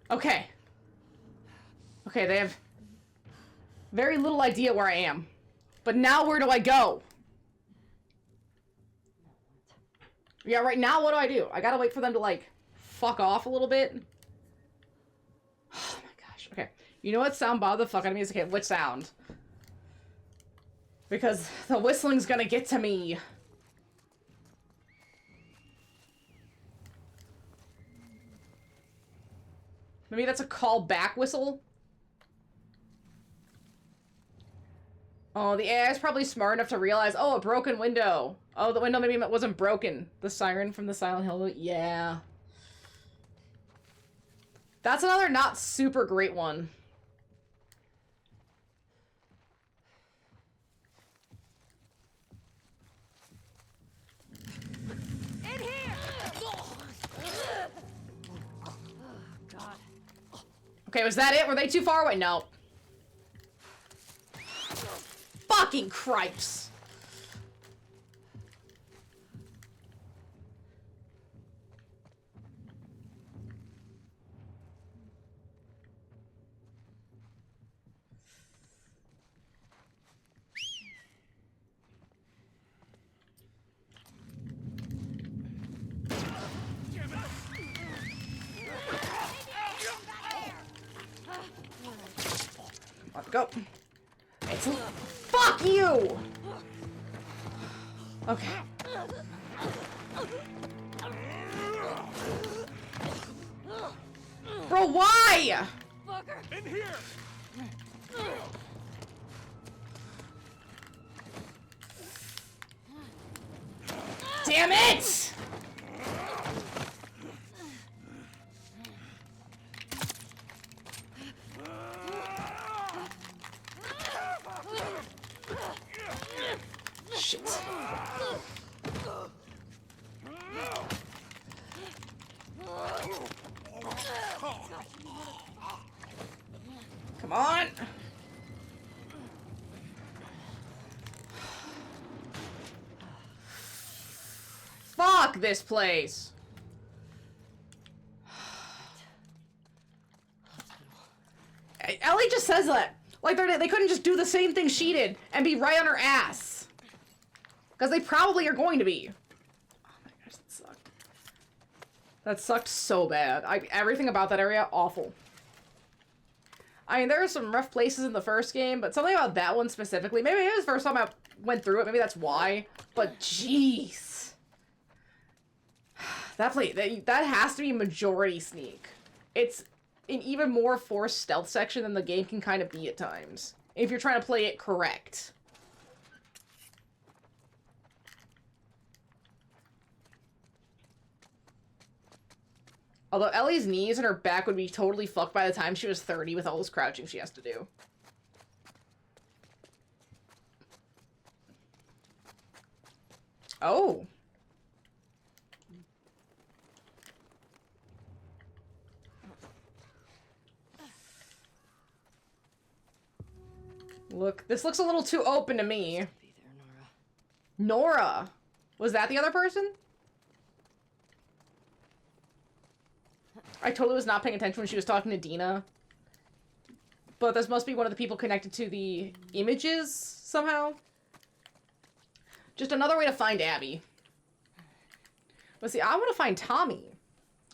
Okay. Okay, they have very little idea where I am. But now where do I go? Yeah, right now what do? I gotta wait for them to, like, fuck off a little bit. Oh my gosh. Okay. You know what sound bothered the fuck out of me as a kid? Which sound? Because the whistling's gonna get to me. Maybe that's a call back whistle? Oh, the AI is probably smart enough to realize, oh, a broken window. Oh, the window maybe wasn't broken. The siren from the Silent Hill. Yeah. That's another not super great one. In here! God. Okay, was that it? Were they too far away? No. Fucking cripes. Go. It's fuck you. Okay. Bro, why? Fucker. In here! Damn it! Shit. Come on. Fuck this place. Ellie just says that. Like, they couldn't just do the same thing she did and be right on her ass. Because they probably are going to be. Oh my gosh, that sucked. That sucked so bad. Everything about that area, awful. I mean, there are some rough places in the first game, but something about that one specifically, maybe it was the first time I went through it, maybe that's why, but jeez. That has to be majority sneak. It's an even more forced stealth section than the game can kind of be at times, if you're trying to play it correct. Although Ellie's knees and her back would be totally fucked by the time she was 30 with all this crouching she has to do. Oh. Look, this looks a little too open to me. Be there, Nora. Nora! Was that the other person? I totally was not paying attention when she was talking to Dina. But this must be one of the people connected to the images, somehow. Just another way to find Abby. But see, I want to find Tommy.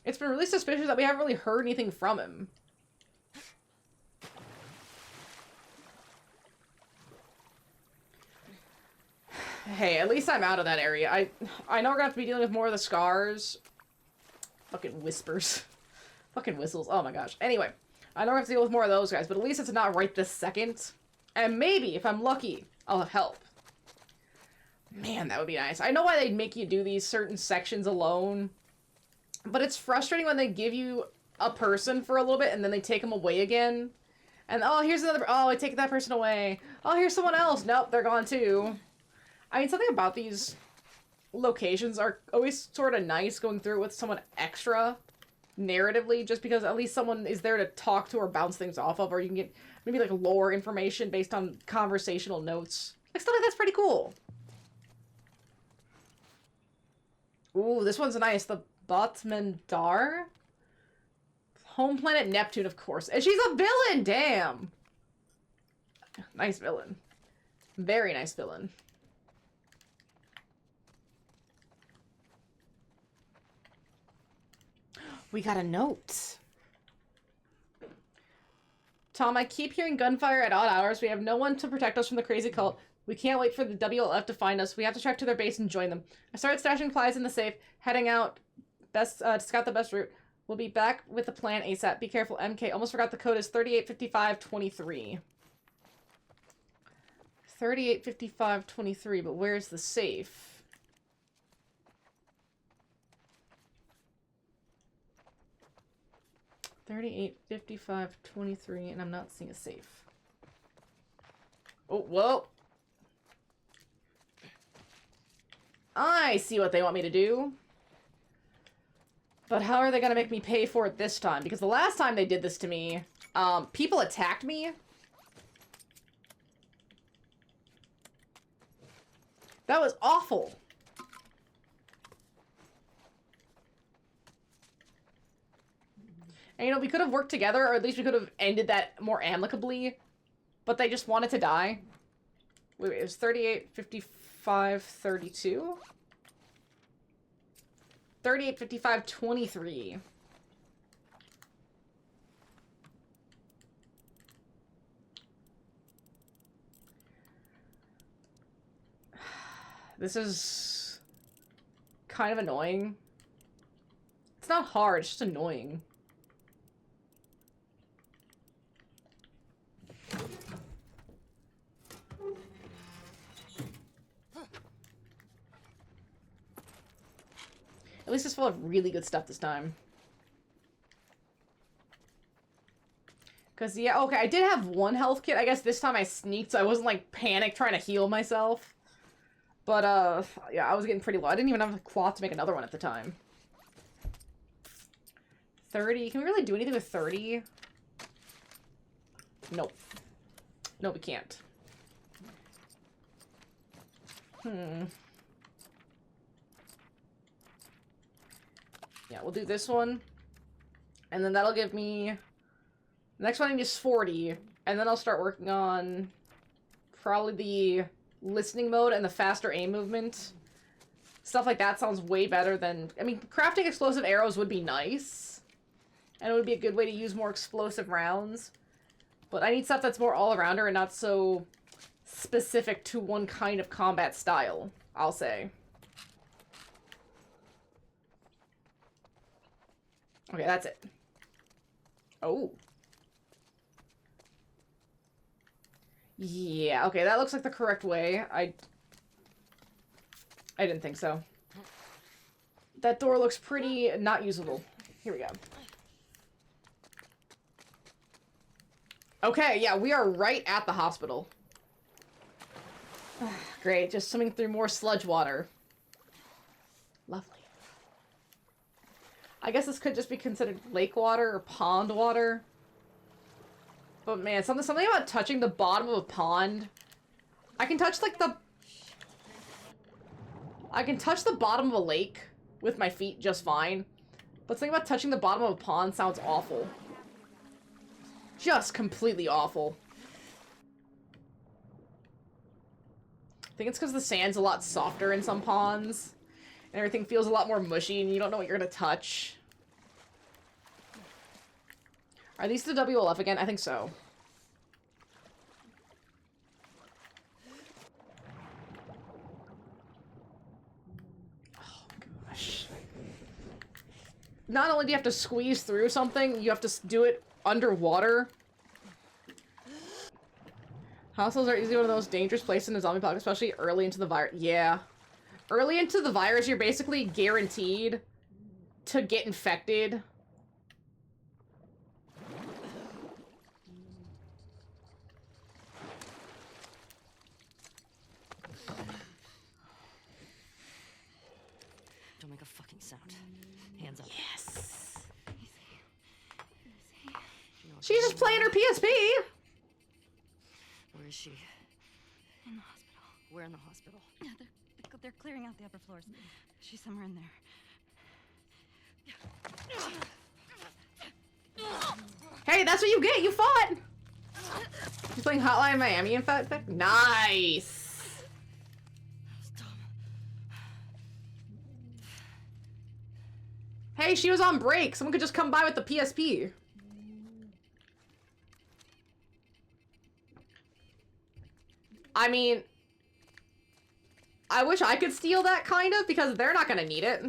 It's been really suspicious that we haven't really heard anything from him. Hey, at least I'm out of that area. I know we're gonna have to be dealing with more of the scars. Fucking whispers. Fucking whistles. Oh my gosh. Anyway, I know we have to deal with more of those guys, but at least it's not right this second. And maybe, if I'm lucky, I'll have help. Man, that would be nice. I know why they'd make you do these certain sections alone. But it's frustrating when they give you a person for a little bit and then they take them away again. And, oh, here's another... Oh, I take that person away. Oh, here's someone else. Nope, they're gone too. I mean, something about these locations are always sort of nice going through it with someone extra narratively, just because at least someone is there to talk to or bounce things off of, or you can get maybe like lore information based on conversational notes. Like stuff like that's pretty cool. Ooh, this one's nice. The Botmandar? Home planet Neptune, of course. And she's a villain! Damn! Nice villain. Very nice villain. We got a note. Tom, I keep hearing gunfire at odd hours. We have no one to protect us from the crazy cult. We can't wait for the WLF to find us. We have to trek to their base and join them. I started stashing supplies in the safe, heading out to scout the best route. We'll be back with the plan ASAP. Be careful, MK. Almost forgot the code is 385523. 385523, but where's the safe? $385523, and I'm not seeing a safe. Oh, whoa! I see what they want me to do. But how are they gonna make me pay for it this time? Because the last time they did this to me, people attacked me. That was awful. And, you know, we could have worked together, or at least we could have ended that more amicably. But they just wanted to die. Wait, it was 385532? 385523. This is kind of annoying. It's not hard, it's just annoying. At least it's full of really good stuff this time. Because, yeah, okay, I did have one health kit. I guess this time I sneaked, so I wasn't, like, panicked trying to heal myself. But, yeah, I was getting pretty low. I didn't even have a cloth to make another one at the time. 30. Can we really do anything with 30? Nope. No, we can't. Yeah, we'll do this one. And then that'll give me... The next one I need is 40. And then I'll start working on probably the listening mode and the faster aim movement. Stuff like that sounds way better than... I mean, crafting explosive arrows would be nice. And it would be a good way to use more explosive rounds. But I need stuff that's more all-arounder and not so specific to one kind of combat style, I'll say. Okay, that's it. Oh. Yeah, okay, that looks like the correct way. I didn't think so. That door looks pretty not usable. Here we go. Okay, yeah, we are right at the hospital. Great, just swimming through more sludge water. Lovely. I guess this could just be considered lake water or pond water. But man, something about touching the bottom of a pond. I can touch like I can touch the bottom of a lake with my feet just fine. But something about touching the bottom of a pond sounds awful. Just completely awful. I think it's because the sand's a lot softer in some ponds. And everything feels a lot more mushy and you don't know what you're gonna touch. Are these the WLF again? I think so. Oh gosh. Not only do you have to squeeze through something, you have to do it underwater. Hostels are easily one of the most dangerous places in a zombie apocalypse, especially early into the virus. Yeah. Early into the virus, you're basically guaranteed to get infected. Don't make a fucking sound. Hands up. Yes. You know, She's just playing her PSP. where is she? In the hospital. Where in the hospital? Yeah, they're clearing out the upper floors. She's somewhere in there. Hey, that's what you get. You fought. She's playing Hotline Miami, in fact. Nice. That was dumb. Hey, she was on break. Someone could just come by with the PSP. I mean, I wish I could steal that kind of, because they're not gonna need it.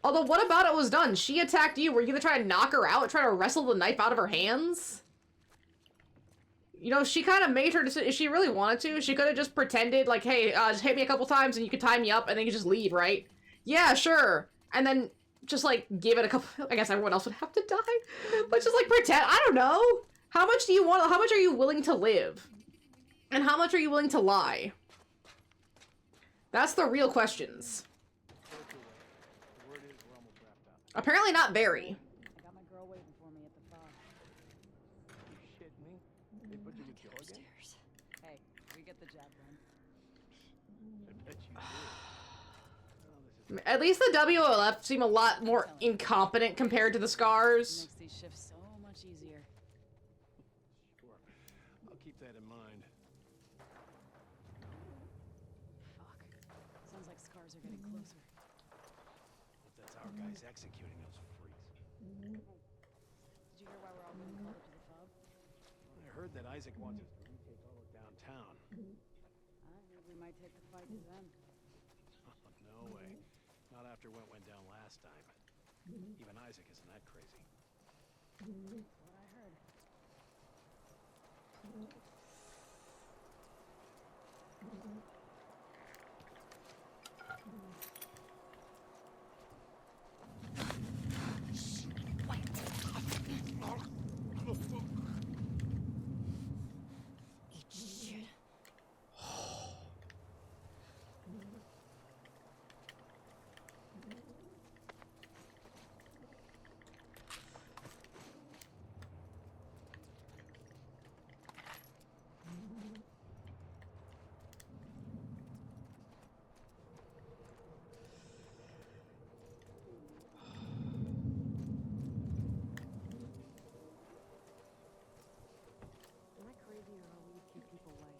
Although, what about it was done? She attacked you. Were you gonna try to knock her out? Try to wrestle the knife out of her hands? You know, she kind of made her decision. If she really wanted to, she could have just pretended, like, hey, just hit me a couple times and you could tie me up and then you could just leave, right? Yeah, sure. And then just, like, give it a couple... I guess everyone else would have to die. But just, like, pretend... I don't know. How much do you want... How much are you willing to live? And how much are you willing to lie? That's the real questions. Apparently not very. I got my girl waiting for me at the farm. Shit me. They put you with Get Jorgen? upstairs. Hey, we get the job done. I bet you did. Well, this is At least the WLF seem a lot more incompetent compared to the Scars. Makes these shifts so much easier. sure. I'll keep that in mind. Fuck. Sounds like scars are getting closer. But that's our guys executing those freaks. Did you hear why we're all getting called up to the pub? I heard that Isaac wants us to retake all of downtown. I think we might take the fight to them. No way. Not after what went down last time. Even Isaac isn't that crazy. What I heard. Eat shit. Am I crazy or are we a few people late?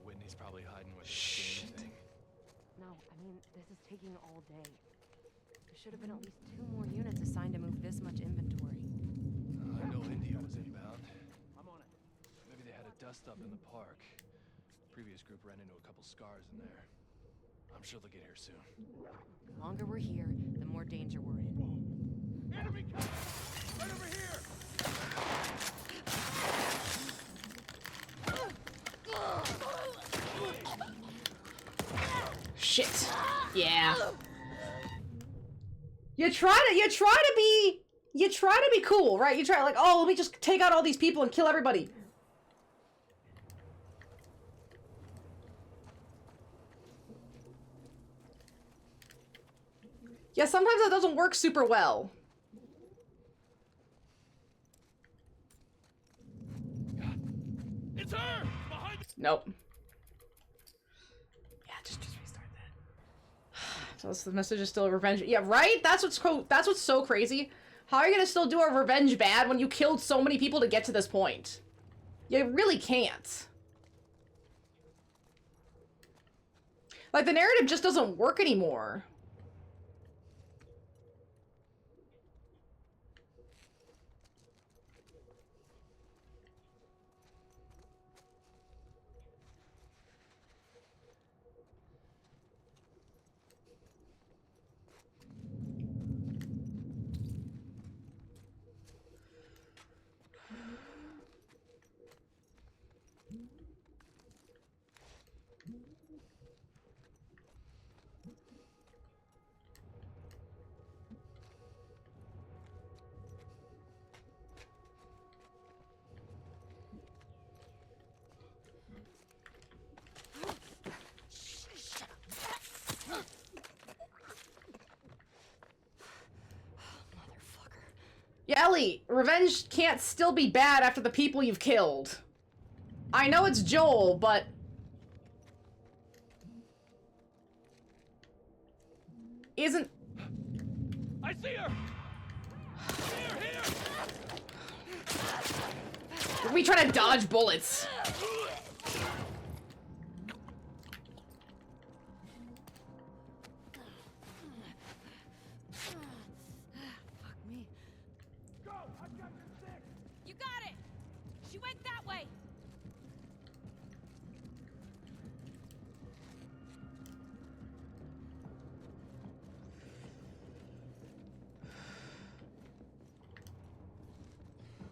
Whitney's probably hiding with this game thing. No, I mean, this is taking all day. There should have been at least 2 more units assigned to move this much inventory. I know India was inbound. I'm on it. Maybe they had a dust-up in the park. Previous group ran into a couple scars in there. I'm sure they'll get here soon. The longer we're here, the more danger we're in. Enemy coming! Right over here! Shit. Yeah. You try to be cool, right? You try like, oh, let me just take out all these people and kill everybody. Yeah, sometimes that doesn't work super well. It's her! Behind Nope. Yeah, just restart that. So the message is still a revenge. Yeah, right? That's what's so crazy. How are you gonna still do a revenge bad when you killed so many people to get to this point? You really can't. Like, the narrative just doesn't work anymore. Yeah, Ellie, revenge can't still be bad after the people you've killed. I know it's Joel, but... Isn't... I see her! Here! We try to dodge bullets. You got it! She went that way!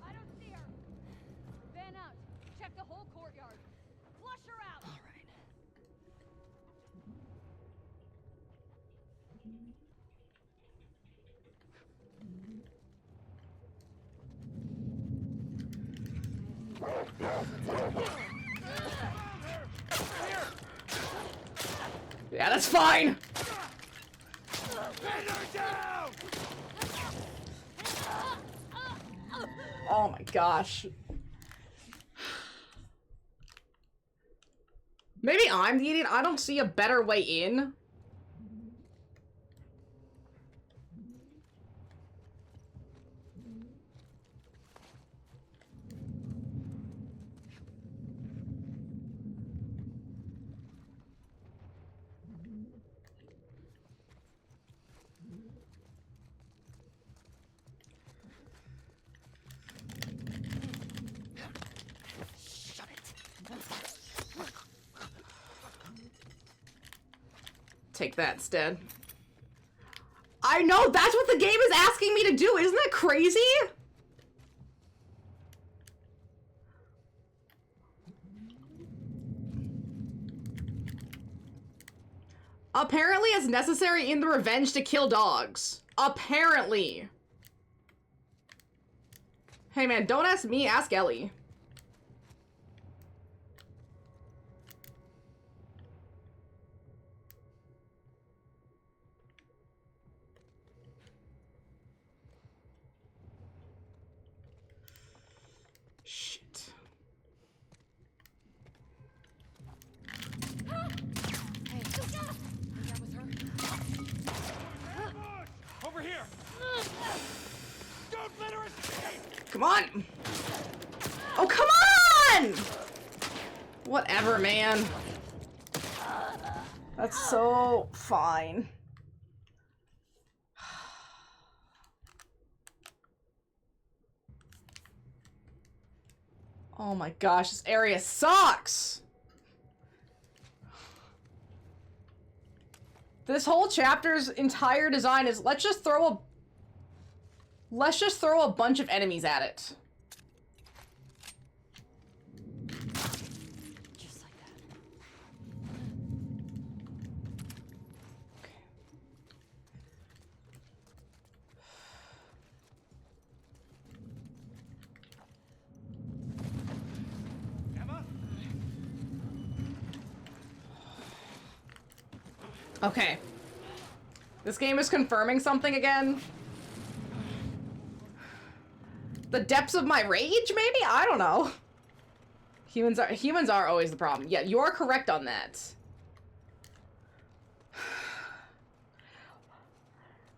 I don't see her. Fan out. Check the whole courtyard. Flush her out! All right. Yeah, that's fine. Oh my gosh. Maybe I'm the idiot. I don't see a better way in. Take that instead. I know, that's what the game is asking me to do. Isn't that crazy? Apparently it's necessary in the revenge to kill dogs. Apparently. Hey man, don't ask me, ask Ellie. Shit. Hey, think that was her? Over here! Don't let her escape! Come on! Oh, come on! Whatever, man. That's so fine. Oh my gosh, this area sucks! This whole chapter's entire design is let's just throw a bunch of enemies at it. Just like that. Emma? Okay. This game is confirming something again. The depths of my rage, maybe? I don't know. Humans are always the problem. Yeah, you are correct on that.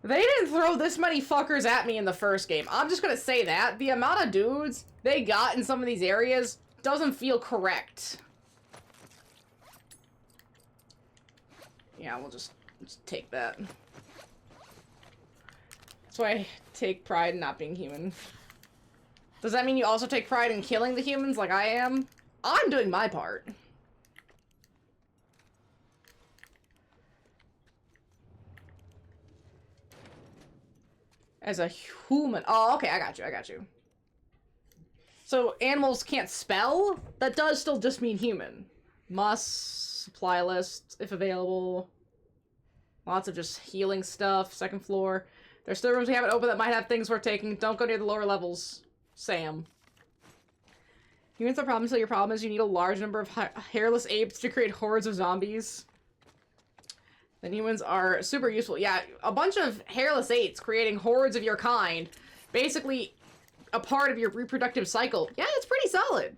They didn't throw this many fuckers at me in the first game. I'm just gonna say that. The amount of dudes they got in some of these areas doesn't feel correct. Yeah, we'll just take that. That's why I take pride in not being human. Does that mean you also take pride in killing the humans like I am? I'm doing my part. As a human. Oh, okay, I got you, I got you. So, animals can't spell? That does still just mean human. Must, supply list, if available. Lots of just healing stuff, second floor. There's still rooms we haven't opened that might have things worth taking. Don't go near the lower levels, Sam. Humans are problems, so your problem is you need a large number of hairless apes to create hordes of zombies. Then humans are super useful. Yeah, a bunch of hairless apes creating hordes of your kind. Basically, a part of your reproductive cycle. Yeah, it's pretty solid.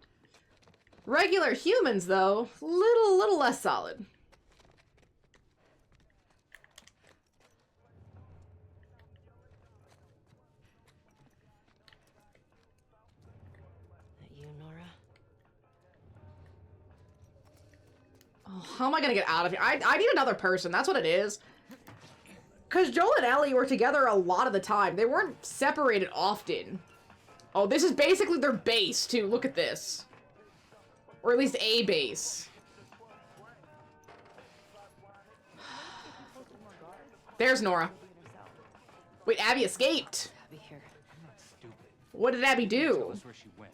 Regular humans, though, little less solid. That you, Nora? Oh, how am I gonna get out of here? I need another person. That's what it is. Because Joel and Ellie were together a lot of the time. They weren't separated often. Oh, this is basically their base, too. Look at this. Or at least a base. There's Nora. Wait, Abby escaped. Abby here. Stupid. What did Abby Tell do? us where she went.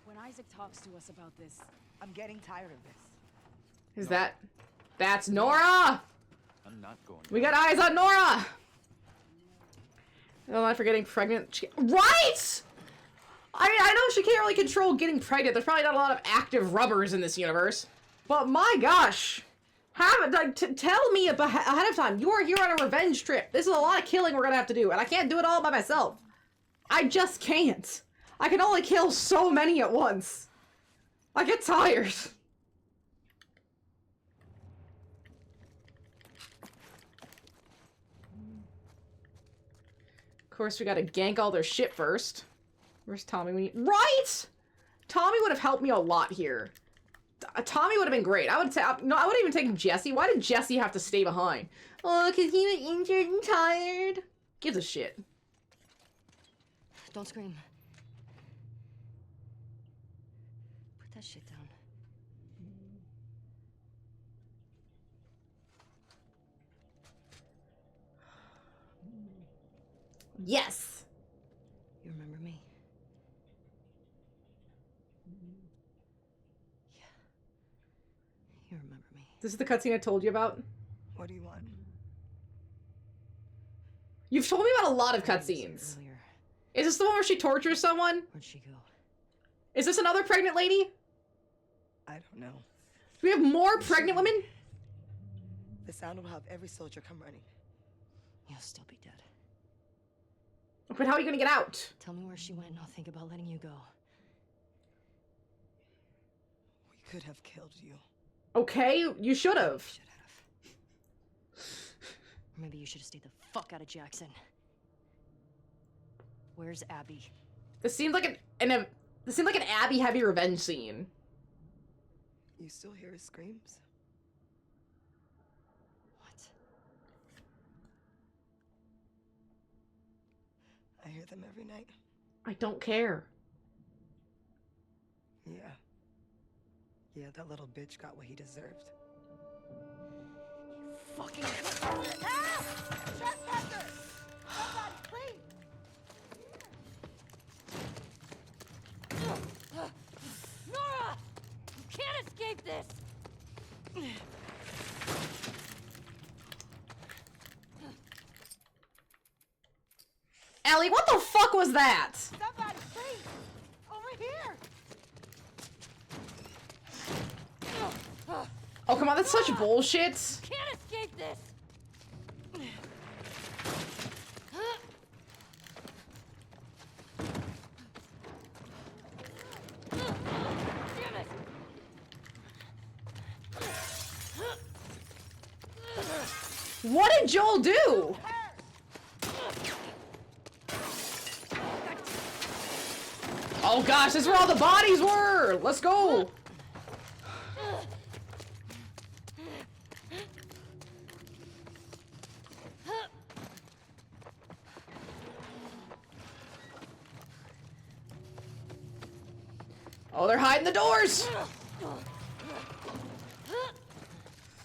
When Isaac talks to us about this, I'm getting tired of this. Is that... That's Nora! I'm not going. We got eyes on Nora! Oh, I'm forgetting pregnant. Right! I mean, I know she can't really control getting pregnant. There's probably not a lot of active rubbers in this universe. But my gosh. Tell me ahead of time. You are here on a revenge trip. This is a lot of killing we're gonna have to do. And I can't do it all by myself. I just can't. I can only kill so many at once. I get tired. Of course, we gotta gank all their shit first. Where's Tommy? Right! Tommy would have helped me a lot here. Tommy would have been great. I would say, no, I would have even taken Jesse. Why did Jesse have to stay behind? Oh, because he was injured and tired. Gives a shit. Don't scream. Put that shit down. Yes! You remember me? Yeah. You remember me. This is the cutscene I told you about. What do you want? You've told me about a lot of cutscenes. Earlier. Is this the one where she tortures someone? Where'd she go? Is this another pregnant lady? I don't know. Do we have more pregnant women? The sound will have every soldier come running. You'll still be dead. But how are you gonna get out? Tell me where she went and I'll think about letting you go. We could have killed you. Okay, you should have. Should have. Or maybe you should have stayed the fuck out of Jackson. Where's Abby? This seemed like this seemed like an Abby heavy revenge scene. You still hear his screams? What? I hear them every night. I don't care. Yeah. Yeah, that little bitch got what he deserved. Fucking. Ah! Trespasser! Somebody, please! Nora! You can't escape this! Ellie, what the fuck was that? Somebody, please! Over here! Oh, come on, that's such bullshit. Can't escape this! Damn it! What did Joel do? Oh gosh, this is where all the bodies were! Let's go! Oh, they're hiding the doors!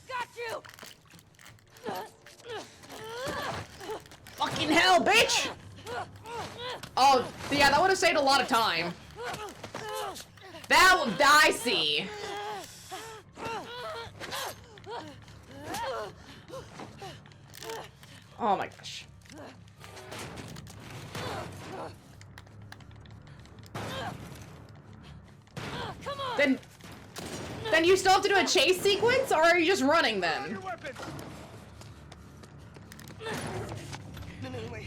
Got you! Fucking hell, bitch! Oh, yeah, that would have saved a lot of time. I see. Oh my gosh. Then you still have to do a chase sequence, or are you just running then? No, wait.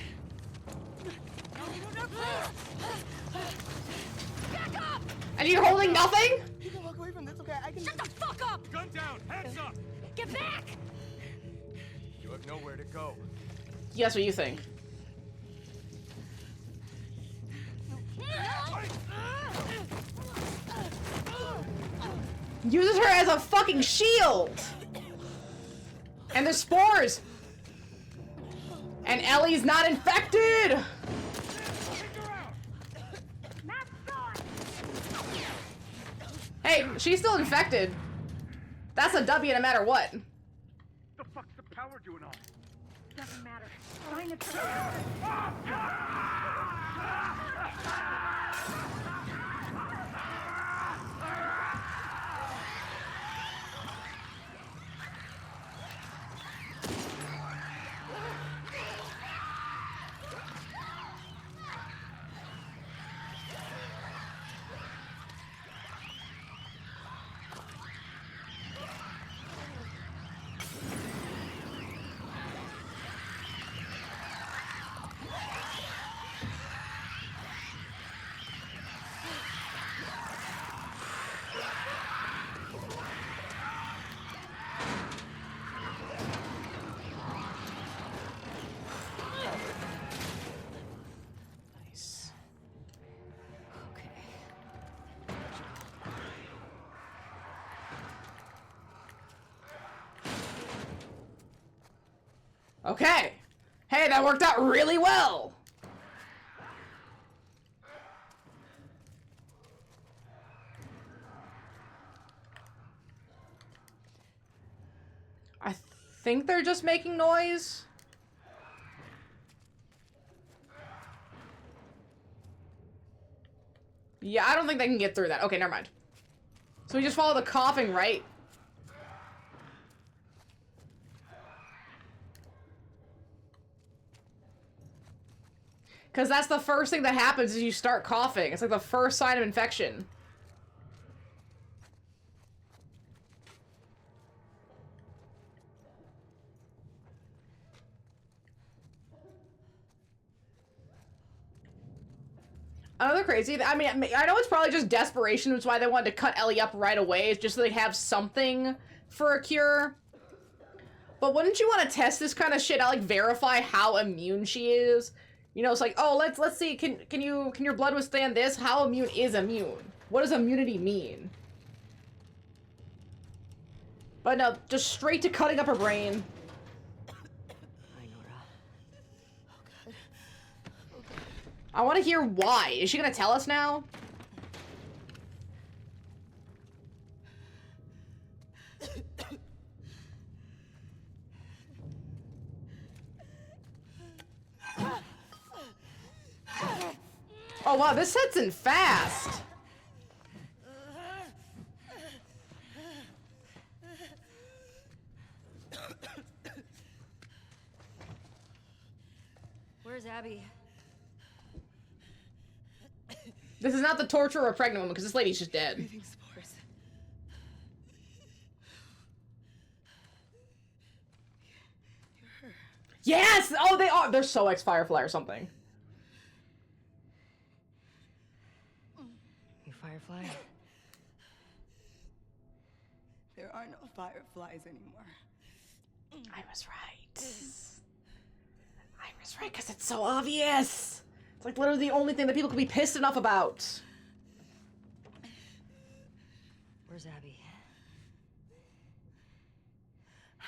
Back up! And you're holding nothing? You can walk away from this, okay? I can. Shut the fuck up! Gun down! Hands up! Get back! You have nowhere to go. Yes, what you think. Uses her as a fucking shield! And the spores! And Ellie's not infected! Hey, she's still infected. That's a W no matter what. The fuck's the power doing on? Doesn't matter. Find the Nice. Okay. Hey, that worked out really well. I think they're just making noise. Yeah, I don't think they can get through that. Okay, never mind. So we just follow the coughing, right? Because that's the first thing that happens is you start coughing. It's like the first sign of infection. Another crazy, I mean, I know it's probably just desperation, which is why they wanted to cut Ellie up right away. It's just so they have something for a cure. But wouldn't you want to test this kind of shit out, like verify how immune she is? You know, it's like, oh, let's see, can your blood withstand this? How immune is immune? What does immunity mean? But no, just straight to cutting up her brain. I want to hear why. Is she gonna tell us now? Oh wow, this sets in fast. Where's Abby? This is not the torture of a pregnant woman, because this lady's just dead. Breathing spores. You're her. Yes! Oh, they are. They're so ex-Firefly or something. You Firefly? There are no fireflies anymore. I was right. I was right, because it's so obvious. It's like literally the only thing that people can be pissed enough about. Where's Abby?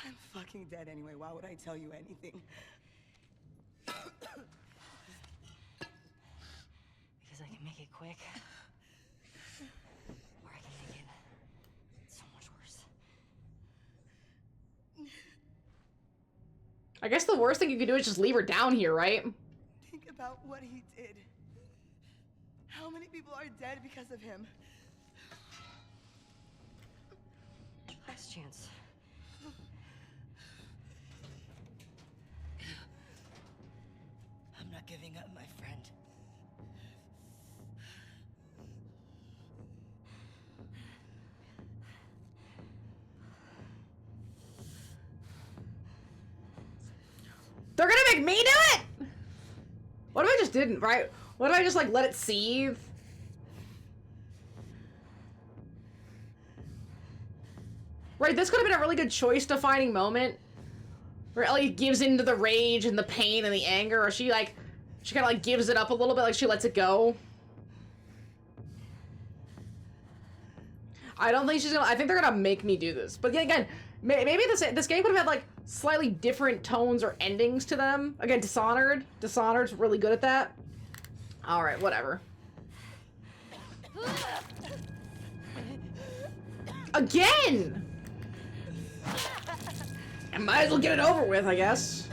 I'm fucking dead anyway. Why would I tell you anything? Because I can make it quick. Or I can make it so much worse. I guess the worst thing you could do is just leave her down here, right? Think about what he did. How many people are dead because of him? Last chance. I'm not giving up, my friend. They're gonna make me do it? What if I just didn't, right? What if I just, like, let it seethe? Right, this could have been a really good choice-defining moment. Where Ellie gives into the rage and the pain and the anger, or she, like, she kind of, like, gives it up a little bit, like she lets it go. I don't think she's gonna, I think they're gonna make me do this. But again, maybe this game could have had, like, slightly different tones or endings to them. Again, Dishonored. Dishonored's really good at that. Alright, whatever. Again! I might as well get it over with, I guess.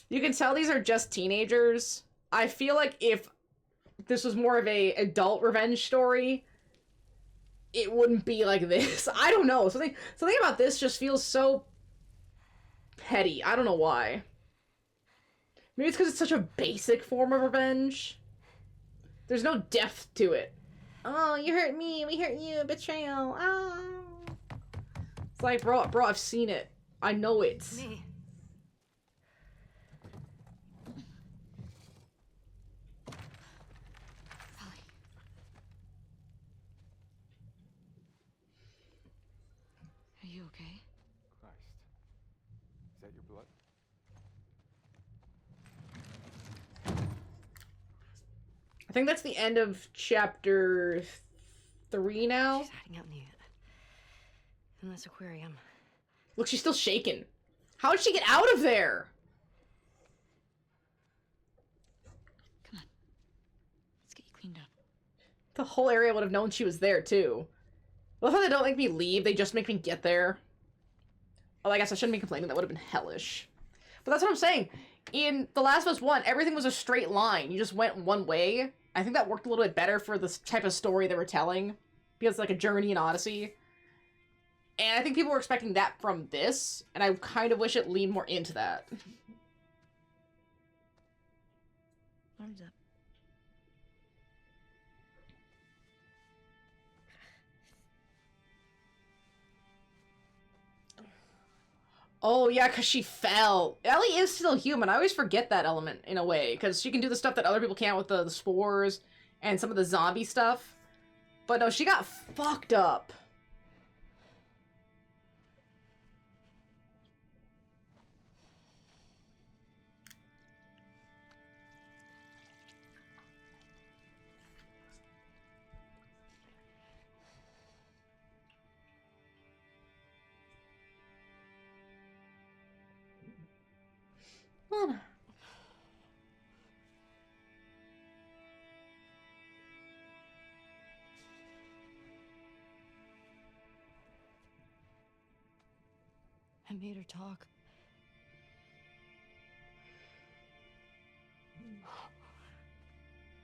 You can tell these are just teenagers. I feel like if this was more of a adult revenge story, it wouldn't be like this. I don't know. Something about this just feels so petty. I don't know why. Maybe it's because it's such a basic form of revenge. There's no depth to it. Oh, you hurt me, we hurt you, betrayal. Oh. It's like, bro, I've seen it. I know it. Me. Are you okay? Christ. Is that your blood? I think that's the end of chapter 3 now. She's hiding out in this aquarium. Look, she's still shaking. How did she get out of there? Come on. Let's get you cleaned up. The whole area would have known she was there, too. I love how they don't make me leave, they just make me get there. Oh, I guess I shouldn't be complaining, that would have been hellish. But that's what I'm saying. In The Last of Us 1, everything was a straight line. You just went one way. I think that worked a little bit better for this type of story they were telling. Because it's like a journey in Odyssey. And I think people were expecting that from this, and I kind of wish it leaned more into that. Arms up. Oh, yeah, because she fell. Ellie is still human. I always forget that element, in a way, because she can do the stuff that other people can't with the spores and some of the zombie stuff. But no, she got fucked up. What? I made her talk.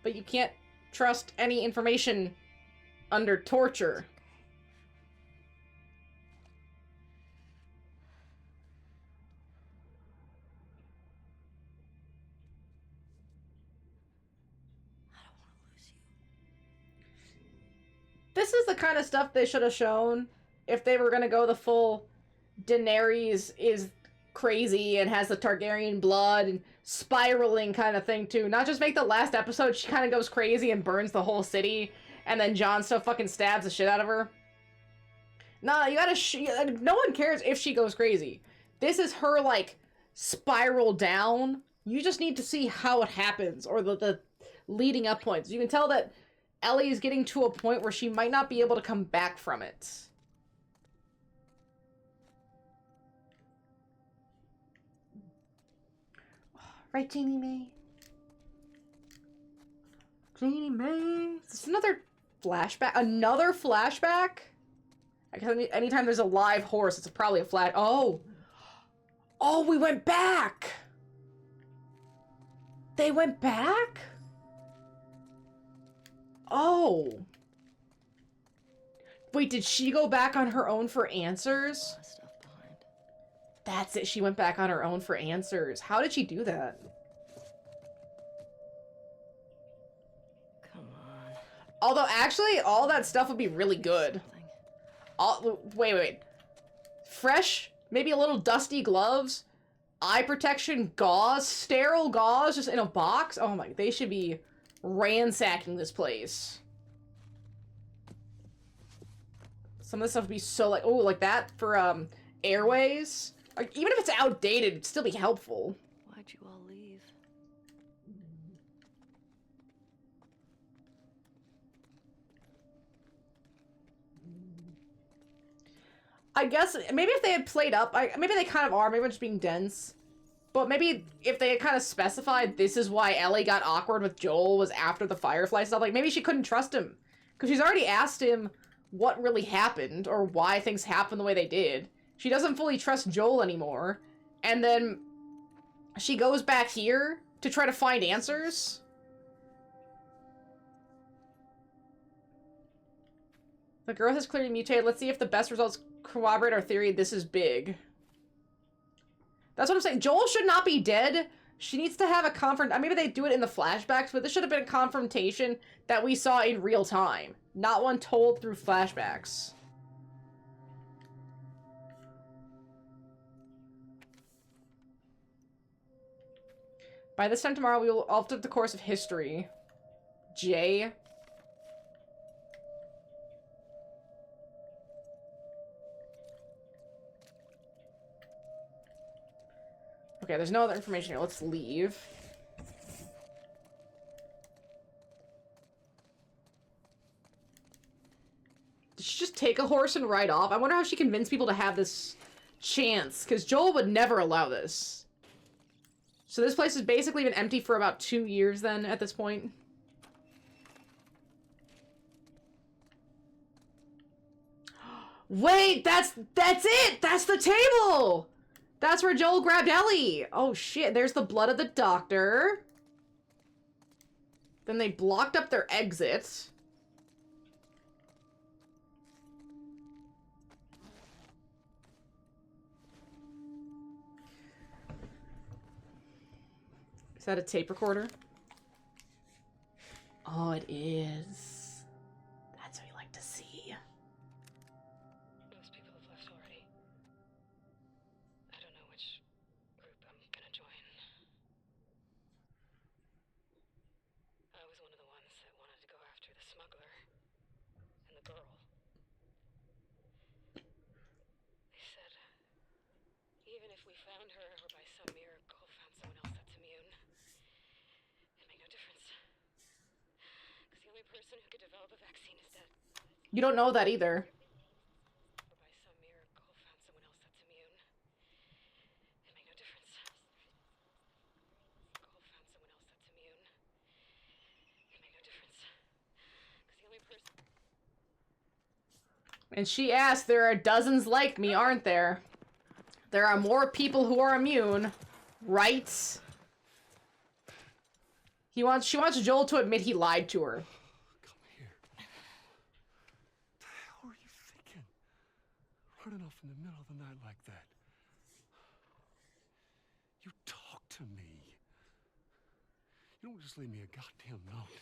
But you can't trust any information under torture. This is the kind of stuff they should have shown if they were gonna go the full Daenerys is crazy and has the Targaryen blood and spiraling kind of thing too. Not just make the last episode she kind of goes crazy and burns the whole city, and then Jon Snow fucking stabs the shit out of her. Nah, you gotta no one cares if she goes crazy. This is her, like, spiral down. You just need to see how it happens, or the leading up points. You can tell that Ellie is getting to a point where she might not be able to come back from it. Right, Jeannie Mae? Jeannie Mae? Is this another flashback? Another flashback? I guess anytime there's a live horse, it's probably a flat. Oh! Oh, we went back! They went back? Oh. Wait, did she go back on her own for answers? That's it, she went back on her own for answers. How did she do that? Come on. Although, actually, all that stuff would be really good. Wait. Fresh, maybe a little dusty gloves, eye protection, gauze, sterile gauze just in a box? Oh my, they should be ransacking this place. Some of this stuff would be so like, oh, like that for, airways. Like, even if it's outdated, it'd still be helpful. Why'd you all leave? I guess, maybe if they had played up, maybe they kind of are, maybe I'm just being dense. But maybe if they had kind of specified this is why Ellie got awkward with Joel was after the Firefly stuff, like maybe she couldn't trust him. Because she's already asked him what really happened, or why things happened the way they did. She doesn't fully trust Joel anymore. And then she goes back here to try to find answers. The growth has clearly mutated. Let's see if the best results corroborate our theory. This is big. That's what I'm saying. Joel should not be dead. She needs to have a maybe they do it in the flashbacks, but this should have been a confrontation that we saw in real time. Not one told through flashbacks. By this time tomorrow, we will alter the course of history. Jay. Okay, there's no other information here. Let's leave. Did she just take a horse and ride off? I wonder how she convinced people to have this chance, because Joel would never allow this. So this place has basically been empty for about 2 years then, at this point. Wait, that's it! That's the table! That's where Joel grabbed Ellie! Oh shit, there's the blood of the doctor. Then they blocked up their exit. Is that a tape recorder? Oh, it is. That's what we like to see. Most people have left already. I don't know which group I'm gonna join. I was one of the ones that wanted to go after the smuggler and the girl. They said, even if we found her or by some miracle found someone else that's immune, it'd make no difference. Because the only person who could develop a vaccine is dead. You don't know that either. Or by some miracle found someone else that's immune, it'd make no difference. Found someone else that's immune, it'd make no difference. Because the only person... And she asked, there are dozens like me, aren't there? There are more people who are immune, right? She wants Joel to admit he lied to her. Come here. What the hell are you thinking? Running off in the middle of the night like that. You talk to me. You don't just leave me a goddamn note.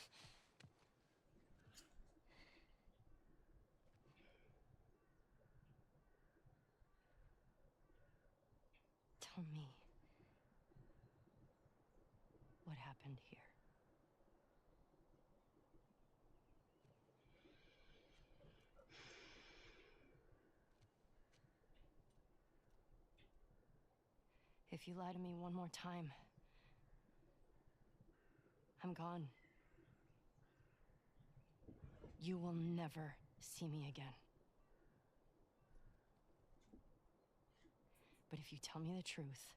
Tell me. What happened here? If you lie to me one more time, I'm gone. You will never see me again. But if you tell me the truth,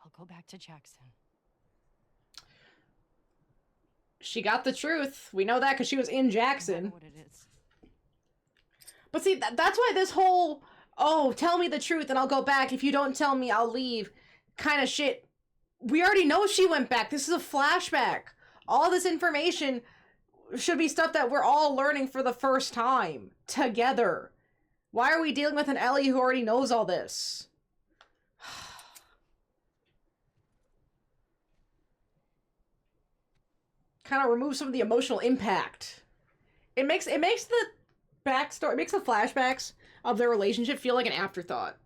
I'll go back to Jackson. She got the truth. We know that because she was in Jackson. No matter what it is. But see, that's why this whole, oh, tell me the truth and I'll go back. If you don't tell me, I'll leave kind of shit. We already know she went back. This is a flashback. All this information should be stuff that we're all learning for the first time together. Why are we dealing with an Ellie who already knows all this? Kind of remove some of the emotional impact. It makes the backstory, it makes the flashbacks of their relationship feel like an afterthought.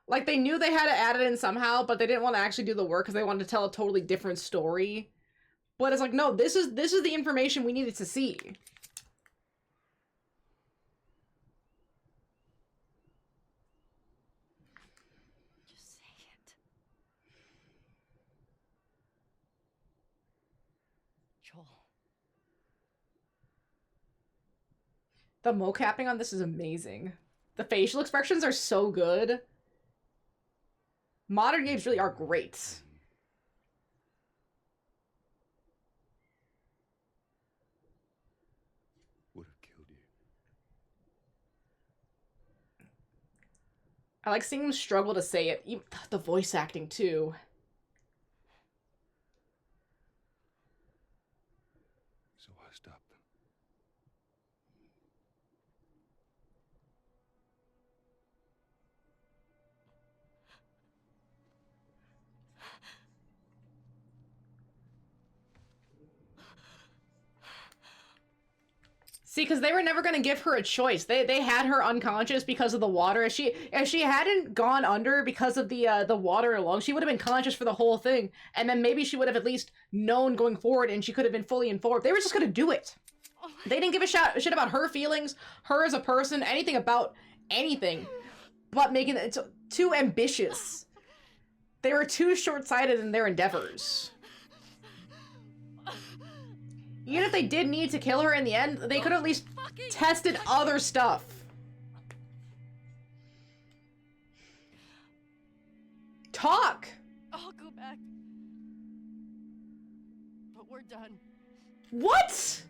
Like they knew they had to add it in somehow, but they didn't want to actually do the work because they wanted to tell a totally different story. But it's like, no, this is the information we needed to see. Just say it. Joel. The mocapping on this is amazing. The facial expressions are so good. Modern games really are great. Would have killed you. I like seeing him struggle to say it. Even the voice acting, too. So I stopped them. See, because they were never going to give her a choice. They had her unconscious because of the water. If she hadn't gone under because of the water alone, she would have been conscious for the whole thing. And then maybe she would have at least known going forward and she could have been fully informed. They were just going to do it. They didn't give a shit about her feelings, her as a person, anything about anything. But making it too ambitious. They were too short-sighted in their endeavors. Even if they did need to kill her in the end, they could have at least tested other stuff. Talk! I'll go back. But we're done. What?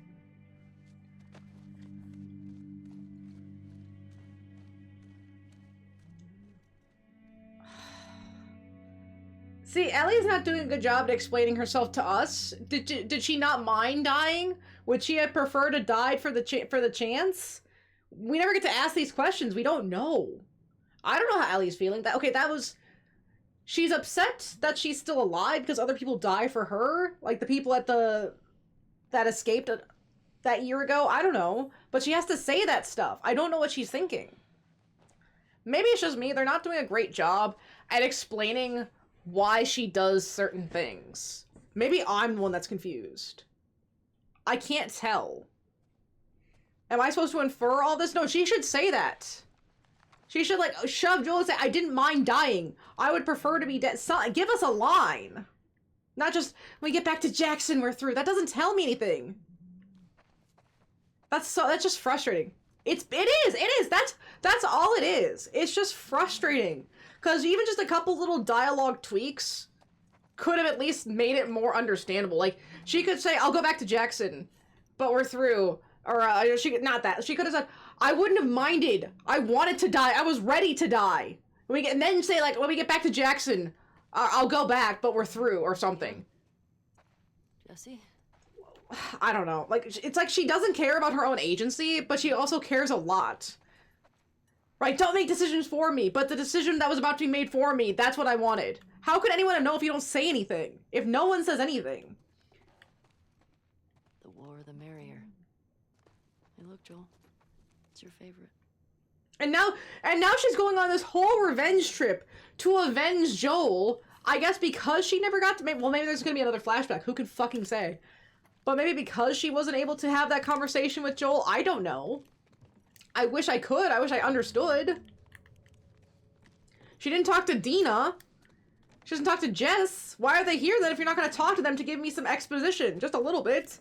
See, Ellie's not doing a good job at explaining herself to us. Did she not mind dying? Would she have preferred to die for the chance? We never get to ask these questions. We don't know. I don't know how Ellie's feeling. She's upset that she's still alive because other people die for her, like the people that escaped that year ago. I don't know, but she has to say that stuff. I don't know what she's thinking. Maybe it's just me. They're not doing a great job at explaining why she does certain things. Maybe I'm the one that's confused. I can't tell. Am I supposed to infer all this? No, she should say that. She should, like, shove Joel and say, I didn't mind dying. I would prefer to be dead. Give us a line. Not just, when we get back to Jackson, we're through. That doesn't tell me anything. That's just frustrating. It is. That's all it is. It's just frustrating. Because even just a couple little dialogue tweaks could have at least made it more understandable. Like, she could say, I'll go back to Jackson, but we're through. Or, she could have said, I wouldn't have minded. I wanted to die. I was ready to die. And then say, like, when we get back to Jackson, I'll go back, but we're through, or something. Jesse? I don't know. Like, it's like she doesn't care about her own agency, but she also cares a lot. Right, don't make decisions for me, but the decision that was about to be made for me, that's what I wanted. How could anyone know if you don't say anything? If no one says anything? The more the merrier. Hey, look, Joel. It's your favorite. And now she's going on this whole revenge trip to avenge Joel. I guess because she never got to well, maybe there's gonna be another flashback. Who could fucking say? But maybe because she wasn't able to have that conversation with Joel, I don't know. I wish I could. I wish I understood. She didn't talk to Dina. She doesn't talk to Jess. Why are they here then if you're not going to talk to them to give me some exposition? Just a little bit.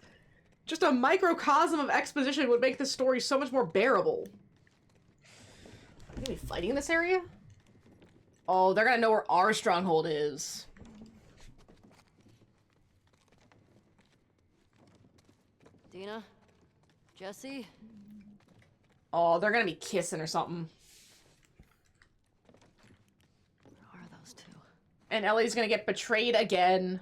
Just a microcosm of exposition would make this story so much more bearable. Are they gonna be fighting in this area? Oh, they're gonna know where our stronghold is. Dina? Jesse? Oh, they're gonna be kissing or something. What are those two? And Ellie's gonna get betrayed again.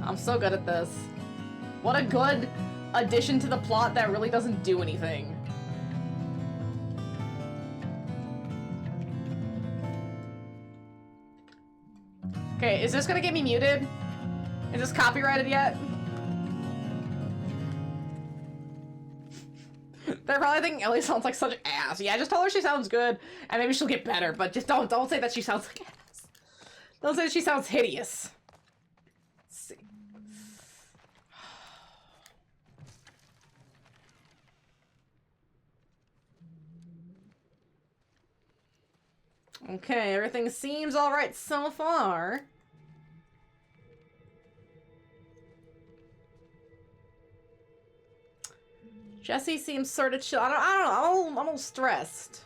I'm so good at this. What a good addition to the plot that really doesn't do anything. Okay, is this gonna get me muted? Is this copyrighted yet? They're probably thinking Ellie sounds like such ass. Yeah, just tell her she sounds good, and maybe she'll get better, but just don't say that she sounds like ass. Don't say she sounds hideous. Let's see. Okay, everything seems alright so far. Jesse seems sort of chill. I don't know. I'm a little stressed.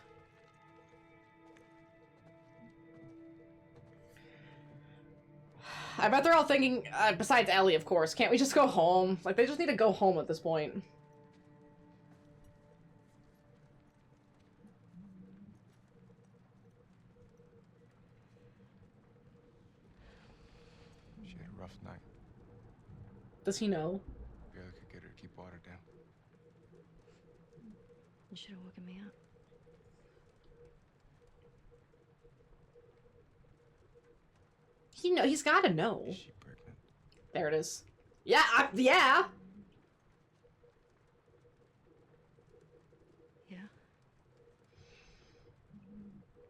I bet they're all thinking, besides Ellie, of course, can't we just go home? Like, they just need to go home at this point. She had a rough night. Does he know? Barely could get her to keep water down. You should have woken me up. He's gotta know. Is she pregnant? There it is. Yeah, yeah! Yeah?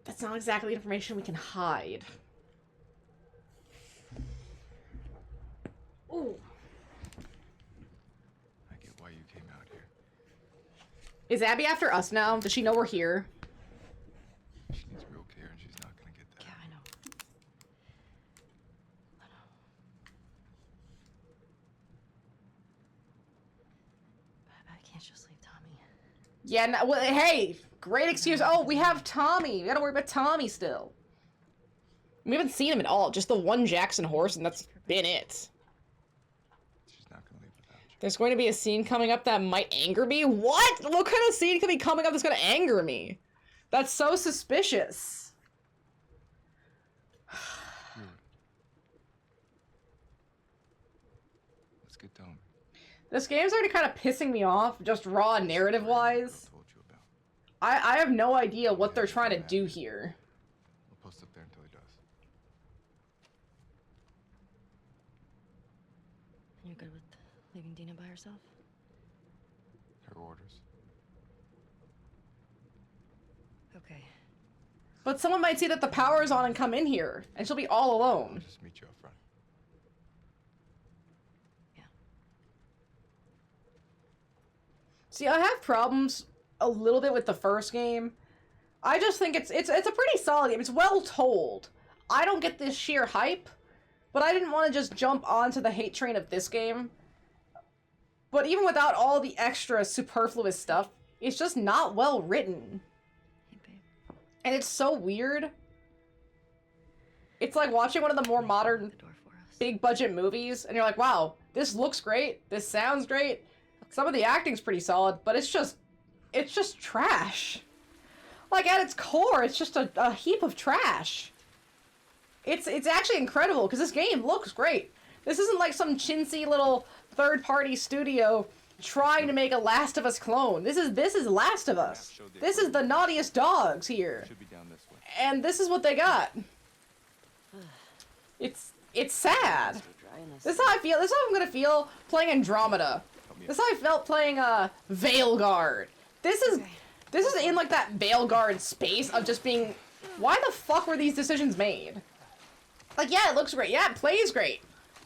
That's not exactly information we can hide. Ooh. I get why you came out here. Is Abby after us now? Does she know we're here? She needs real care and she's not gonna get that. Yeah, I know. I can't just leave Tommy. Yeah, no, well, hey! Great excuse. Oh, we have Tommy. We gotta worry about Tommy still. We haven't seen him at all. Just the one Jackson horse, and that's been it. She's not gonna leave without you. There's going to be a scene coming up that might anger me? What? What kind of scene could be coming up that's gonna anger me? That's so suspicious. Rude. Let's get Tommy. This game's already kind of pissing me off, just raw narrative-wise. Told you about. I have no idea what they're trying to do here. We'll post up there until he does. And you're good with leaving Dina by herself? Her orders. Okay. But someone might see that the power's on and come in here, and she'll be all I'll alone. just meet you up front. See, I have problems a little bit with the first game. I just think it's a pretty solid game. It's well told. I don't get this sheer hype, but I didn't want to just jump onto the hate train of this game. But even without all the extra superfluous stuff, it's just not well written. Hey, babe. And it's so weird. It's like watching one of the more modern, The door for us. big budget movies, and you're like, wow, this looks great, this sounds great. Some of the acting's pretty solid, but it's just trash. Like, at its core, it's just a heap of trash. It's actually incredible, because this game looks great. This isn't like some chintzy little third-party studio trying to make a Last of Us clone. This is Last of Us. This is the naughtiest dogs here. Should be down this way. And this is what they got. It's sad. This is how I feel. This is how I'm gonna feel playing Andromeda. This is how I felt playing Veilguard. This is in like that Veilguard space of just being, why the fuck were these decisions made? Like, yeah, it looks great. Yeah, it plays great.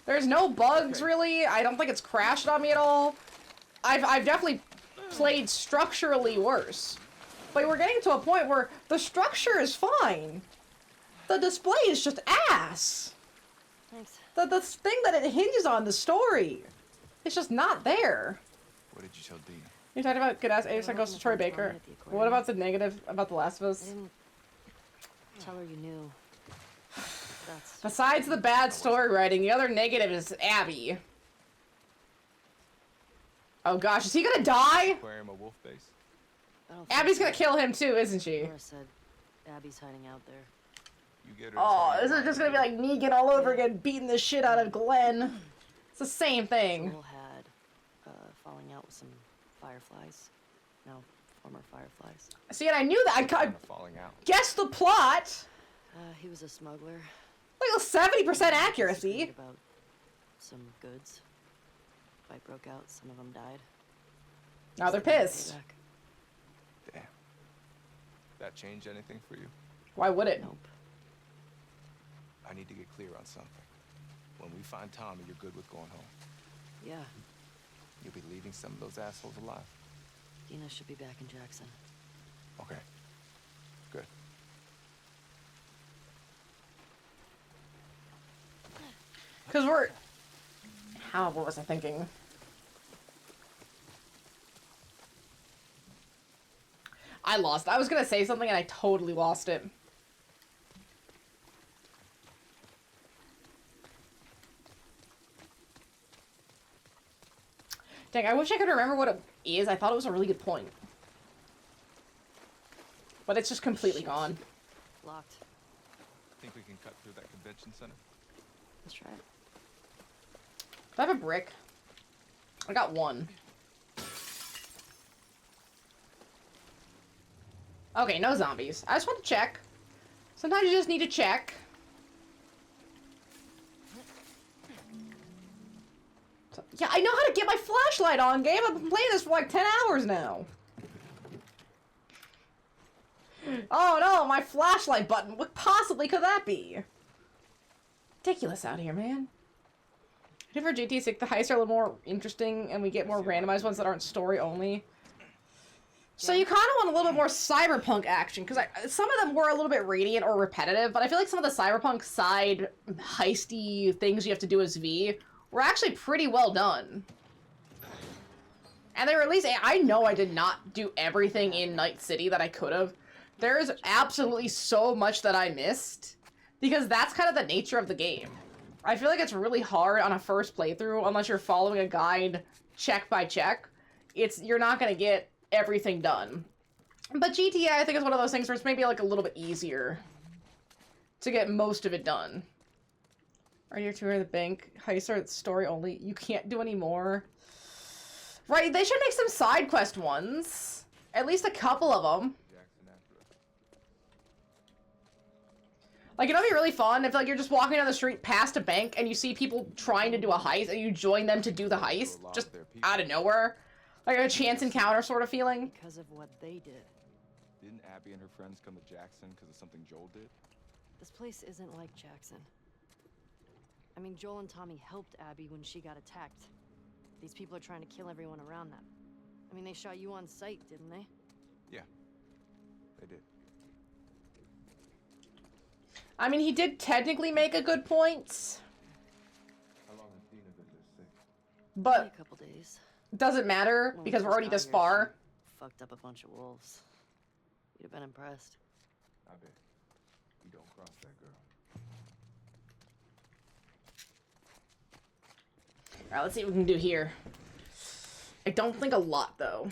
There's no bugs, really. I don't think it's crashed on me at all. I've definitely played structurally worse. But we're getting to a point where the structure is fine. The display is just ass. Thanks. The thing that it hinges on, the story, it's just not there. What did you tell Dina? You're talking about good ass Ace goes to Troy Baker. What about the negative about The Last of I Us? didn't tell her you knew. That's Besides the bad story writing, the other negative is Abby. Oh gosh, is he gonna die? Aquarium a wolf base? Abby's gonna kill him too, isn't she? Laura said Abby's hiding out there. You get her. Oh, is it just gonna be like Negan all over again, beating the shit out of Glenn? It's the same thing. Joel had falling out with some fireflies. No, former fireflies. See, and I knew that. I falling out. guessed the plot. He was a smuggler. Like a 70% accuracy. Disagreed about some goods. Fight broke out. Some of them died. Now they're pissed. Payback. Damn. That change anything for you? Why would it? Nope. I need to get clear on something. When we find Tommy, you're good with going home. Yeah. You'll be leaving some of those assholes alive. Dina should be back in Jackson. Okay. Good. Because we're... what was I thinking? I lost. I was gonna say something and I totally lost it. Dang, I wish I could remember what it is. I thought it was a really good point. But it's just completely gone. Locked. Think we can cut through that convention center? Let's try it. Do I have a brick? I got one. Okay, no zombies. I just want to check. Sometimes you just need to check. Yeah, I know how to get my flashlight on, game. I've been playing this for like 10 hours now. Oh no, my flashlight button. What possibly could that be? Ridiculous out here, man. I think for GT6, the heists are a little more interesting, and we get more randomized ones that aren't story only. So you kind of want a little bit more cyberpunk action, because some of them were a little bit radiant or repetitive, but I feel like some of the cyberpunk side heisty things you have to do as V were actually pretty well done. And they were at least, I know I did not do everything in Night City that I could have. There is absolutely so much that I missed, because that's kind of the nature of the game. I feel like it's really hard on a first playthrough, unless you're following a guide check by check. You're not going to get everything done. But GTA, I think, is one of those things where it's maybe like a little bit easier to get most of it done. Right here, tour of the bank. Heists are story only. You can't do any more. Right, they should make some side quest ones. At least a couple of them. Like, it'll be really fun if, like, you're just walking down the street past a bank and you see people trying to do a heist and you join them to do the heist. Just out of nowhere. Like a chance encounter sort of feeling. Because of what they did. Didn't Abby and her friends come to Jackson because of something Joel did? This place isn't like Jackson. I mean, Joel and Tommy helped Abby when she got attacked. These people are trying to kill everyone around them. I mean, they shot you on sight, didn't they? Yeah, they did. I mean, he did technically make a good point. How long has Dina been this sick? But Only a couple days. doesn't matter When we because we're first already got this here, far. she fucked up a bunch of wolves. You'd have been impressed. I bet. You don't cross that girl. Alright, let's see what we can do here. I don't think a lot, though.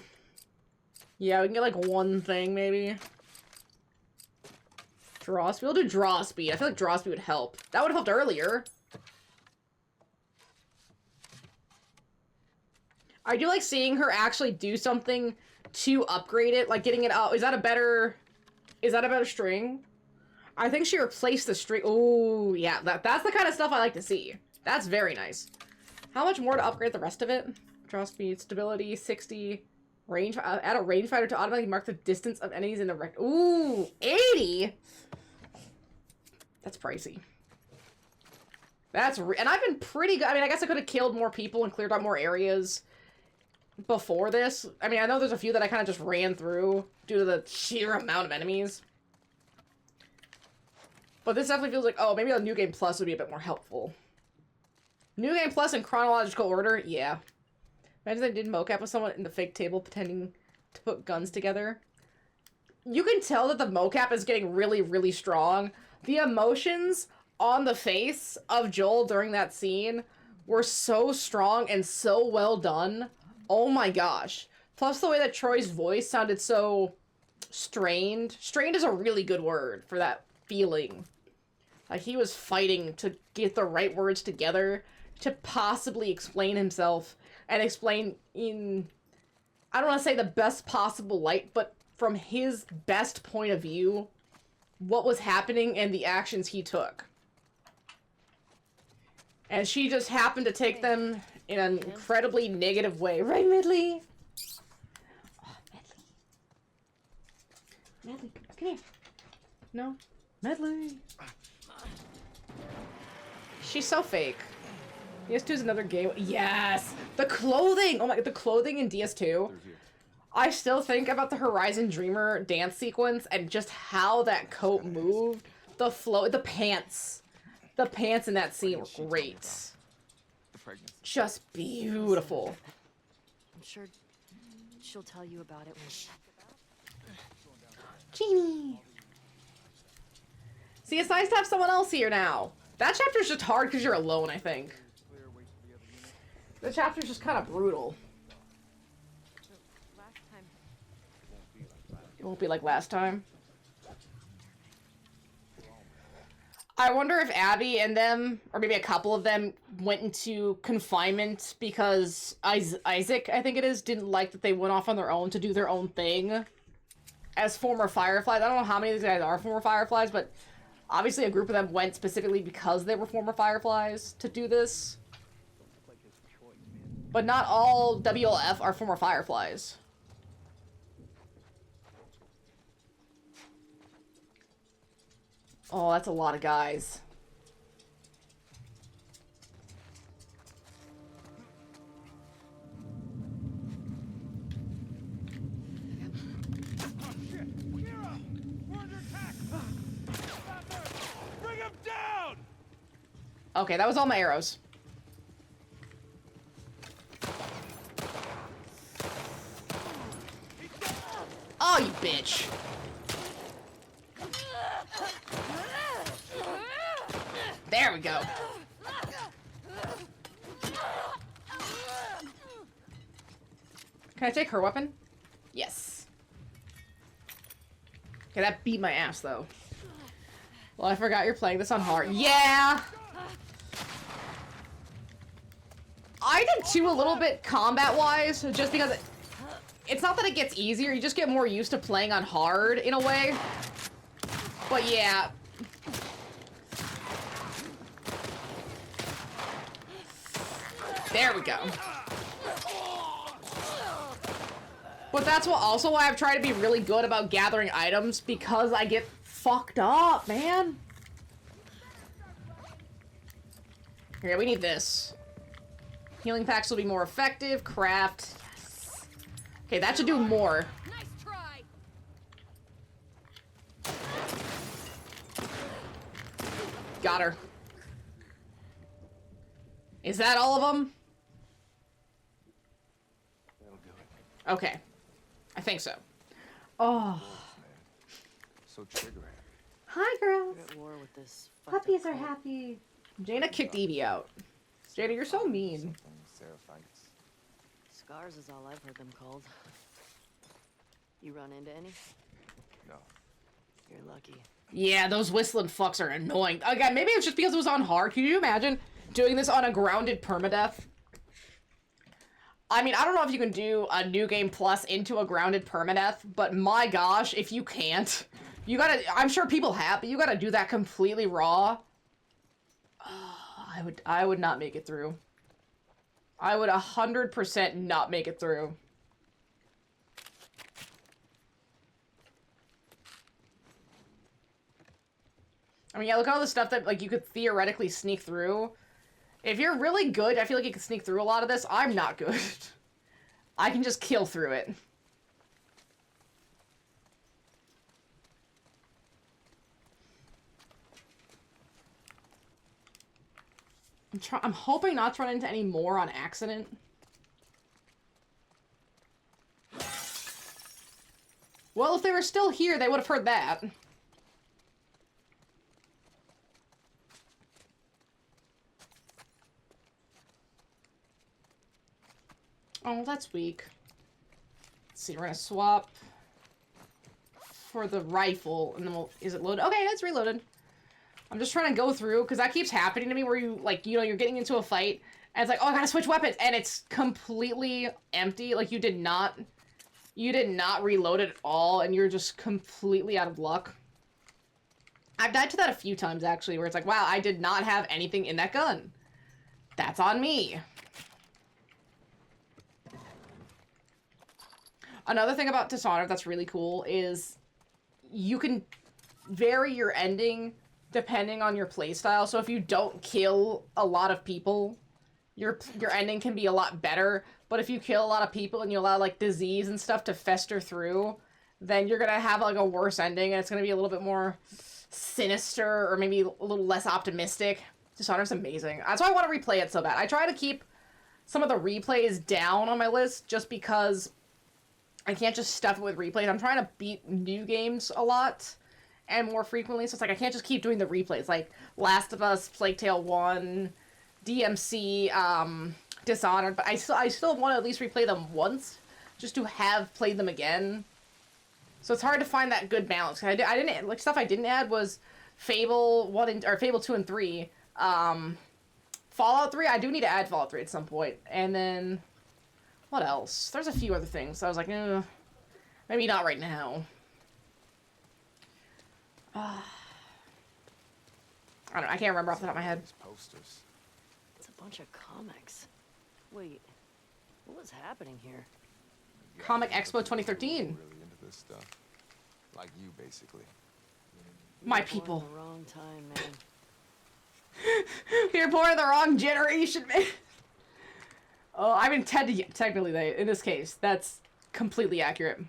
Yeah, we can get, like, one thing, maybe. Draw speed. We'll do draw speed. I feel like draw speed would help. That would have helped earlier. I do like seeing her actually do something to upgrade it. Like, getting it out. Is that a better string? I think she replaced the string. Oh, yeah. That's the kind of stuff I like to see. That's very nice. How much more to upgrade the rest of it? Draw speed, stability, 60. Range, add a rangefinder to automatically mark the distance of enemies in the rect. Ooh, 80? That's pricey. And I've been pretty good. I mean, I guess I could have killed more people and cleared out more areas before this. I mean, I know there's a few that I kind of just ran through due to the sheer amount of enemies. But this definitely feels like, oh, maybe a New Game Plus would be a bit more helpful. New Game Plus in chronological order? Yeah. Imagine they did mocap with someone in the fake table pretending to put guns together. You can tell that the mocap is getting really, really strong. The emotions on the face of Joel during that scene were so strong and so well done. Oh my gosh. Plus the way that Troy's voice sounded so strained. Strained is a really good word for that feeling. Like he was fighting to get the right words together to possibly explain himself and explain in, I don't want to say the best possible light, but from his best point of view, what was happening and the actions he took. And she just happened to take them in an incredibly negative way. Right, Medley? Oh, Medley. Medley, come here. No? Medley. She's so fake. DS2 is another game. Yes! The clothing! Oh my, the clothing in DS2. I still think about the Horizon Dreamer dance sequence and just how that coat moved. The flow, the pants. The pants in that scene were great. Just beautiful. I'm sure she'll tell you about it when she... Genie! See, it's nice to have someone else here now. That chapter's just hard because you're alone, I think. The chapter's just kind of brutal. It won't be like last time. I wonder if Abby and them, or maybe a couple of them, went into confinement because Isaac, I think it is, didn't like that they went off on their own to do their own thing. As former Fireflies. I don't know how many of these guys are former Fireflies, but obviously a group of them went specifically because they were former Fireflies to do this. But not all WLF are former Fireflies. Oh, that's a lot of guys. Bring him down! Okay, that was all my arrows. Oh, you bitch. There we go. Can I take her weapon? Yes. Okay, that beat my ass, though. Well, I forgot you're playing this on hard. Yeah! I did too a little bit combat-wise, just because it's not that it gets easier, you just get more used to playing on hard, in a way. But yeah. There we go. But that's also why I've tried to be really good about gathering items, because I get fucked up, man. Here, we need this. Healing packs will be more effective. Craft. Yes. Okay, that should do more. Nice try. Got her. Is that all of them? That'll do it. Okay. I think so. Oh. So trigger happy. Hi, girls. We're at war with this fucked up Puppies are cult. happy. Jaina kicked Evie out. Jaina, you're so mean. Sarah fights. Scars is all I've heard them called. You run into any? No. You're lucky. Yeah, those whistling fucks are annoying. Again, maybe it's just because it was on hard. Can you imagine doing this on a grounded permadeath? I mean, I don't know if you can do a New Game Plus into a grounded permadeath, but my gosh, if you can't, you gotta, I'm sure people have, but you gotta do that completely raw. Oh, I would not make it through. I would 100% not make it through. I mean, yeah, look at all the stuff that, like, you could theoretically sneak through. If you're really good, I feel like you can sneak through a lot of this. I'm not good. I can just kill through it. I'm hoping not to run into any more on accident. Well, if they were still here, they would have heard that. Oh, that's weak. Let's see, we're gonna swap for the rifle, and then we'll... Is it loaded? Okay, it's reloaded. I'm just trying to go through, because that keeps happening to me, where you, like, you know, you're getting into a fight, and it's like, oh, I gotta switch weapons, and it's completely empty. Like, you did not reload it at all, and you're just completely out of luck. I've died to that a few times, actually, where it's like, wow, I did not have anything in that gun. That's on me. Another thing about Dishonored that's really cool is you can vary your ending depending on your playstyle. So if you don't kill a lot of people, your ending can be a lot better. But if you kill a lot of people and you allow, like, disease and stuff to fester through, then you're gonna have, like, a worse ending, and it's gonna be a little bit more sinister or maybe a little less optimistic. Dishonored's amazing. That's why I want to replay it so bad. I try to keep some of the replays down on my list just because I can't just stuff it with replays. I'm trying to beat new games a lot and more frequently, so it's like I can't just keep doing the replays. Like Last of Us, Plague Tale 1, DMC, Dishonored, but I still want to at least replay them once, just to have played them again. So it's hard to find that good balance. I didn't, like, stuff I didn't add was Fable 2 and 3. Fallout 3, I do need to add Fallout 3 at some point. And then, what else? There's a few other things. So I was like, maybe not right now. I don't know, I can't remember off the top of my head. Posters. It's a bunch of comics. Wait, what was happening here? Comic Expo 2013. Really into this stuff. Like you, basically. My Born people. in the wrong time, man. You're born in the wrong generation, man. Oh, I mean, technically, in this case, that's completely accurate.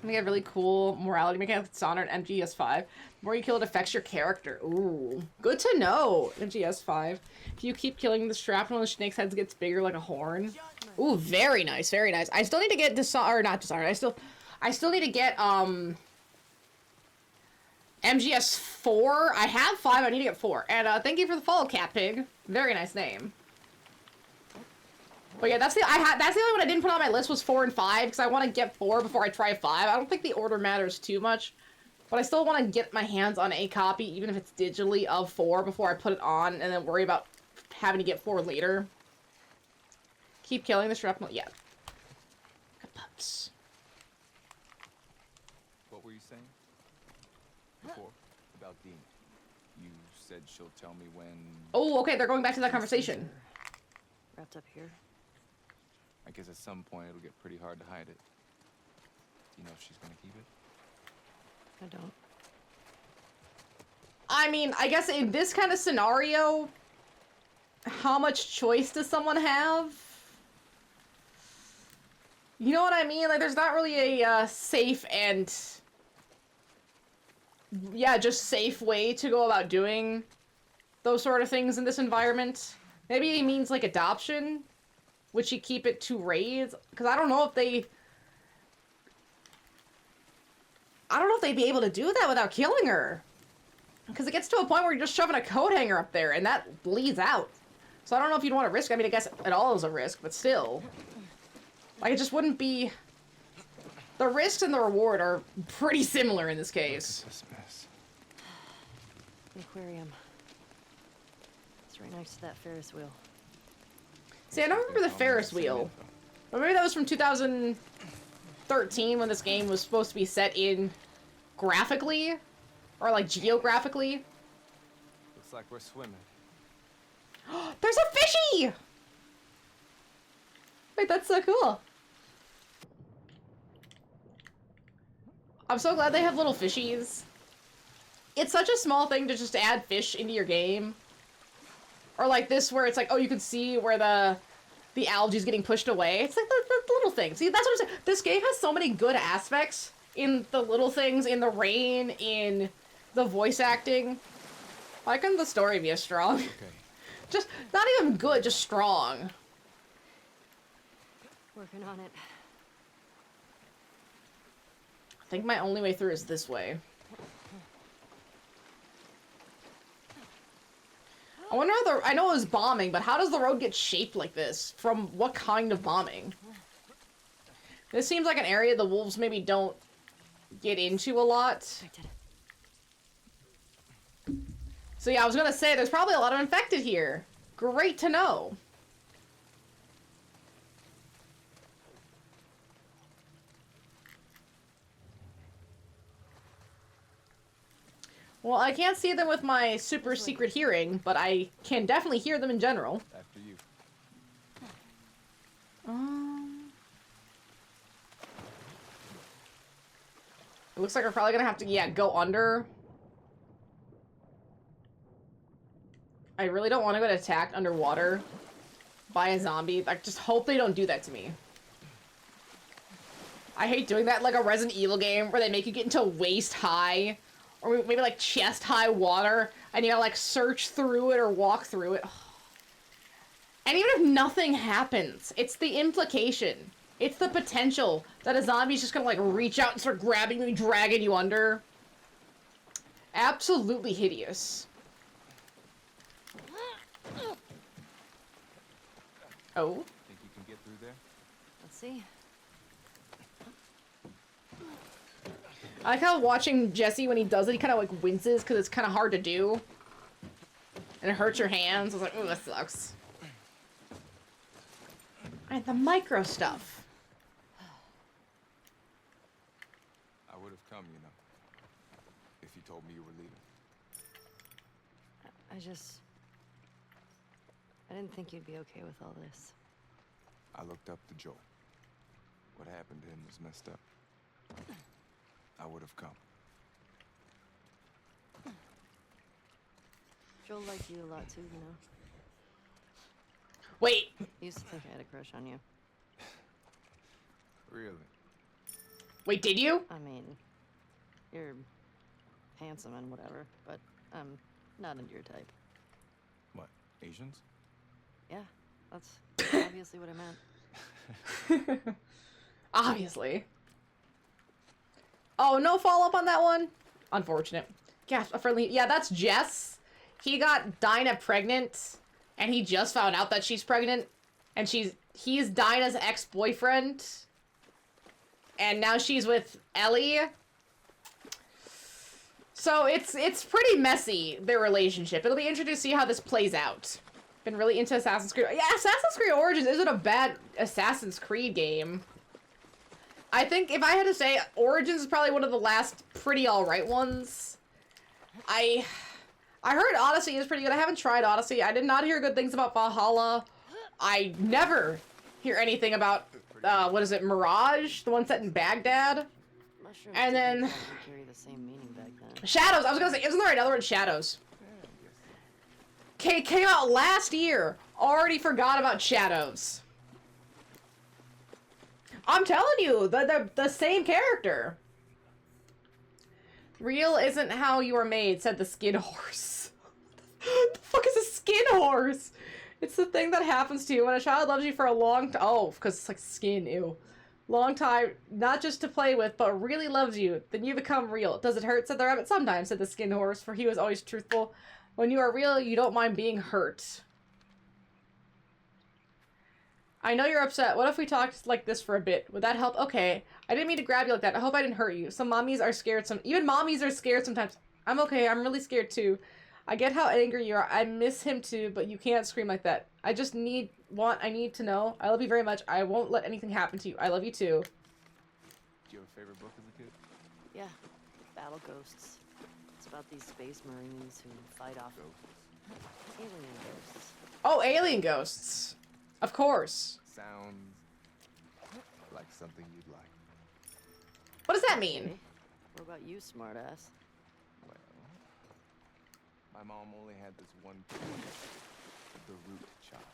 We have really cool morality mechanics, Dishonored, MGS5. The more you kill, it affects your character. Ooh, good to know. MGS5. If you keep killing the shrapnel, the snake's head gets bigger like a horn. Ooh, very nice, very nice. I still need to get not Dishonored. I still need to get MGS4. I have 5. I need to get 4. And thank you for the follow, Cat Pig. Very nice name. But yeah, that's the only one I didn't put on my list was 4 and 5 because I want to get 4 before I try 5. I don't think the order matters too much, but I still want to get my hands on a copy, even if it's digitally, of 4 before I put it on, and then worry about having to get 4 later. Keep killing the shrapnel. Yeah. Good pups. What were you saying? Before? About Dean. You said she'll tell me when... Oh, okay, they're going back to that conversation. Wrapped up here. I guess at some point it'll get pretty hard to hide it. Do you know if she's gonna keep it? I don't. I mean, I guess in this kind of scenario, how much choice does someone have? You know what I mean? Like, there's not really a safe and... yeah, just safe way to go about doing those sort of things in this environment. Maybe he means, like, adoption? Would she keep it to raise? Because I don't know if they... I don't know if they'd be able to do that without killing her. Because it gets to a point where you're just shoving a coat hanger up there, and that bleeds out. So I don't know if you'd want to risk. I mean, I guess it all is a risk, but still. Like, it just wouldn't be... The risks and the reward are pretty similar in this case. This mess. The aquarium. It's right next to that Ferris wheel. See, I don't remember the Ferris wheel. But maybe that was from 2013 when this game was supposed to be set in graphically. Or, like, geographically. Looks like we're swimming. There's a fishy! Wait, that's so cool. I'm so glad they have little fishies. It's such a small thing to just add fish into your game. Or like this where it's like, oh, you can see where the algae's getting pushed away. It's like the little things. See, that's what I'm saying. This game has so many good aspects in the little things, in the rain, in the voice acting. Why couldn't the story be as strong? Okay. Just, not even good, just strong. Working on it. I think my only way through is this way. I wonder how I know it was bombing, but how does the road get shaped like this? From what kind of bombing? This seems like an area the wolves maybe don't get into a lot. I did it. So yeah, I was gonna say, there's probably a lot of infected here. Great to know. Well, I can't see them with my super secret hearing, but I can definitely hear them in general. After you. It looks like we're probably gonna have to, yeah, go under. I really don't want to get attacked underwater by a zombie. I just hope they don't do that to me. I hate doing that like a Resident Evil game where they make you get into waist high or maybe like chest high water and you gotta like search through it or walk through it. And even if nothing happens, it's the implication. It's the potential that a zombie's just gonna like reach out and start grabbing you and dragging you under. Absolutely hideous. Oh. Think you can get through there? Let's see. I like how watching Jesse, when he does it, he kind of like winces because it's kind of hard to do. And it hurts your hands. I was like, ooh, that sucks. Alright, the micro stuff. I would have come, you know, if you told me you were leaving. I didn't think you'd be okay with all this. I looked up to Joel. What happened to him was messed up. I would have come. Joel liked you a lot too, you know. Wait. He used to think I had a crush on you. Really? Wait, did you? I mean, you're handsome and whatever, but I'm not into your type. What, Asians? Yeah, that's obviously what I meant. Obviously. Oh, no follow-up on that one? Unfortunate. Gasp, a friendly... Yeah, that's Jess. He got Dinah pregnant, and he just found out that she's pregnant, and he's Dinah's ex-boyfriend, and now she's with Ellie. So it's pretty messy, their relationship. It'll be interesting to see how this plays out. Been really into Assassin's Creed. Yeah, Assassin's Creed Origins isn't a bad Assassin's Creed game. I think if I had to say, Origins is probably one of the last pretty alright ones. I heard Odyssey is pretty good. I haven't tried Odyssey. I did not hear good things about Valhalla. I never hear anything about, what is it, Mirage? The one set in Baghdad? Mushrooms And then... didn't carry the same meaning back then. Shadows! I was gonna say, isn't there another one? Shadows. Came out last year. Already forgot about Shadows. I'm telling you, the same character. Real isn't how you are made, said the skin horse. What the fuck is a skin horse? It's the thing that happens to you when a child loves you for a long time. Oh, because it's like skin, ew. Long time, not just to play with, but really loves you. Then you become real. Does it hurt, said the rabbit? Sometimes, said the skin horse, for he was always truthful. When you are real, you don't mind being hurt. I know you're upset. What if we talked like this for a bit? Would that help? Okay. I didn't mean to grab you like that. I hope I didn't hurt you. Some mommies are scared. Even mommies are scared sometimes. I'm okay. I'm really scared too. I get how angry you are. I miss him too, but you can't scream like that. I just I need to know. I love you very much. I won't let anything happen to you. I love you too. Did you have a favorite book as a kid? Yeah, Battle Ghosts. It's about these space marines who fight off alien ghosts. Oh, alien ghosts. Of course. Sounds like something you'd like. What does that mean? Okay. What about you, smartass? Well, my mom only had this one the root child.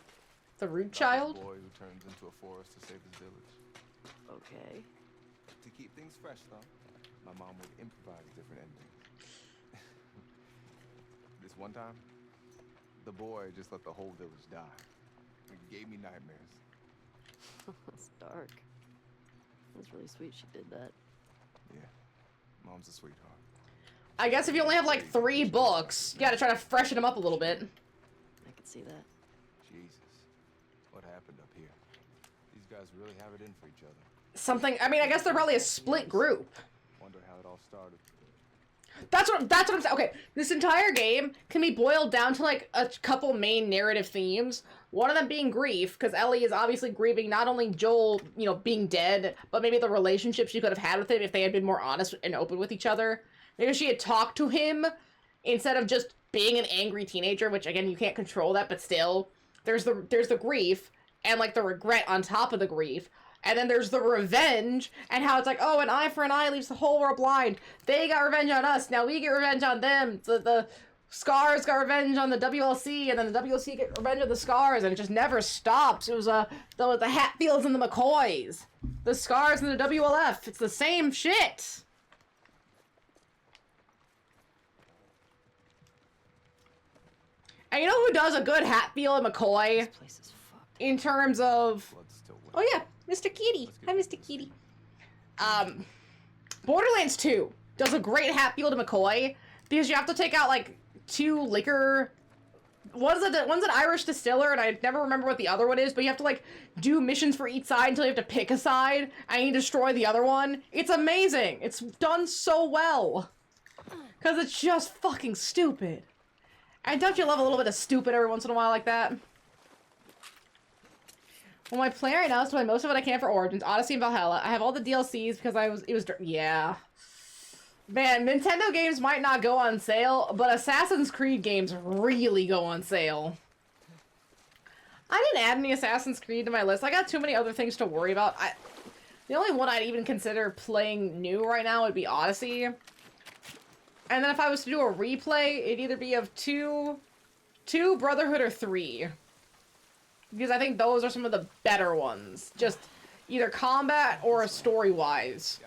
The root About child? The boy who turns into a forest to save his village. Okay. To keep things fresh, though, my mom would improvise different endings. This one time, the boy just let the whole village die. It gave me nightmares. That's dark. That's really sweet she did that. Yeah, Mom's a sweetheart. I guess if you only have like 3 books, you gotta try to freshen them up a little bit. I could see that. Jesus, what happened up here? These guys really have it in for each other. Something, I mean, I guess they're probably a split group. Wonder how it all started. That's what I'm saying. Okay, this entire game can be boiled down to like a couple main narrative themes. One of them being grief, because Ellie is obviously grieving not only Joel, you know, being dead, but maybe the relationship she could have had with him if they had been more honest and open with each other. Maybe she had talked to him instead of just being an angry teenager, which again, you can't control that, but still. There's the grief and like the regret on top of the grief. And then there's the revenge, and how it's like, oh, an eye for an eye leaves the whole world blind. They got revenge on us, now we get revenge on them. The Scars got revenge on the WLC, and then the WLC get revenge on the Scars, and it just never stops. It was the Hatfields and the McCoys. The Scars and the WLF. It's the same shit. And you know who does a good Hatfield and McCoy? This place is fucked. In terms of... Blood's still wet. Oh yeah, Mr. Kitty. Hi, Mr. Kitty. Borderlands 2 does a great Hatfield and McCoy because you have to take out like 2 liquor. One's an Irish distiller, and I never remember what the other one is, but you have to like do missions for each side until you have to pick a side and you destroy the other one. It's amazing. It's done so well because it's just fucking stupid. And don't you love a little bit of stupid every once in a while like that? Well, my plan right now is to play most of what I can for Origins, Odyssey, and Valhalla. I have all the DLCs because yeah. Man, Nintendo games might not go on sale, but Assassin's Creed games really go on sale. I didn't add any Assassin's Creed to my list. I got too many other things to worry about. The only one I'd even consider playing new right now would be Odyssey. And then if I was to do a replay, it'd either be of 2, Brotherhood, or 3. Because I think those are some of the better ones. Just either combat or story-wise.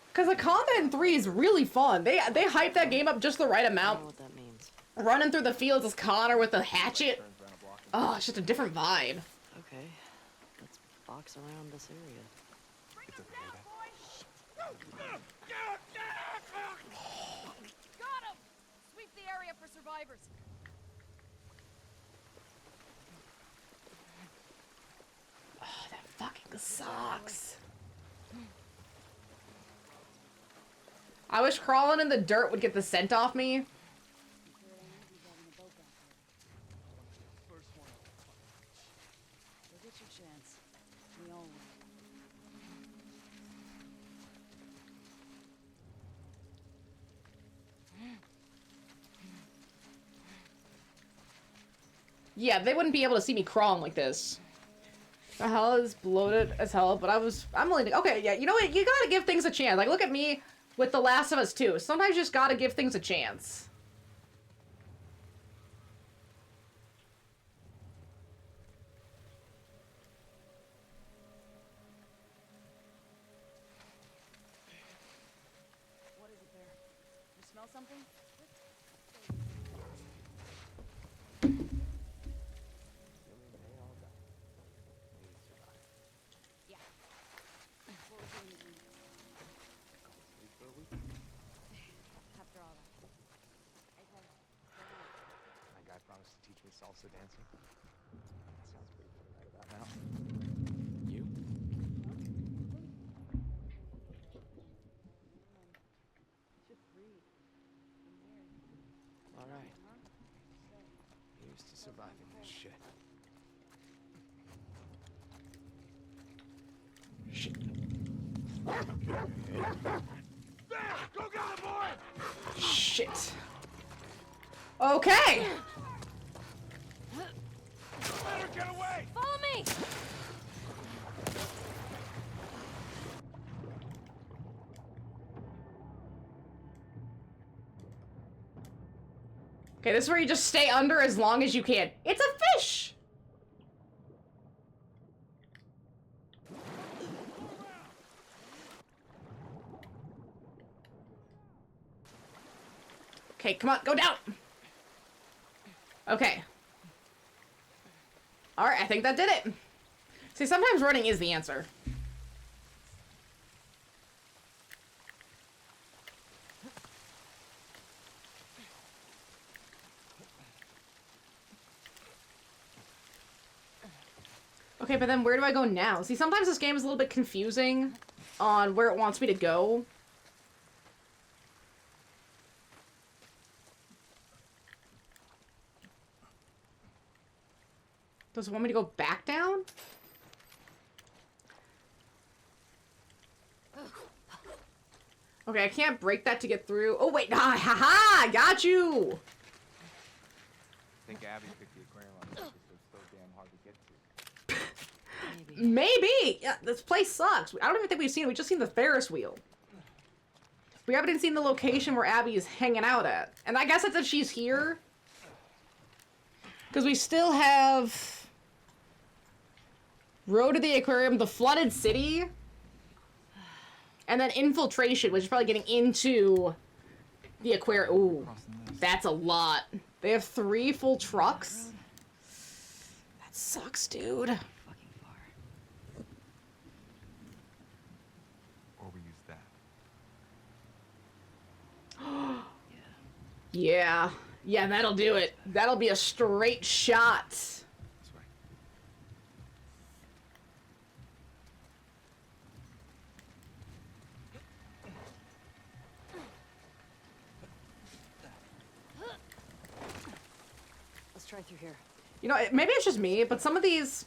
Because the combat in 3 is really fun. They hype that game up just the right I don't amount. know what that means. Running through the fields as Connor with the hatchet. Oh, it's just a different vibe. Okay, let's box around this area. Got him! Sweep the area for survivors. Oh, that fucking sucks. I wish crawling in the dirt would get the scent off me. You'll get your chance. We all will. Yeah, they wouldn't be able to see me crawling like this. The hell is bloated as hell, but I'm willing to, okay, yeah, you know what, you gotta give things a chance. Like, look at me with The Last of Us 2. Sometimes you just gotta give things a chance. What is it there? You smell something? Yeah. What was doing in after all that? My guy promised to teach me salsa dancing. That sounds pretty fun right about now. You? All right. Here's to surviving this shit. Shit. Go get him, boy! Shit. Okay! Better get away! Follow me! Okay, this is where you just stay under as long as you can. It's a Okay, come on, go down. Okay. Alright, I think that did it. See, sometimes running is the answer. Okay, but then where do I go now? See, sometimes this game is a little bit confusing on where it wants me to go. Does it want me to go back down? Okay, I can't break that to get through. Oh, wait. Ah, ha-ha! Got you! I think Abby picked the aquarium on this because it's so damn hard to get to. Maybe! Yeah, this place sucks. I don't even think we've seen it. We've just seen the Ferris wheel. We haven't even seen the location where Abby is hanging out at. And I guess that's if she's here. Because we still have... Road to the Aquarium, the Flooded City... And then Infiltration, which is probably getting into the aquarium. Ooh, that's a lot. They have 3 full trucks. That sucks, dude. Fucking far. Or we use that. Yeah. Yeah, that'll do it. That'll be a straight shot. This way. Let's try through here. You know, maybe it's just me, but some of these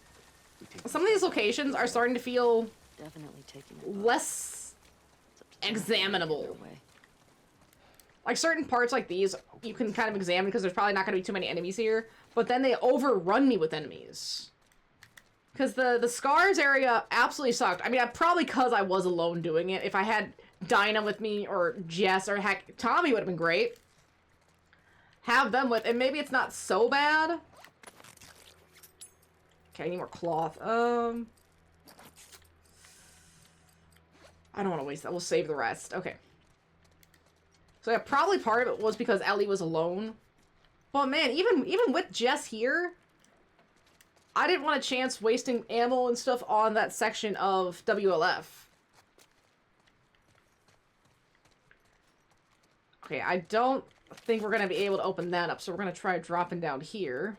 locations are starting to feel Definitely taking it. less examinable. Like certain parts like these, you can kind of examine because there's probably not going to be too many enemies here. But then they overrun me with enemies. Because the Scars area absolutely sucked. I mean, probably because I was alone doing it. If I had Dinah with me, or Jess, or heck, Tommy would have been great. Have them with, and maybe it's not so bad. Okay, I need more cloth. I don't want to waste that. We'll save the rest. Okay. So yeah, probably part of it was because Ellie was alone. But man, even with Jess here, I didn't want a chance wasting ammo and stuff on that section of WLF. Okay, I don't think we're going to be able to open that up, so we're going to try dropping down here.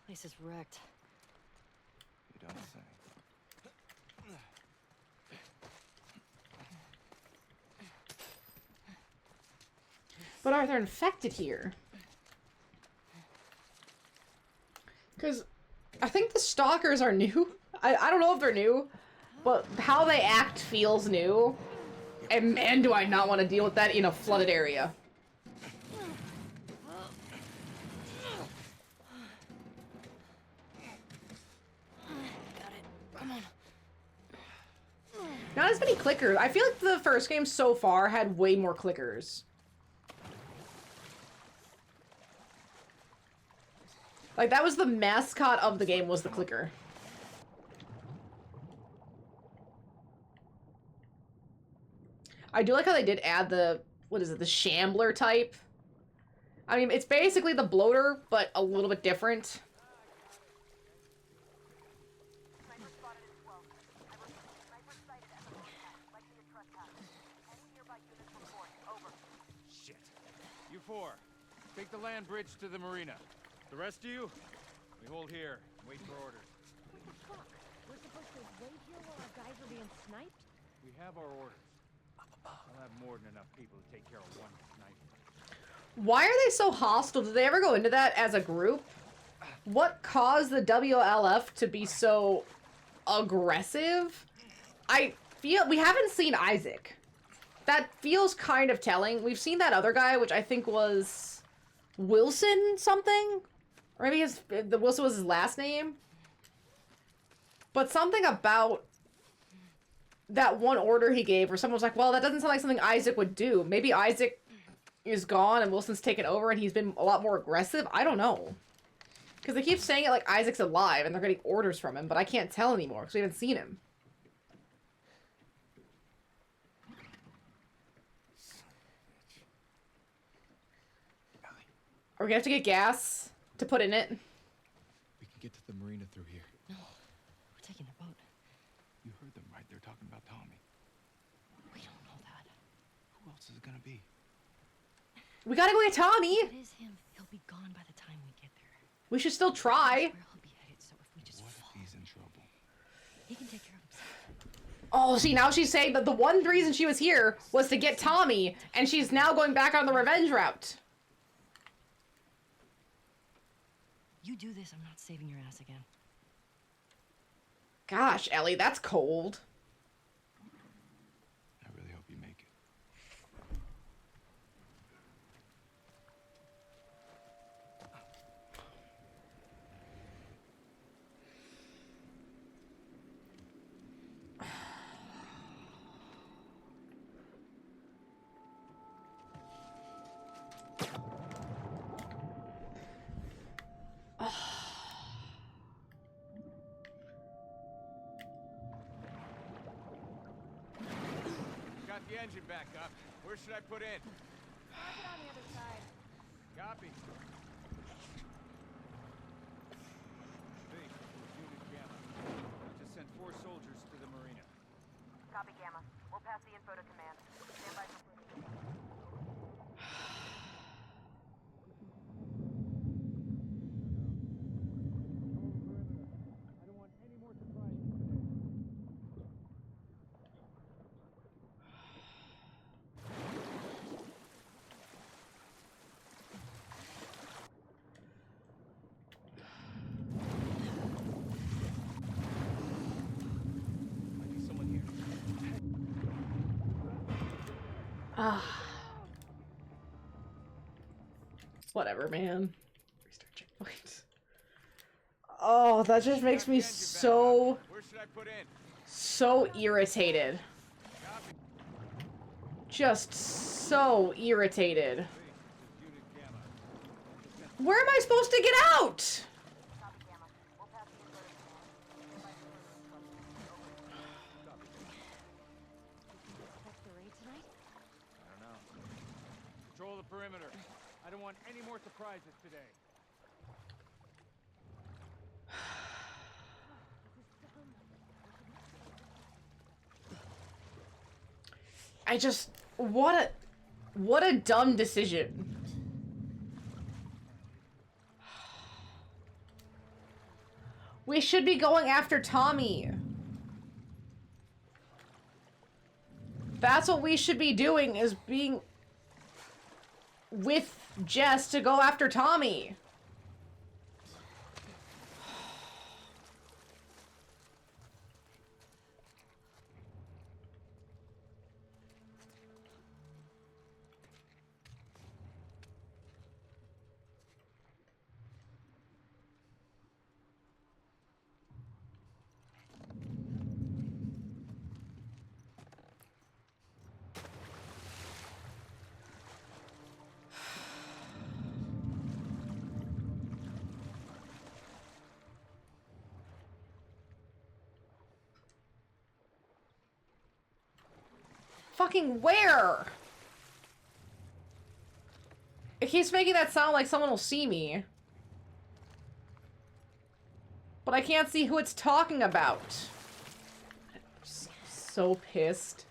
Place is wrecked. You don't say. But are they infected here? Because I think the stalkers are new. I don't know if they're new, but how they act feels new. And man, do I not want to deal with that in a flooded area. Not as many clickers. I feel like the first game so far had way more clickers. Like, that was the mascot of the game, was the clicker. I do like how they did add the, what is it, the Shambler type. I mean, it's basically the bloater, but a little bit different. Shit. You 4, take the land bridge to the marina. The rest of you, we hold here and wait for orders. What the fuck? We're supposed to wait here while our guys are being sniped? We have our orders. I'll have more than enough people to take care of one sniper. Why are they so hostile? Did they ever go into that as a group? What caused the WLF to be so aggressive? I feel we haven't seen Isaac. That feels kind of telling. We've seen that other guy, which I think was Wilson something? Or maybe the Wilson was his last name. But something about that one order he gave where someone was like, well, that doesn't sound like something Isaac would do. Maybe Isaac is gone and Wilson's taken over and he's been a lot more aggressive. I don't know. Because they keep saying it like Isaac's alive and they're getting orders from him, but I can't tell anymore because we haven't seen him. Son Are we gonna have to get gas to put in it? We can get to the marina through here. No, we're taking a boat. You heard them, right? They're talking about Tommy. We don't know that. Who else is it gonna be? We gotta go get Tommy. If it is him, he'll be gone by the time we get there. We should still try. Where he'll be headed, so if we just What fall, if he's in trouble? he can take care of himself. Oh, see, now she's saying that the one reason she was here was to get Tommy, and she's now going back on the revenge route. You do this, I'm not saving your ass again. Gosh, Ellie, that's cold. I really hope you make it. Got the engine back up. Where should I put in? Park it on the other side. Copy. Big, Unit Gamma. I just sent 4 soldiers to the marina. Copy, Gamma. We'll pass the info to command. Stand by for further. I don't want any more surprises today. I need someone here. Whatever, man. Restart checkpoint. Oh, that just makes me so Where should I put in? so irritated. Copy. Just so irritated. Unit Gamma. Where am I supposed to get out? Copy, Gamma. We'll pass the info to command. Stand by for further instructions. Expect the raid tonight? I don't know. Control the perimeter. I don't want any more surprises today. I just what a dumb decision. We should be going after Tommy. That's what we should be doing, is being with Jess to go after Tommy. Fucking where? It keeps making that sound like someone will see me. But I can't see who it's talking about. I'm so pissed.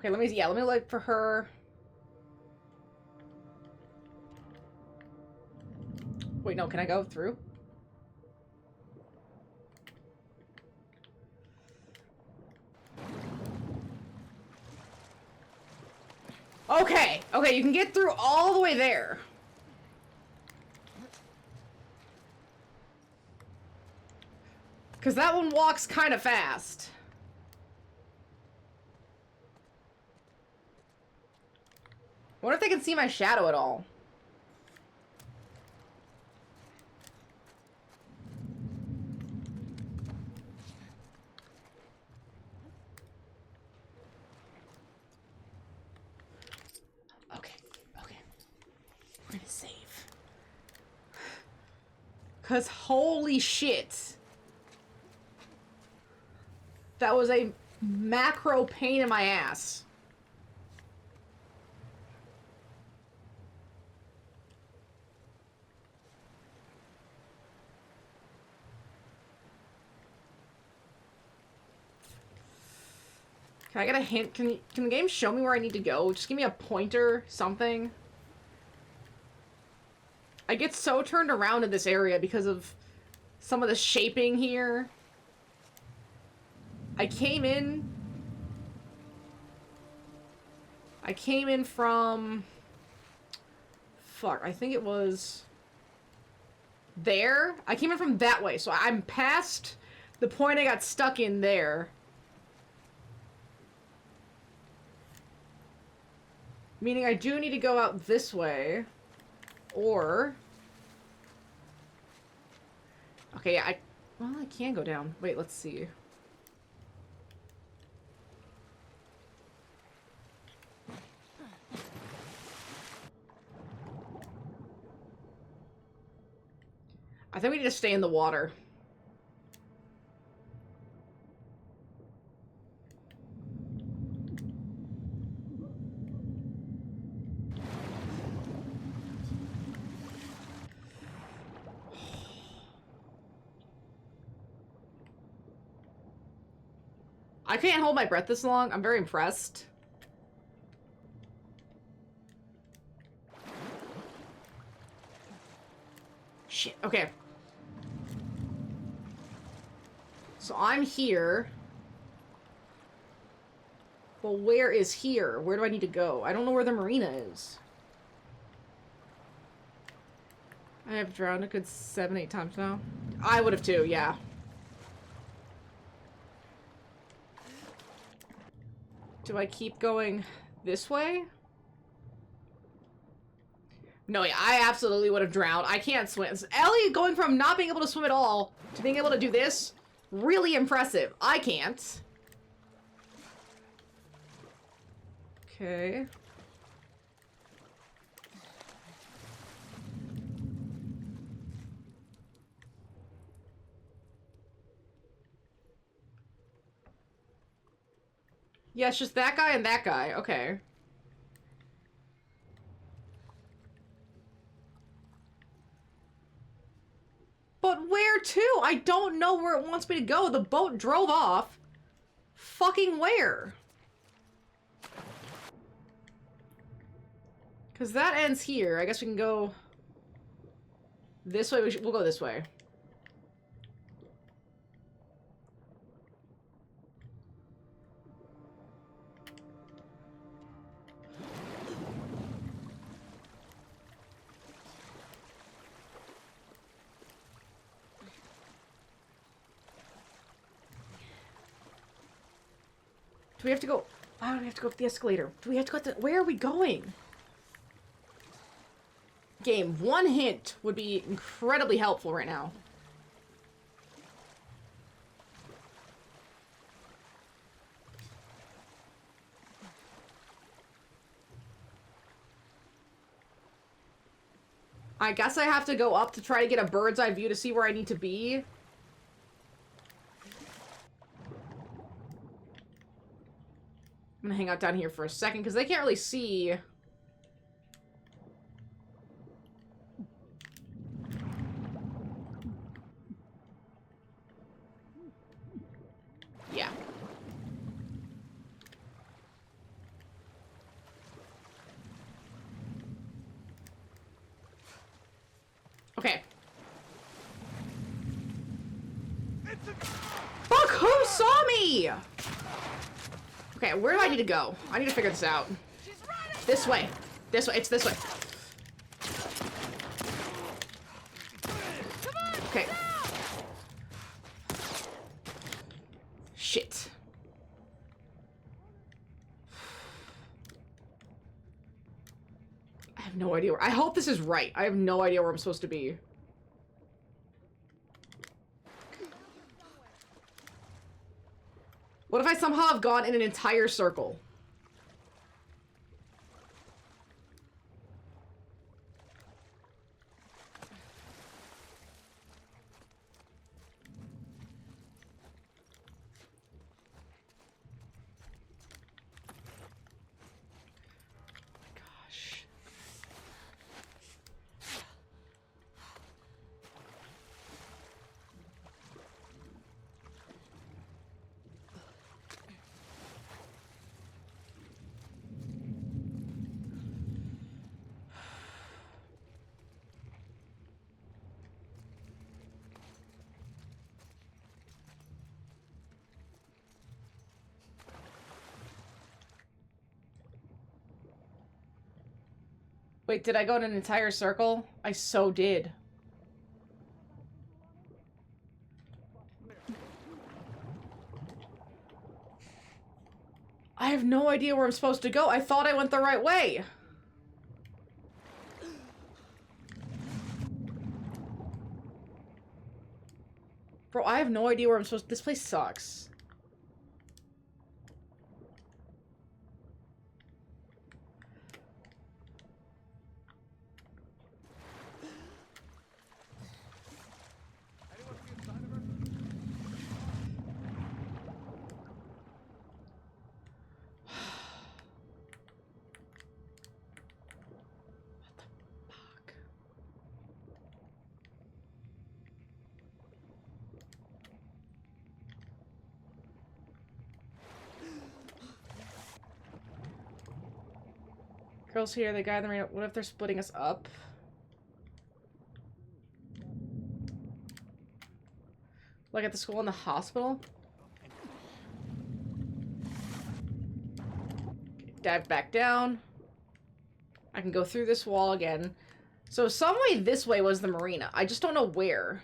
Okay, let me look for her. Wait, no, can I go through? Okay, okay, you can get through all the way there. Because that one walks kind of fast. I wonder if they can see my shadow at all. Okay, okay. We're gonna save. Because holy shit. That was a macro pain in my ass. Can I get a hint? Can the game show me where I need to go? Just give me a pointer, something. I get so turned around in this area because of some of the shaping here. I came in from... Fuck, I think it was... there? I came in from that way, so I'm past the point I got stuck in there. Meaning I do need to go out this way. Or... Okay, yeah, well, I can go down. Wait, let's see. I think we need to stay in the water. I can't hold my breath this long. I'm very impressed. Shit, okay. So I'm here. Well, where is here? Where do I need to go? I don't know where the marina is. I have drowned a good 7-8 times now. I would have too, yeah. Do I keep going this way? No, yeah, I absolutely would have drowned. I can't swim. Ellie going from not being able to swim at all to being able to do this, really impressive. I can't. Okay. Yeah, it's just that guy and that guy. Okay. But where to? I don't know where it wants me to go. The boat drove off. Fucking where? Because that ends here. I guess we can go this way. We'll go this way. Do we have to go? Why do we have to go up the escalator? Do we have to go up the... Where are we going? Game, one hint would be incredibly helpful right now. I guess I have to go up to try to get a bird's eye view to see where I need to be. I'm gonna hang out down here for a second because they can't really see. Yeah. Fuck, who saw me? Okay, where do I need to go? I need to figure this out. This way. This way. It's this way. Okay. Shit. I have no idea where— I hope this is right. I have no idea where I'm supposed to be. What if I somehow have gone in an entire circle? Wait, did I go in an entire circle? I so did. I have no idea where I'm supposed to go. I thought I went the right way. Bro, I have no idea where I'm supposed to— this place sucks. Girls here, the guy in the marina. What if they're splitting us up? Like at the school and the hospital? Dive back down. I can go through this wall again. So some way this way was the marina. I just don't know where.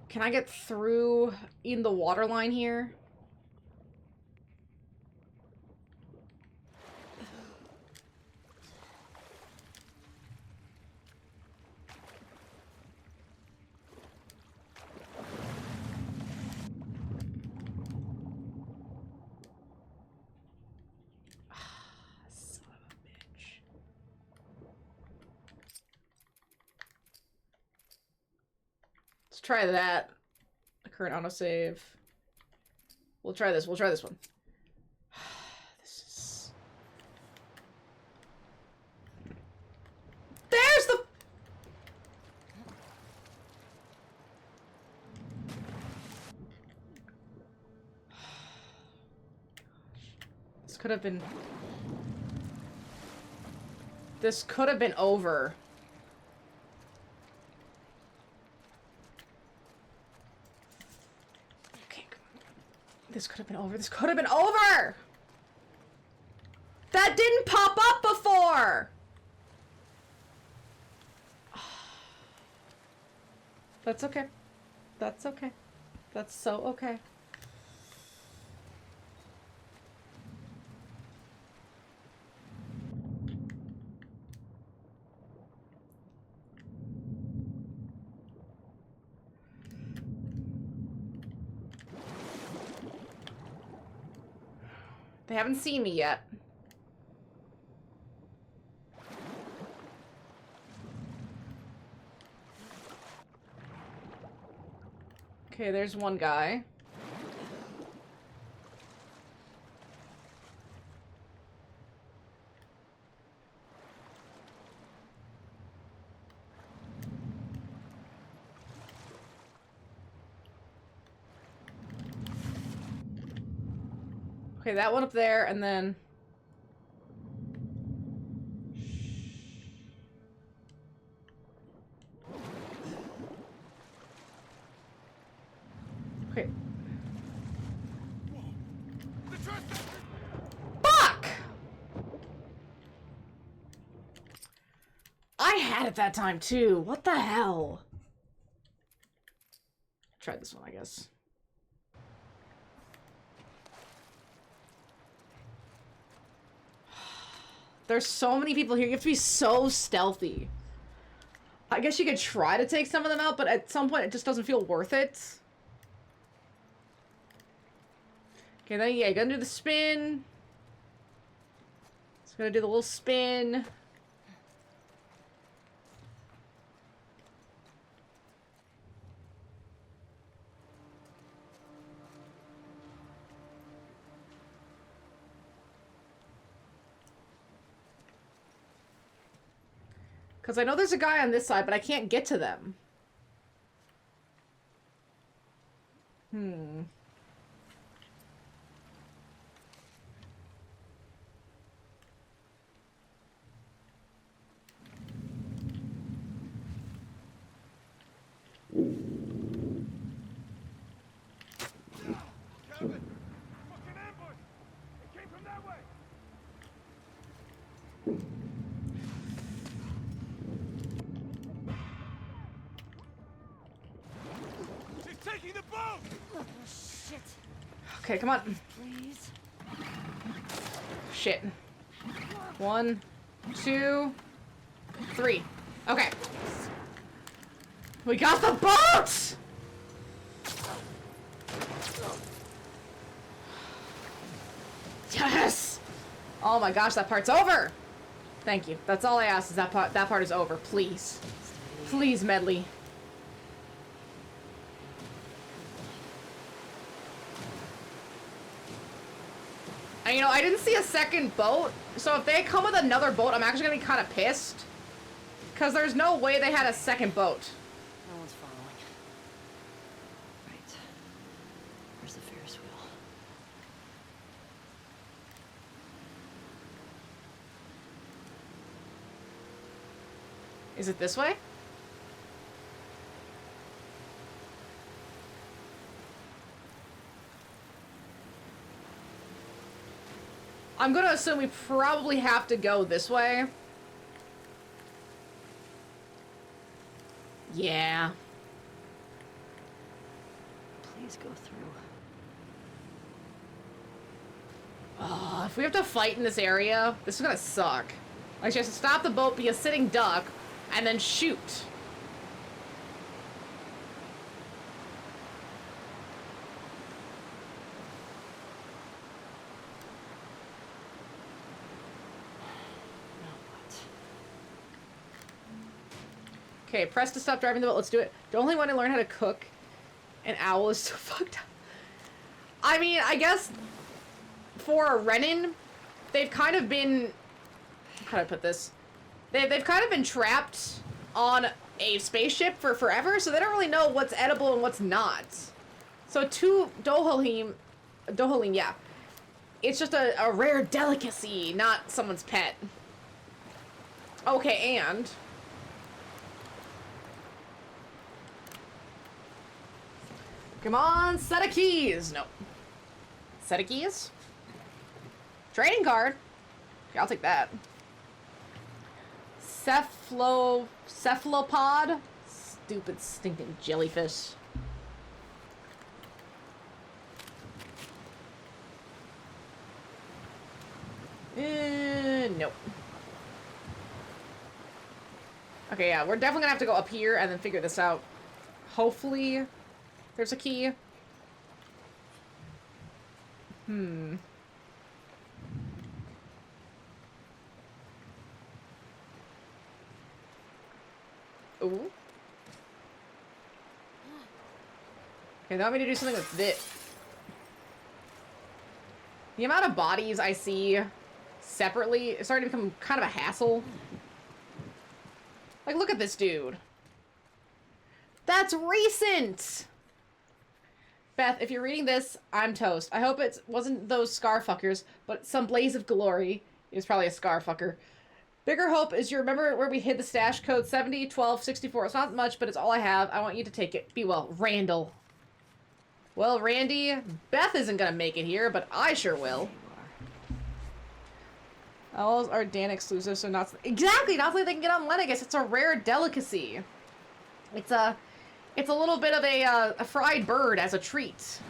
Can I get through in the water line here? Son of a bitch. Let's try that. Current autosave. We'll try this. We'll try this one. This is... There's the... This could have been... This could have been over. This could have been over. This could have been over! That didn't pop up before! That's okay. That's okay. That's so okay. They haven't seen me yet. Okay, there's one guy. Okay, that one up there, and then... I had it that time too. What the hell? Try this one, I guess. There's so many people here. You have to be so stealthy. I guess you could try to take some of them out, but at some point it just doesn't feel worth it. Okay, then yeah, you gotta do the spin. Just gonna do the little spin. Because I know there's a guy on this side, but I can't get to them. Kevin! Fucking ambush! It came from that way! She's taking the boat! Oh, shit. Okay, come on. Please. Shit. 1, 2, 3. Okay. We got the boat! Yes! Oh my gosh, that part's over! Thank you. That's all I asked is that part is over. Please. Please, Medley. And you know, I didn't see a second boat, so if they come with another boat, I'm actually gonna be kind of pissed. Because there's no way they had a second boat. No one's following. Right. Where's the Ferris wheel? Is it this way? I'm gonna assume we probably have to go this way. Yeah. Please go through. Oh, if we have to fight in this area, this is gonna suck. Like, she has to stop the boat, be a sitting duck, and then shoot. Okay, press to stop driving the boat. Let's do it. Don't only want to learn how to cook. An owl is so fucked up. I mean, I guess for Renan, they've kind of been... How do I put this? They've kind of been trapped on a spaceship for forever, so they don't really know what's edible and what's not. So to Dohalim, yeah. It's just a rare delicacy, not someone's pet. Okay, and... Come on, set of keys. No. Set of keys? Trading card. Okay, I'll take that. Cephalopod? Stupid stinking jellyfish. Nope. Okay, yeah, we're definitely gonna have to go up here and then figure this out. Hopefully... There's a key. Ooh. Okay, they want me to do something with this. The amount of bodies I see separately is starting to become kind of a hassle. Like, look at this dude. That's recent! Beth, if you're reading this, I'm toast. I hope it wasn't those scar fuckers, but some blaze of glory. It was probably a scar fucker. Bigger hope is you remember where we hid the stash code 70, 12, 64. It's not much, but it's all I have. I want you to take it. Be well. Randall. Well, Randy, Beth isn't gonna make it here, but I sure will. Owls are Dan exclusive, so not exactly not something they can get on Lennox. It's a rare delicacy. It's a little bit of a fried bird as a treat.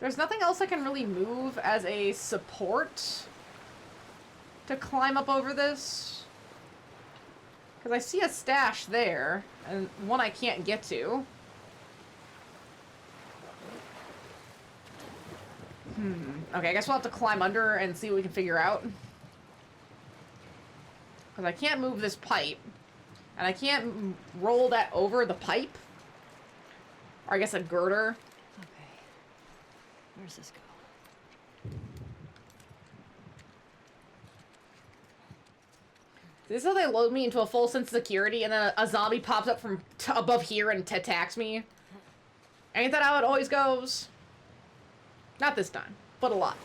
There's nothing else I can really move as a support to climb up over this. Because I see a stash there, and one I can't get to. Okay, I guess we'll have to climb under and see what we can figure out. Because I can't move this pipe. And I can't roll that over the pipe. Or I guess a girder. Okay. Where's this go? This is how they load me into a full sense of security, and then a zombie pops up from above here and attacks me. Ain't that how it always goes? Not this time, but a lot.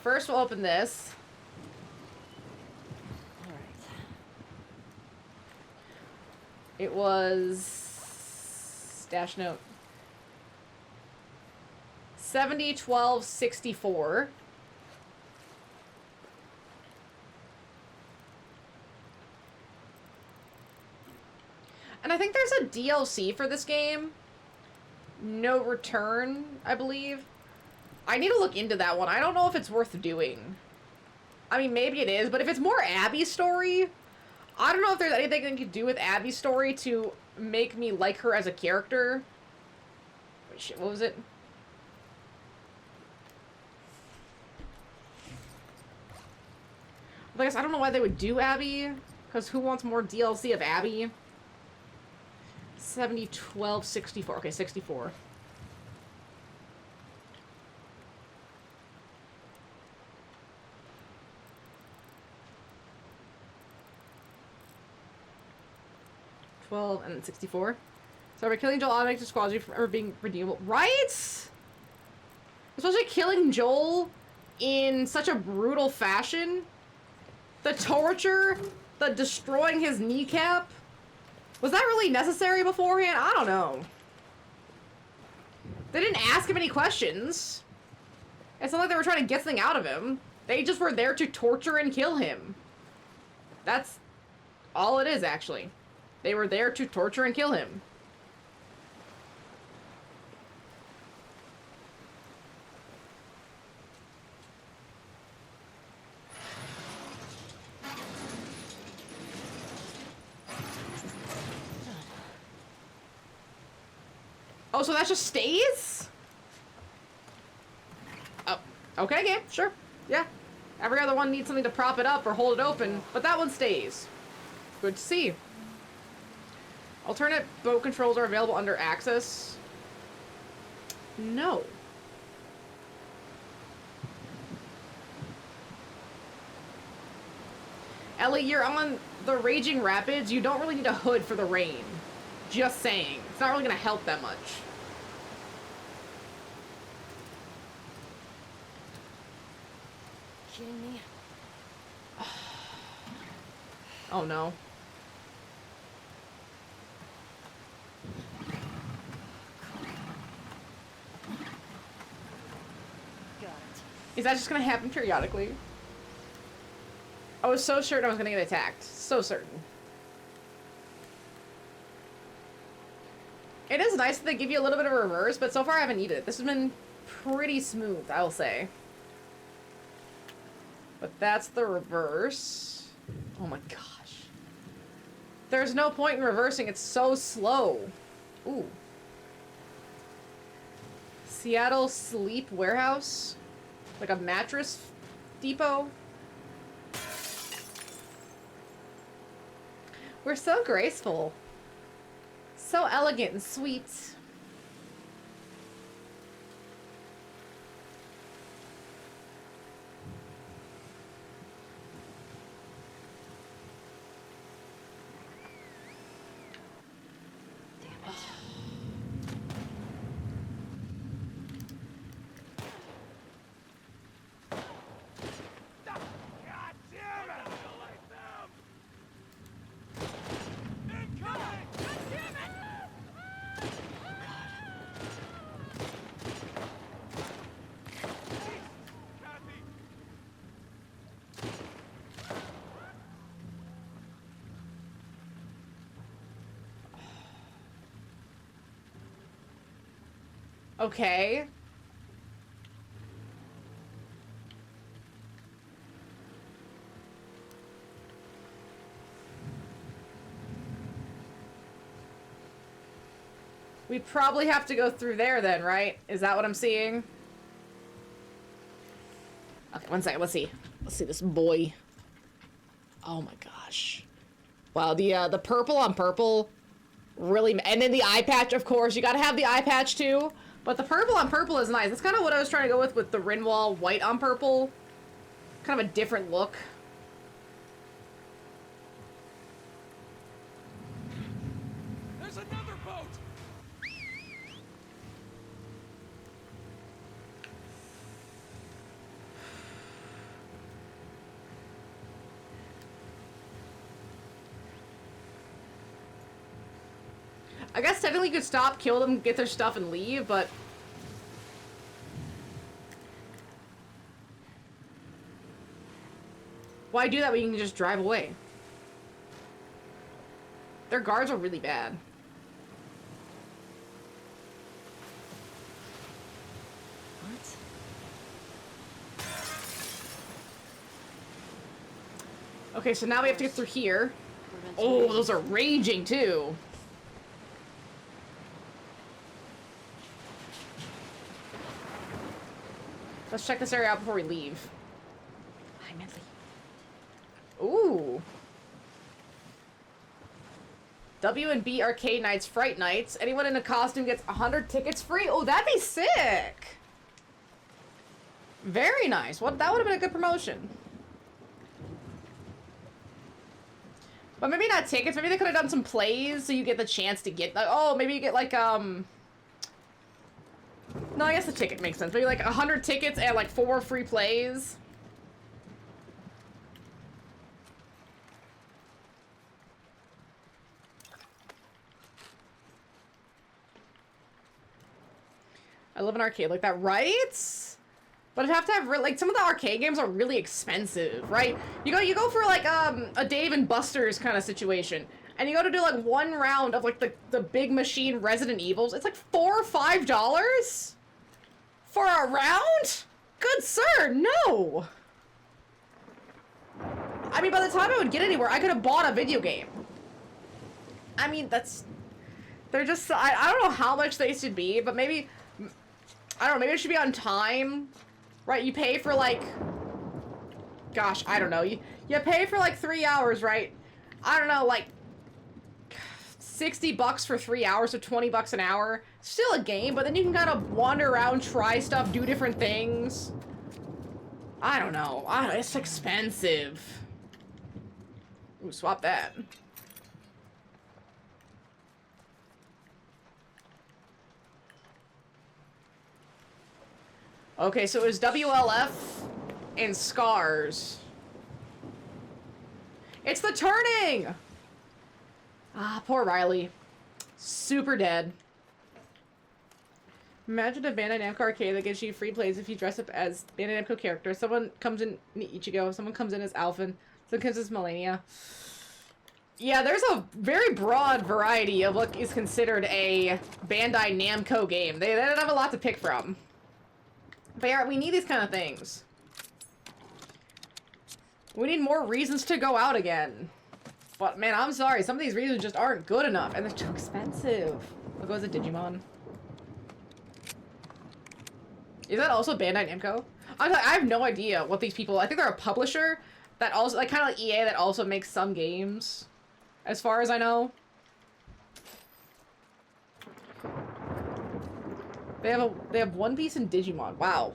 First, we'll open this. All right. It was... Dash note. 70-12-64. And I think there's a DLC for this game. No Return, I believe. I need to look into that one. I don't know if it's worth doing. I mean, maybe it is, but if it's more Abby's story, I don't know if there's anything I can do with Abby's story to make me like her as a character. Wait, shit, what was it? I guess I don't know why they would do Abby, because who wants more DLC of Abby? 70-12-64. Okay, 64. And then 64. So by killing Joel automatically disqualifies you from ever being redeemable. Right? Especially killing Joel in such a brutal fashion. The torture, the destroying his kneecap. Was that really necessary beforehand? I don't know. They didn't ask him any questions. It's not like they were trying to get something out of him. They just were there to torture and kill him. That's all it is, actually. They were there to torture and kill him. Oh, so that just stays? Oh, okay, game, sure. Yeah. Every other one needs something to prop it up or hold it open, but that one stays. Good to see. Alternate boat controls are available under access. No. Ellie, you're on the Raging Rapids. You don't really need a hood for the rain. Just saying. It's not really gonna help that much. Kidding me? Oh no. Got it. Is that just gonna happen periodically? I was so certain I was gonna get attacked. So certain. It is nice that they give you a little bit of a reverse, but so far I haven't needed it. This has been pretty smooth, I'll say. But that's the reverse. Oh my gosh. There's no point in reversing, it's so slow. Ooh. Seattle Sleep Warehouse? Like a mattress depot? We're so graceful. So elegant and sweet. Damn it. God damn it! Okay. We probably have to go through there then, right? Is that what I'm seeing? Okay, one second. Let's see. Let's see this boy. Oh my gosh. Wow, the purple on purple really, and then the eye patch, of course. You gotta have the eye patch too. But the purple on purple is nice. That's kind of what I was trying to go with the Rinwall white on purple. Kind of a different look. There's another boat! I guess technically you could stop, kill them, get their stuff, and leave, but... Why do that when you can just drive away? Their guards are really bad. What? Okay, so now we have to get through here. Oh, those are raging too. Let's check this area out before we leave. Hi, Medley. Ooh. W&B Arcade Nights, Fright Nights. Anyone in a costume gets 100 tickets free. Oh, that'd be sick. Very nice. What? That would have been a good promotion. But maybe not tickets. Maybe they could have done some plays so you get the chance to get... oh, maybe you get like, No, I guess the ticket makes sense. Maybe like 100 tickets and like 4 free plays. I love an arcade like that, right? But I'd have to have like some of the arcade games are really expensive, right? You go for like a Dave and Buster's kind of situation, and you go to do like one round of like the big machine Resident Evils. It's like $4 or $5 for a round. Good sir, no. I mean, by the time I would get anywhere, I could have bought a video game. I mean, they're just I don't know how much they should be, but maybe. I don't know, maybe it should be on time, right? You pay for like, gosh, I don't know. You pay for like 3 hours, right? I don't know, like $60 for 3 hours, so $20 an hour. Still a game, but then you can kind of wander around, try stuff, do different things. I don't know. It's expensive. Ooh, swap that. Okay, so it was WLF and Scars. It's the turning! Ah, poor Riley. Super dead. Imagine a Bandai Namco arcade that gives you free plays if you dress up as Bandai Namco characters. Someone comes in Ichigo, someone comes in as Alphen, someone comes as Melania. Yeah, there's a very broad variety of what is considered a Bandai Namco game. They don't have a lot to pick from. But yeah, we need these kind of things. We need more reasons to go out again. But man, I'm sorry, some of these reasons just aren't good enough, and they're too expensive. What goes to Digimon? Is that also Bandai Namco? I have no idea what these people... I think they're a publisher that also... like, kind of like EA that also makes some games. As far as I know. They have One Piece and Digimon. Wow.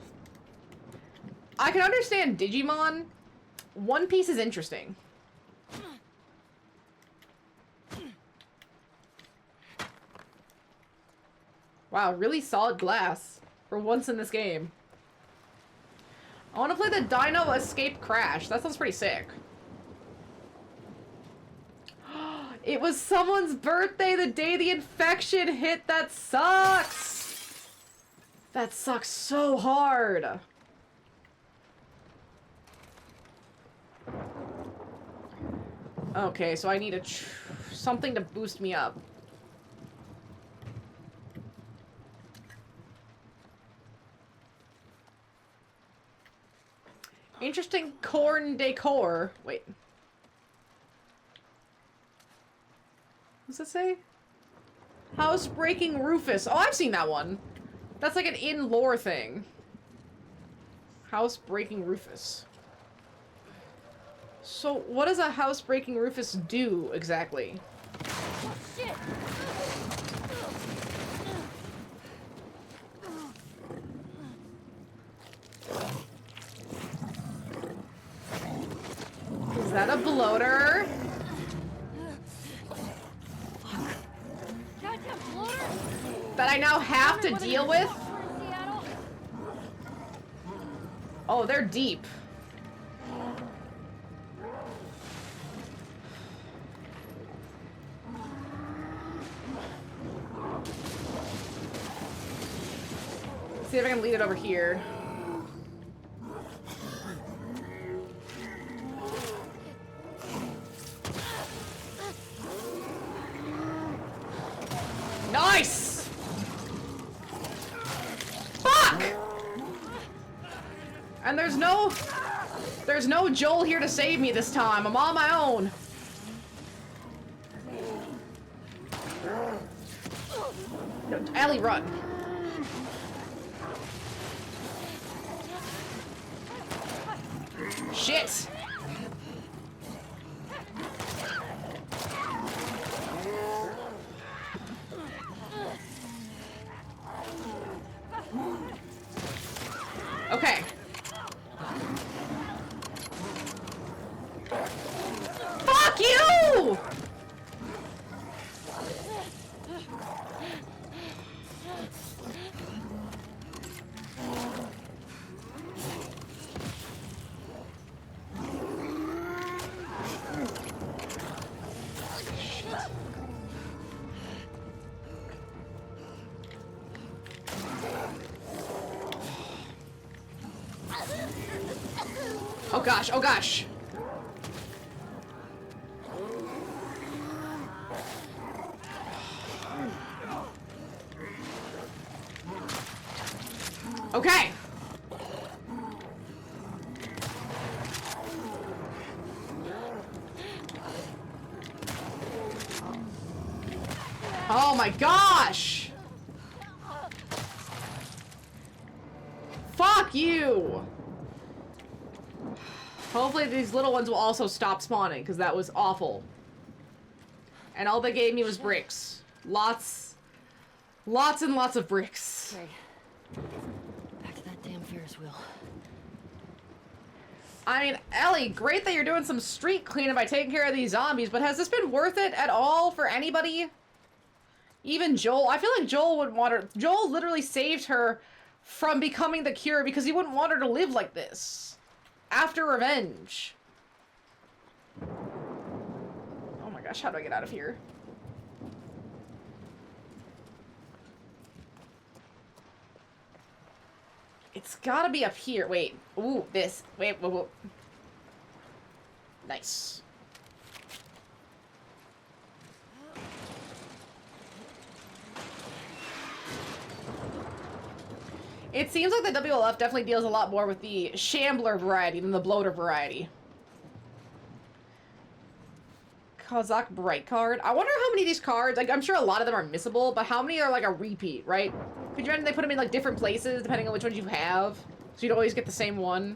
I can understand Digimon. One Piece is interesting. Wow, really solid glass for once in this game. I want to play the Dino Escape Crash. That sounds pretty sick. It was someone's birthday the day the infection hit. That sucks. That sucks so hard. Okay, so I need something to boost me up. interesting corn decor. Wait. What's it say? Housebreaking Rufus. Oh, I've seen that one. That's like an in-lore thing. Housebreaking Rufus. So, what does a housebreaking Rufus do, exactly? Shit! Is that a bloater? Goddamn bloater! That I now have to deal with? Seattle? Oh, they're deep. See if I can lead it over here. Nice! Fuck! And there's no Joel here to save me this time. I'm on my own. No, Ellie, run. Shit! Okay. Fuck you! Oh gosh, oh gosh. Okay. Oh my gosh. Fuck you. Hopefully these little ones will also stop spawning, because that was awful. And all they gave me was bricks. Lots and lots of bricks. Okay. Back to that damn Ferris wheel. I mean, Ellie, great that you're doing some street cleanup by taking care of these zombies, but has this been worth it at all for anybody? Even Joel? I feel like Joel would want her... Joel literally saved her from becoming the cure because he wouldn't want her to live like this. After revenge. Oh my gosh, how do I get out of here? It's gotta be up here. Wait. Ooh, this. Wait, whoa, whoa. Nice. It seems like the WLF definitely deals a lot more with the Shambler variety than the Bloater variety. Kazakh Bright card. I wonder how many of these cards, like, I'm sure a lot of them are missable, but how many are, like, a repeat, right? Could you imagine they put them in, like, different places depending on which ones you have? So you'd always get the same one?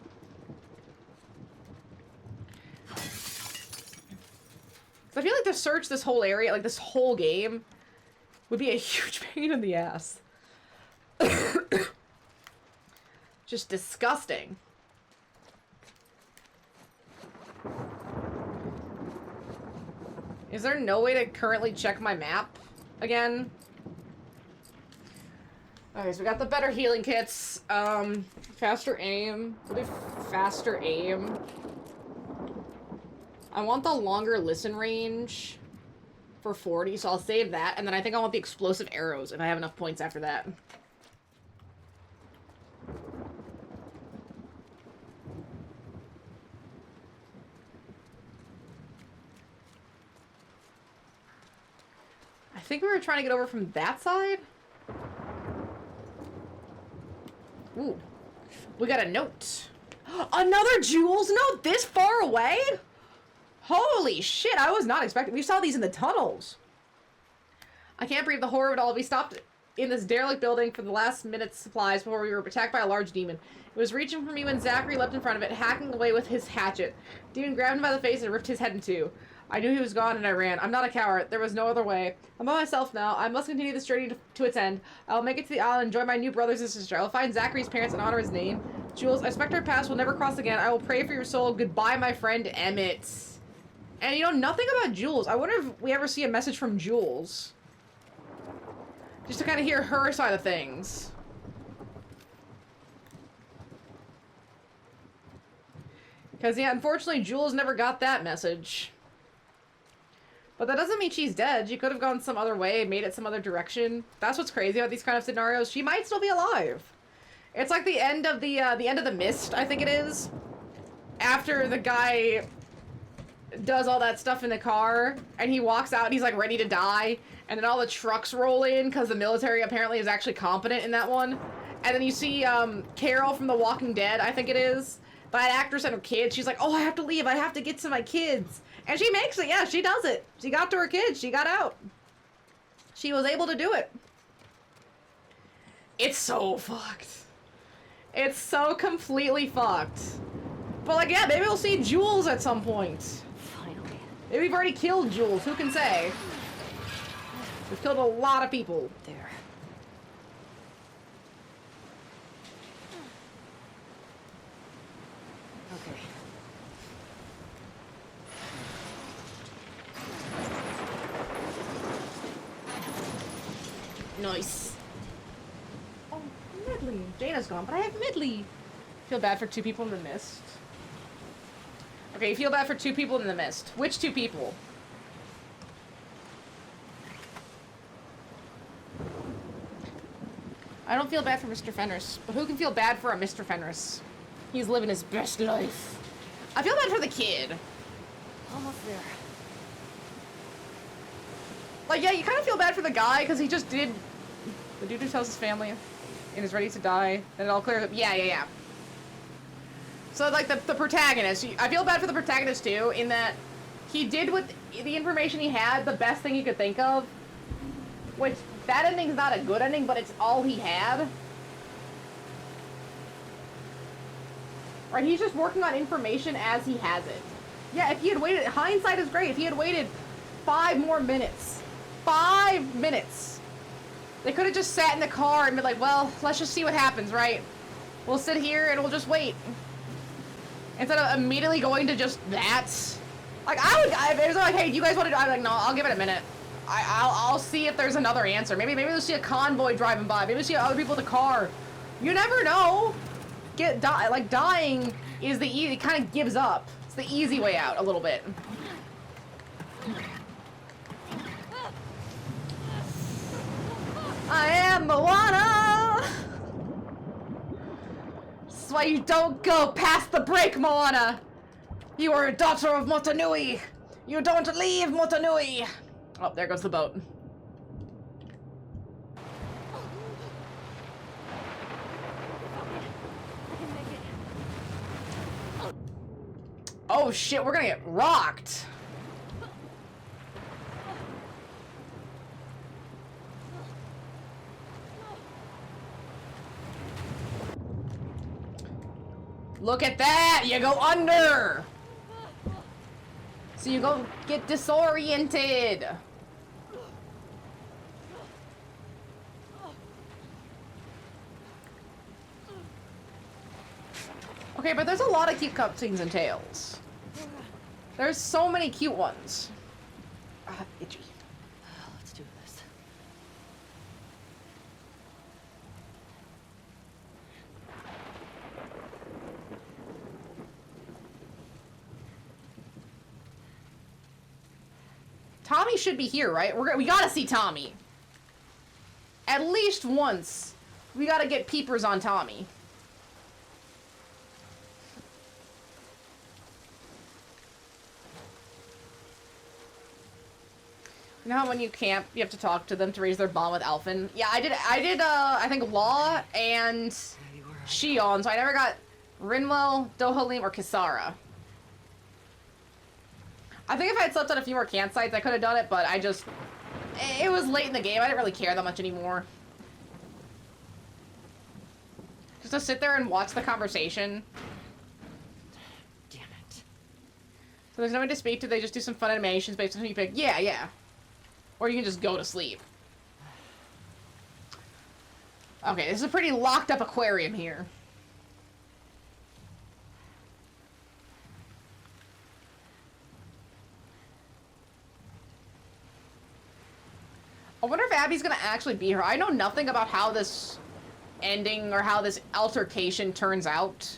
So I feel like to search this whole area, like, this whole game, would be a huge pain in the ass. Just disgusting. Is there no way to currently check my map again? Okay, so we got the better healing kits. Faster aim. What if faster aim? I want the longer listen range for 40, so I'll save that. And then I think I want the explosive arrows if I have enough points after that. I think we were trying to get over from that side. Ooh. We got a note. Another Jules note this far away? Holy shit, I was not expecting. We saw these in the tunnels. I can't breathe the horror of it all. We stopped in this derelict building for the last minute's supplies before we were attacked by a large demon. It was reaching for me when Zachary leapt in front of it, hacking away with his hatchet. Demon grabbed him by the face and ripped his head in two. I knew he was gone and I ran. I'm not a coward. There was no other way. I'm by myself now. I must continue this journey to its end. I'll make it to the island and join my new brothers and sister. I'll find Zachary's parents and honor his name. Jules, I expect our paths will never cross again. I will pray for your soul. Goodbye, my friend Emmett. And you know, nothing about Jules. I wonder if we ever see a message from Jules. Just to kind of hear her side of things. Because, yeah, unfortunately, Jules never got that message. But that doesn't mean she's dead. She could have gone some other way, made it some other direction. That's what's crazy about these kind of scenarios. She might still be alive. It's like the end of the end of The Mist, I think it is. After the guy does all that stuff in the car, and he walks out and he's like ready to die, and then all the trucks roll in because the military apparently is actually competent in that one. And then you see Carol from The Walking Dead, I think it is. That actress and her kids, she's like, oh, I have to leave, I have to get to my kids. And she makes it, yeah, she does it. She got to her kids, she got out. She was able to do it. It's so fucked. It's so completely fucked. But like, yeah, maybe we'll see Jules at some point. Finally. Maybe we've already killed Jules, who can say? We've killed a lot of people. There. Okay. Nice. Oh, Medley. Dana's gone, but I have Medley. Feel bad for two people in the mist. Okay, you feel bad for two people in the mist. Which two people? I don't feel bad for Mr. Fenris, but who can feel bad for a Mr. Fenris? He's living his best life. I feel bad for the kid. Almost there. Like, yeah, you kind of feel bad for the guy, because he just did... The dude who tells his family and is ready to die, and it all clears up. Yeah. So, like, the protagonist, I feel bad for the protagonist, too, in that he did with the information he had the best thing he could think of. Which, that ending's not a good ending, but it's all he had. Right, he's just working on information as he has it. Yeah, if he had waited, hindsight is great. If he had waited 5 more minutes. 5 minutes. They could have just sat in the car and been like, well, let's just see what happens, right? We'll sit here and we'll just wait. Instead of immediately going to just that. Like, if it was like, hey, do you guys want to do? I'm like, no, I'll give it a minute. I'll see if there's another answer. Maybe we'll see a convoy driving by. Maybe we'll see other people in the car. You never know. Dying is the easy, it kind of gives up. It's the easy way out a little bit. I am Moana! That's why you don't go past the break, Moana! You are a daughter of Motunui! You don't leave Motunui! Oh, there goes the boat. Oh shit, we're gonna get rocked! Look at that! You go under! So you go get disoriented! Okay, but there's a lot of cute cutscenes in Tales. There's so many cute ones. Ah, itchy. Let's do this. Tommy should be here, right? We gotta see Tommy. At least once. We gotta get peepers on Tommy. You know how when you camp, you have to talk to them to raise their bond with Alphen? Yeah, I did, I think Law and Shion, so I never got Rinwell, Dohalim, or Kisara. I think if I had slept on a few more campsites, I could have done it, but I just... It was late in the game. I didn't really care that much anymore. Just to sit there and watch the conversation. Damn it. So there's no one to speak to. They just do some fun animations based on who you pick. Yeah, yeah. Or you can just go to sleep. Okay, this is a pretty locked up aquarium here. I wonder if Abby's gonna actually be here. I know nothing about how this ending or how this altercation turns out.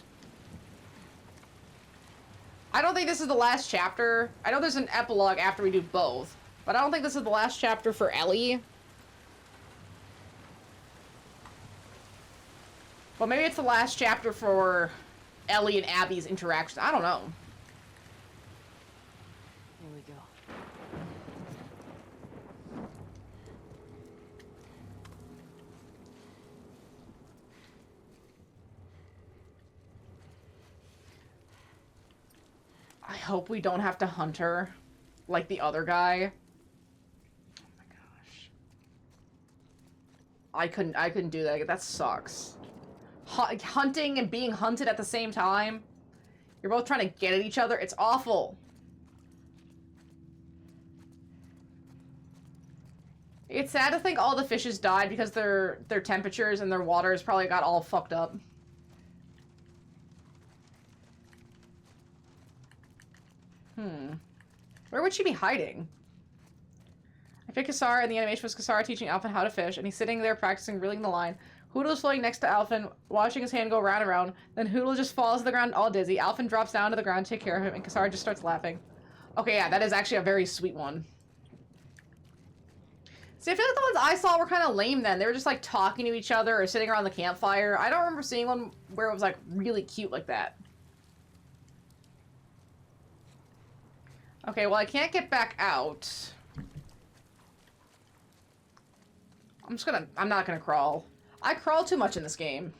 I don't think this is the last chapter. I know there's an epilogue after we do both, but I don't think this is the last chapter for Ellie. Well, maybe it's the last chapter for Ellie and Abby's interaction. I don't know. Here we go. I hope we don't have to hunt her like the other guy. Oh my gosh. I couldn't do that. That sucks. Hunting and being hunted at the same time. You're both trying to get at each other. It's awful. It's sad to think all the fishes died because their temperatures and their waters probably got all fucked up. Where would she be hiding? I picked Kasara, and the animation was Kasara teaching Alphen how to fish, and he's sitting there practicing reeling the line. Hoodle's floating next to Alphen, watching his hand go round and round. Then Hoodle just falls to the ground all dizzy. Alphen drops down to the ground to take care of him, and Kasara just starts laughing. Okay, yeah, that is actually a very sweet one. See, I feel like the ones I saw were kind of lame then. They were just, like, talking to each other or sitting around the campfire. I don't remember seeing one where it was, like, really cute like that. Okay, well, I can't get back out. I'm not gonna crawl. I crawl too much in this game.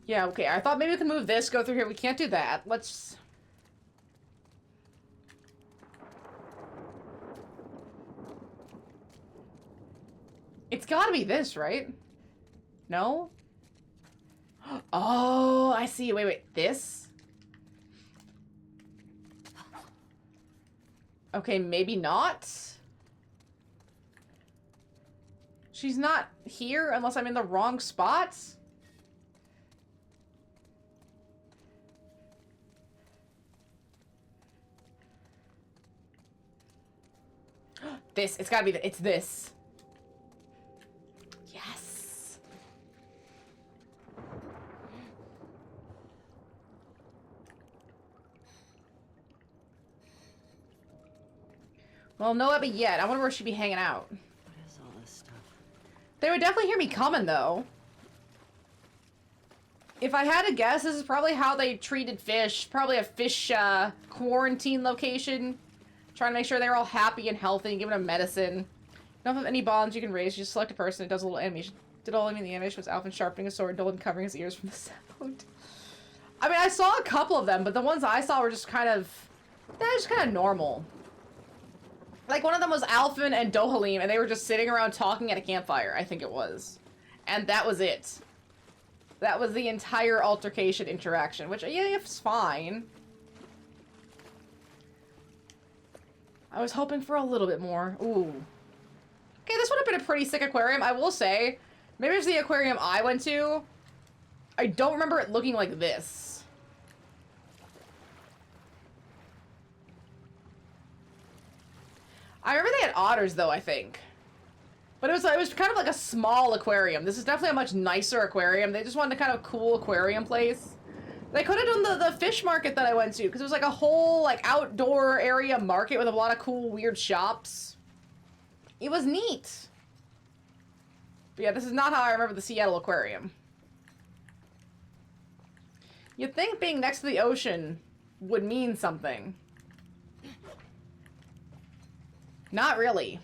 Yeah, okay, I thought maybe we could move this, go through here. We can't do that. Let's... It's gotta be this, right? No? Oh, I see. Wait, wait. This? Okay, maybe not. She's not here unless I'm in the wrong spot. This. It's gotta be it's this. Yes. Well, no Abby yet. I wonder where she'd be hanging out. What is all this stuff? They would definitely hear me coming, though. If I had to guess, this is probably how they treated fish. Probably a fish quarantine location. Trying to make sure they're all happy and healthy and giving them medicine. You don't have any bonds you can raise. You just select a person. It does a little animation. Did all I mean the animation was Alphen sharpening a sword, Dolan covering his ears from the sound. I mean, I saw a couple of them, but the ones I saw were just kind of... They're just kind of normal. Like, one of them was Alphen and Dohalim, and they were just sitting around talking at a campfire, I think it was. And that was it. That was the entire altercation interaction, which, yeah, it's fine. I was hoping for a little bit more. Ooh. Okay, this would have been a pretty sick aquarium, I will say. Maybe it's the aquarium I went to. I don't remember it looking like this. I remember they had otters, though, I think. But it was kind of like a small aquarium. This is definitely a much nicer aquarium. They just wanted a kind of cool aquarium place. They could have done the fish market that I went to, because it was like a whole like outdoor area market with a lot of cool, weird shops. It was neat. But yeah, this is not how I remember the Seattle Aquarium. You'd think being next to the ocean would mean something. Not really.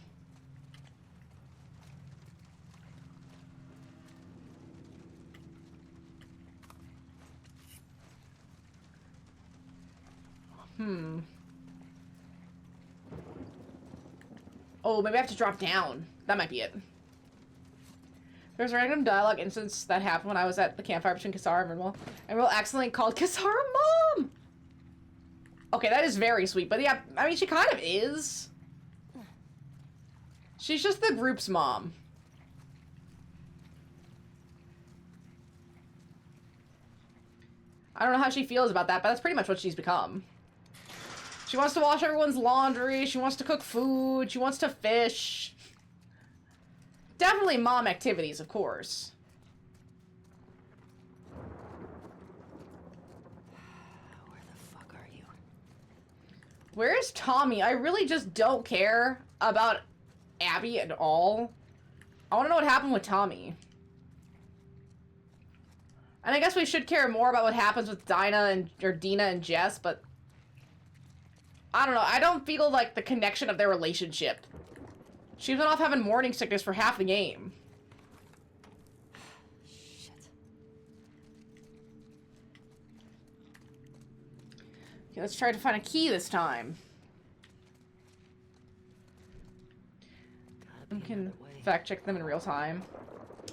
Oh, maybe I have to drop down. That might be it. There's a random dialogue instance that happened when I was at the campfire between Kisara and Rinwell. And Rinwell accidentally called Kisara Mom! Okay, that is very sweet. But yeah, I mean, she kind of is. She's just the group's mom. I don't know how she feels about that, but that's pretty much what she's become. She wants to wash everyone's laundry. She wants to cook food. She wants to fish. Definitely mom activities, of course. Where the fuck are you? Where's Tommy? I really just don't care about Abby at all. I want to know what happened with Tommy. And I guess we should care more about what happens with Dina and Jess, but I don't know. I don't feel like the connection of their relationship. She's been off having morning sickness for half the game. Shit. Okay, let's try to find a key this time. We can fact check them in real time.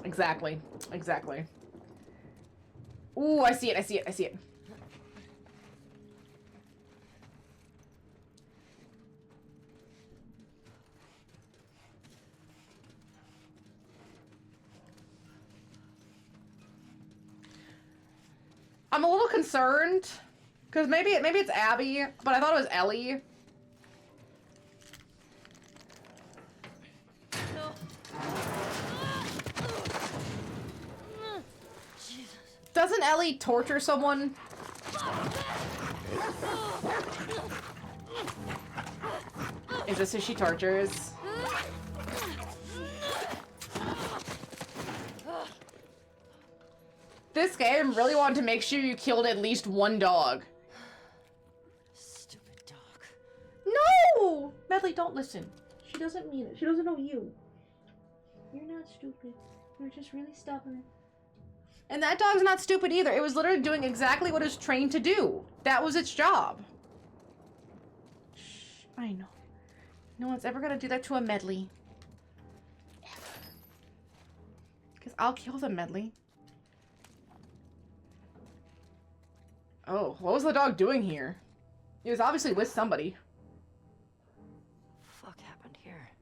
Exactly. Exactly. Ooh, I see it, I see it, I see it. I'm a little concerned, because maybe it's Abby, but I thought it was Ellie. Doesn't Ellie torture someone? Is this who she tortures? This game really wanted to make sure you killed at least one dog. Stupid dog. No! Medley, don't listen. She doesn't mean it. She doesn't know you. You're not stupid. You're just really stubborn. And that dog's not stupid either. It was literally doing exactly what it was trained to do. That was its job. Shh, I know. No one's ever gonna do that to a Medley. Ever. Because I'll kill the Medley. Oh, what was the dog doing here? He was obviously with somebody. Fuck happened here?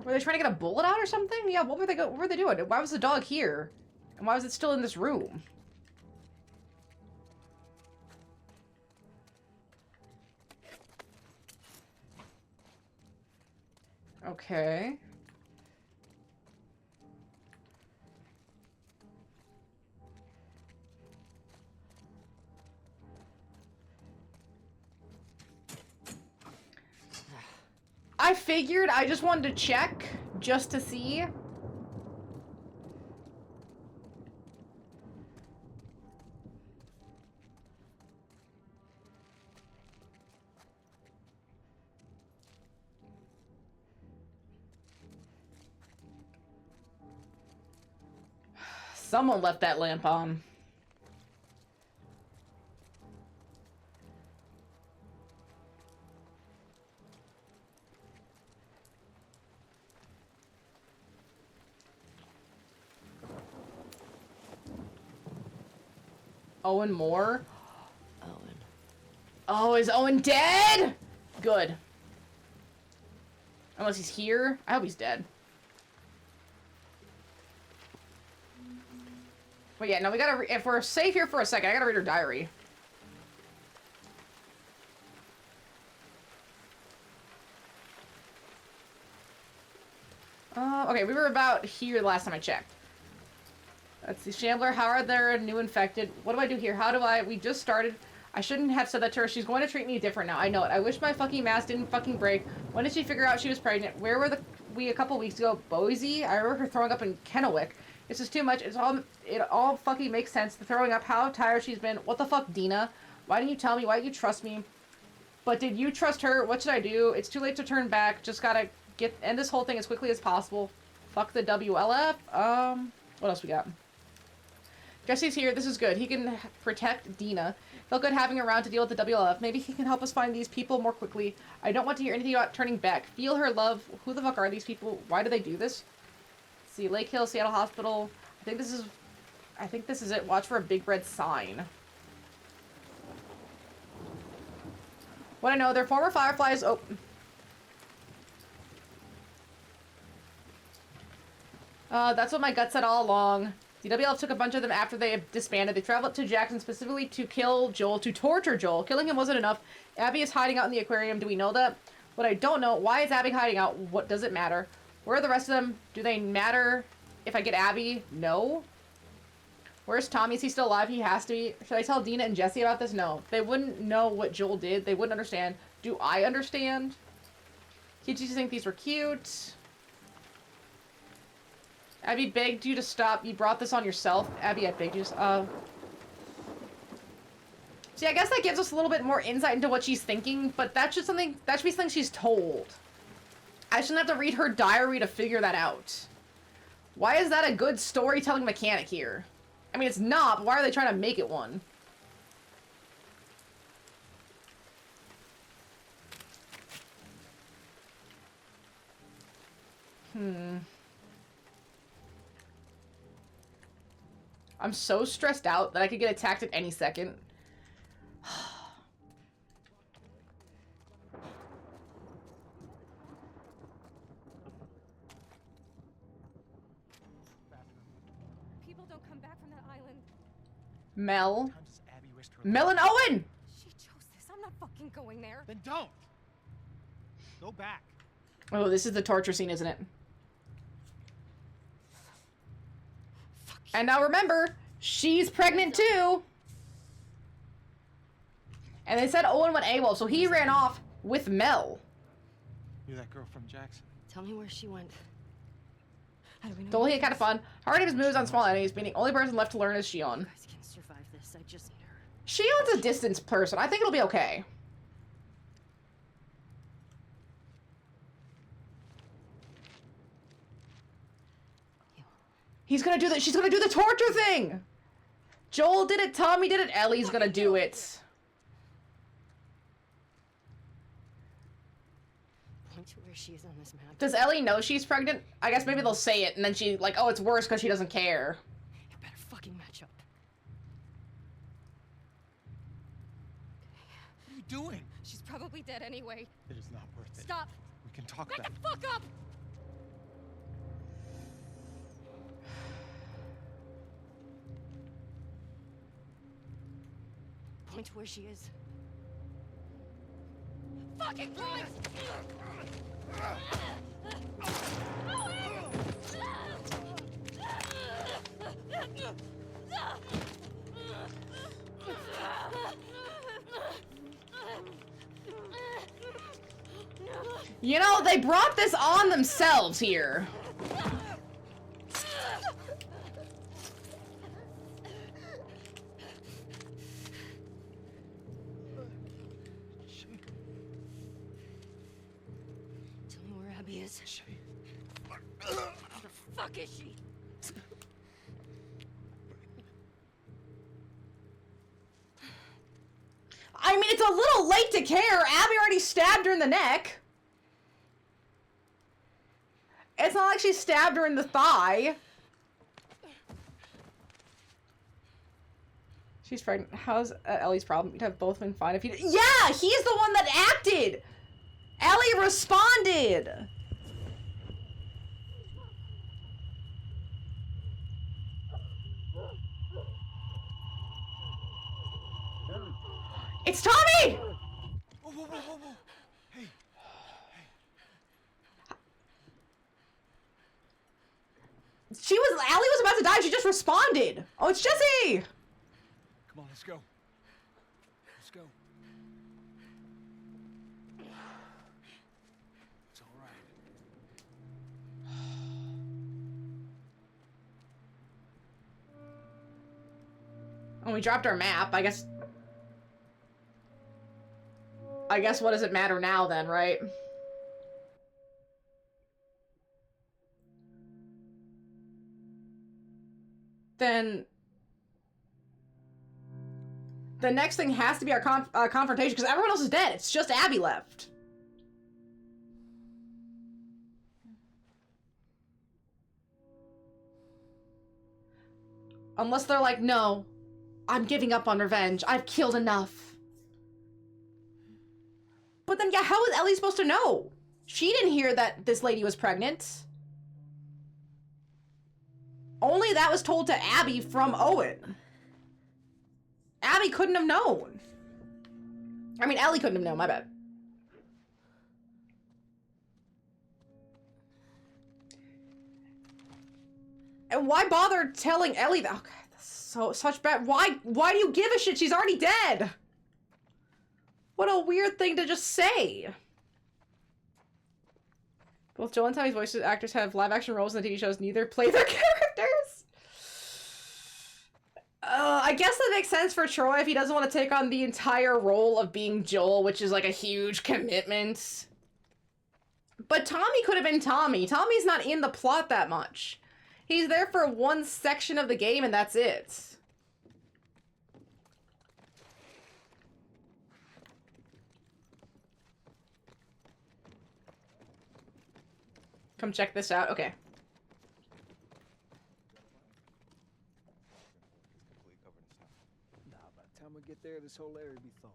Were they trying to get a bullet out or something? Yeah, what were they doing? Why was the dog here? And why was it still in this room? Okay. I figured I just wanted to check just to see. Someone left that lamp on. Owen Moore? Owen. Oh, is Owen dead? Good. Unless he's here. I hope he's dead. But yeah, no, we gotta, if we're safe here for a second, I gotta read her diary. Okay, we were about here the last time I checked. Let's see, Shambler, how are there new infected? What do I do here? How do I, we just started. I shouldn't have said that to her. She's going to treat me different now. I know it. I wish my fucking mask didn't fucking break. When did she figure out she was pregnant? Where were we a couple weeks ago? Boise? I remember her throwing up in Kennewick. It's just too much. It all fucking makes sense. The throwing up, how tired she's been. What the fuck, Dina? Why didn't you tell me? Why didn't you trust me? But did you trust her? What should I do? It's too late to turn back. Just gotta end this whole thing as quickly as possible. Fuck the WLF. What else we got? Jesse's here. This is good. He can protect Dina. Felt good having her around to deal with the WLF. Maybe he can help us find these people more quickly. I don't want to hear anything about turning back. Feel her love. Who the fuck are these people? Why do they do this? Let's see, Lake Hill, Seattle Hospital. I think this is it. Watch for a big red sign. What I know, they're former Fireflies. Oh. That's what my gut said all along. The WLF took a bunch of them after they disbanded. They traveled to Jackson specifically to kill Joel, to torture Joel. Killing him wasn't enough. Abby is hiding out in the aquarium. Do we know that? What I don't know, why is Abby hiding out? What does it matter? Where are the rest of them? Do they matter if I get Abby? No. Where's Tommy? Is he still alive? He has to be. Should I tell Dina and Jesse about this? No. They wouldn't know what Joel did. They wouldn't understand. Do I understand? Kids used to think these were cute. Abby begged you to stop. You brought this on yourself. Abby, I begged you to... See, I guess that gives us a little bit more insight into what she's thinking, but that's just something... That should be something she's told. I shouldn't have to read her diary to figure that out. Why is that a good storytelling mechanic here? I mean, it's not, but why are they trying to make it one? I'm so stressed out that I could get attacked at any second. People don't come back from that island. Mel. Mel and Owen! She chose this. I'm not fucking going there. Then don't. Go back. Oh, this is the torture scene, isn't it? And now remember, she's pregnant too. And they said Owen went AWOL, so he ran off with Mel. You're that girl from Jackson. Tell me where she went. How do we know? Totally kind of fun. Hard names moves on small enemies, being the only person left to learn is Shion. You guys can survive this. I just need her. Shion's a distance person. I think it'll be okay. He's gonna do that. She's gonna do the torture thing. Joel did it. Tommy did it. Ellie's gonna do it. Point to where she is on this map. Does Ellie know she's pregnant? I guess maybe they'll say it, and then she like, oh, it's worse because she doesn't care. You better fucking match up. What are you doing? She's probably dead anyway. It is not worth it. Stop. We can talk Back about the fuck up. Point to where she is. Fucking point! You know, they brought this on themselves here. Tell me where Abby is. Where the fuck is she? I mean, it's a little late to care. Abby already stabbed her in the neck. It's not like she stabbed her in the thigh. She's pregnant. How's Ellie's problem? You'd have both been fine if you did. Yeah, he's the one that acted. Ellie responded. It's Tommy! Whoa, whoa, whoa, whoa, whoa. Hey. Allie was about to die. She just responded. Oh, it's Jesse. Come on, let's go. go. It's all right. Oh, we dropped our map. I guess what does it matter now then, right? Then the next thing has to be our confrontation, because everyone else is dead. It's just Abby left. Unless they're like, no, I'm giving up on revenge. I've killed enough. But then, yeah, how was Ellie supposed to know? She didn't hear that this lady was pregnant. Only that was told to Abby from Owen. Abby couldn't have known. I mean, Ellie couldn't have known, my bad. And why bother telling Ellie that? Okay, that's such bad. Why do you give a shit? She's already dead. What a weird thing to just say. Both Joel and Tommy's voice actors have live action roles in the TV shows. Neither play their characters. I guess that makes sense for Troy if he doesn't want to take on the entire role of being Joel, which is like a huge commitment. But Tommy could have been Tommy. Tommy's not in the plot that much. He's there for one section of the game and that's it. Come check this out. Okay. Nah, by the time we get there, this whole area will be thawed.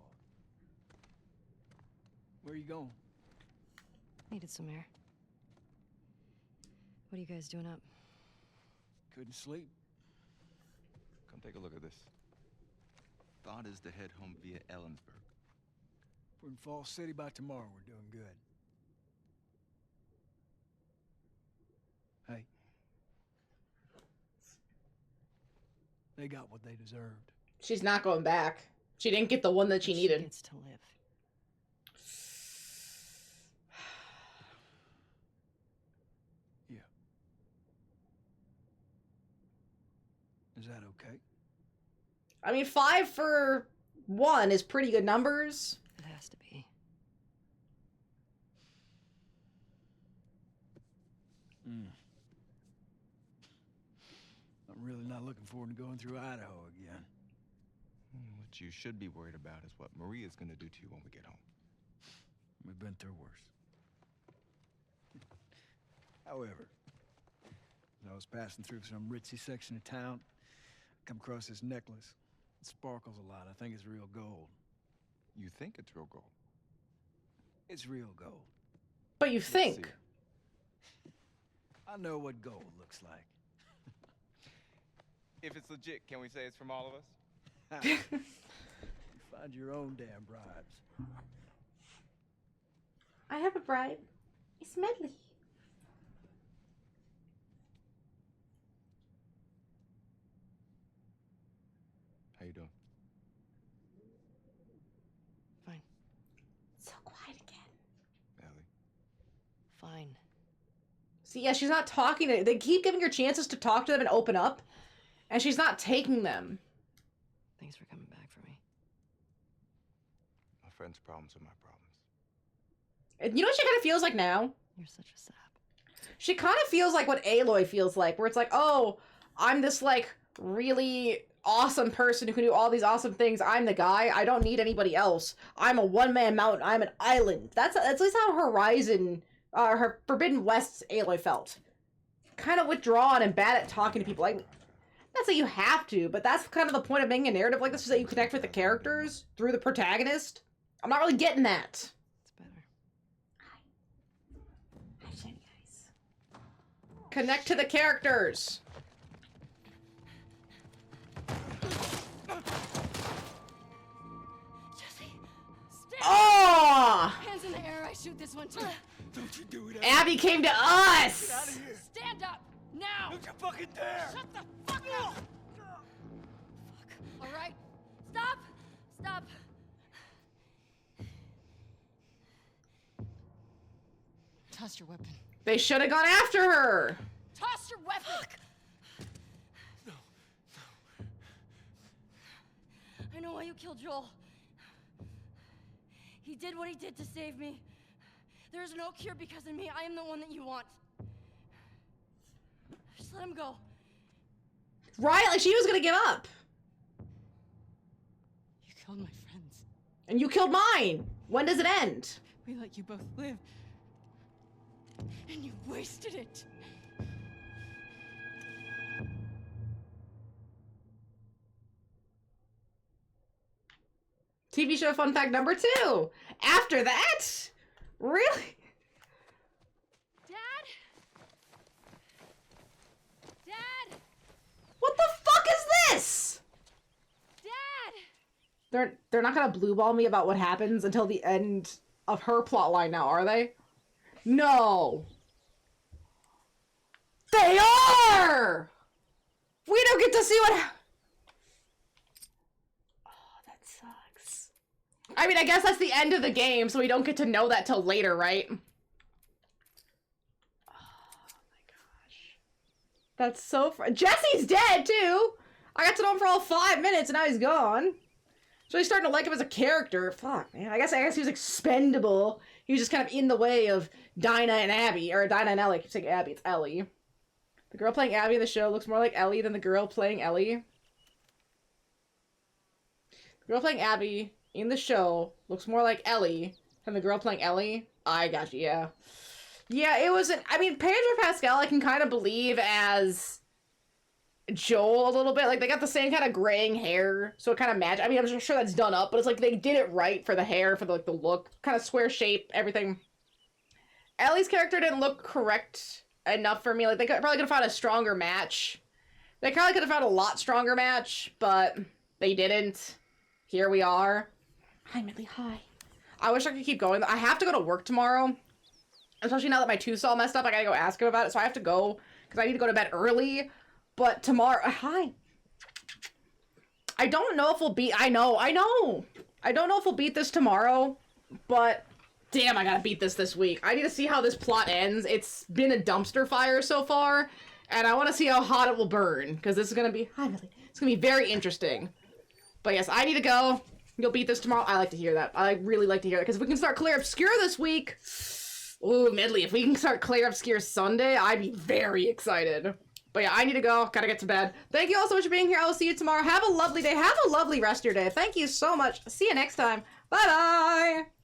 Where are you going? Needed some air. What are you guys doing up? Couldn't sleep. Come take a look at this. Thought is to head home via Ellensburg. We're in Falls City by tomorrow. We're doing good. Hey. They got what they deserved. She's not going back. She didn't get the one that she needed. She gets to live. Yeah. Is that okay? I mean, 5 for 1 is pretty good numbers. It has to be. I'm really not looking forward to going through Idaho again. What you should be worried about is what Maria's gonna do to you when we get home. We've been through worse. However, as I was passing through some ritzy section of town, I come across this necklace. It sparkles a lot. I think it's real gold. You think it's real gold? It's real gold. But you think. I know what gold looks like. If it's legit, can we say it's from all of us? You find your own damn bribes. I have a bribe. It's Medley. How you doing? Fine. So quiet again. Ellie? Fine. See, yeah, she's not talking to... They keep giving her chances to talk to them and open up, and she's not taking them. Thanks for coming back for me. My friend's problems are my problems. And you know what she kind of feels like now? You're such a sap. She kind of feels like what Aloy feels like, where it's like, oh, I'm this, like, really awesome person who can do all these awesome things. I'm the guy. I don't need anybody else. I'm a one-man mountain. I'm an island. That's at least how Horizon, her Forbidden West's Aloy felt. Kind of withdrawn and bad at talking to people. Like, not that you have to, but that's kind of the point of making a narrative like this, is that you connect with the characters through the protagonist. I'm not really getting that. It's better. Hi, shiny guys. Connect to the characters. Jesse, stand! Oh! Hands in the air, I shoot this one too. Don't you do it. Abby came to us! Get out of here. Stand up, now! Don't you fucking dare! Shut the fuck up! Fuck, all right? Stop! Stop! Toss your weapon. They should have gone after her. Toss your weapon! No. I know why you killed Joel. He did what he did to save me. There is no cure because of me. I am the one that you want. Just let him go. Right? Like she was gonna give up. You killed my friends. And you killed mine. When does it end? We let you both live. And you wasted it. TV show fun fact number 2. After that? Really? Dad? Dad? What the fuck is this? Dad? They're not gonna blue ball me about what happens until the end of her plotline now, are they? No. They are! We don't get to see what that sucks. I mean, I guess that's the end of the game, so we don't get to know that till later, right? Oh my gosh. That's so Jesse's dead, too! I got to know him for all 5 minutes and now he's gone. So he's starting to like him as a character. Fuck, man. I guess he was expendable. He was just kind of in the way of Dinah and Abby. Or Dinah and Ellie. I keep saying Abby, it's Ellie. The girl playing Abby in the show looks more like Ellie than the girl playing Ellie. The girl playing Abby in the show looks more like Ellie than the girl playing Ellie. I got you, yeah. Yeah, it wasn't... I mean, Pedro Pascal I can kind of believe as Joel a little bit. Like, they got the same kind of graying hair, so it kind of matches. I mean, I'm sure that's done up, but it's like they did it right for the hair, for the, like, the look. Kind of square shape, everything. Ellie's character didn't look correct enough for me. Like, they probably could have found a stronger match. They probably could have found a lot stronger match, but they didn't. Here we are. Hi, Millie, hi. I wish I could keep going. I have to go to work tomorrow. Especially now that my tooth's all messed up, I gotta go ask him about it, so I have to go, because I need to go to bed early. But tomorrow, hi. I don't know if we'll beat, I know. I don't know if we'll beat this tomorrow, but damn, I gotta beat this week. I need to see how this plot ends. It's been a dumpster fire so far, and I want to see how hot it will burn, because this is gonna be, hi Millie, it's gonna be very interesting. But yes, I need to go. You'll beat this tomorrow. I like to hear that. I really like to hear that, because if we can start Claire Obscure this week, ooh, Medley, if we can start Claire Obscure Sunday, I'd be very excited. But yeah, I need to go. Gotta get to bed. Thank you all so much for being here. I will see you tomorrow. Have a lovely day. Have a lovely rest of your day. Thank you so much. See you next time. Bye-bye.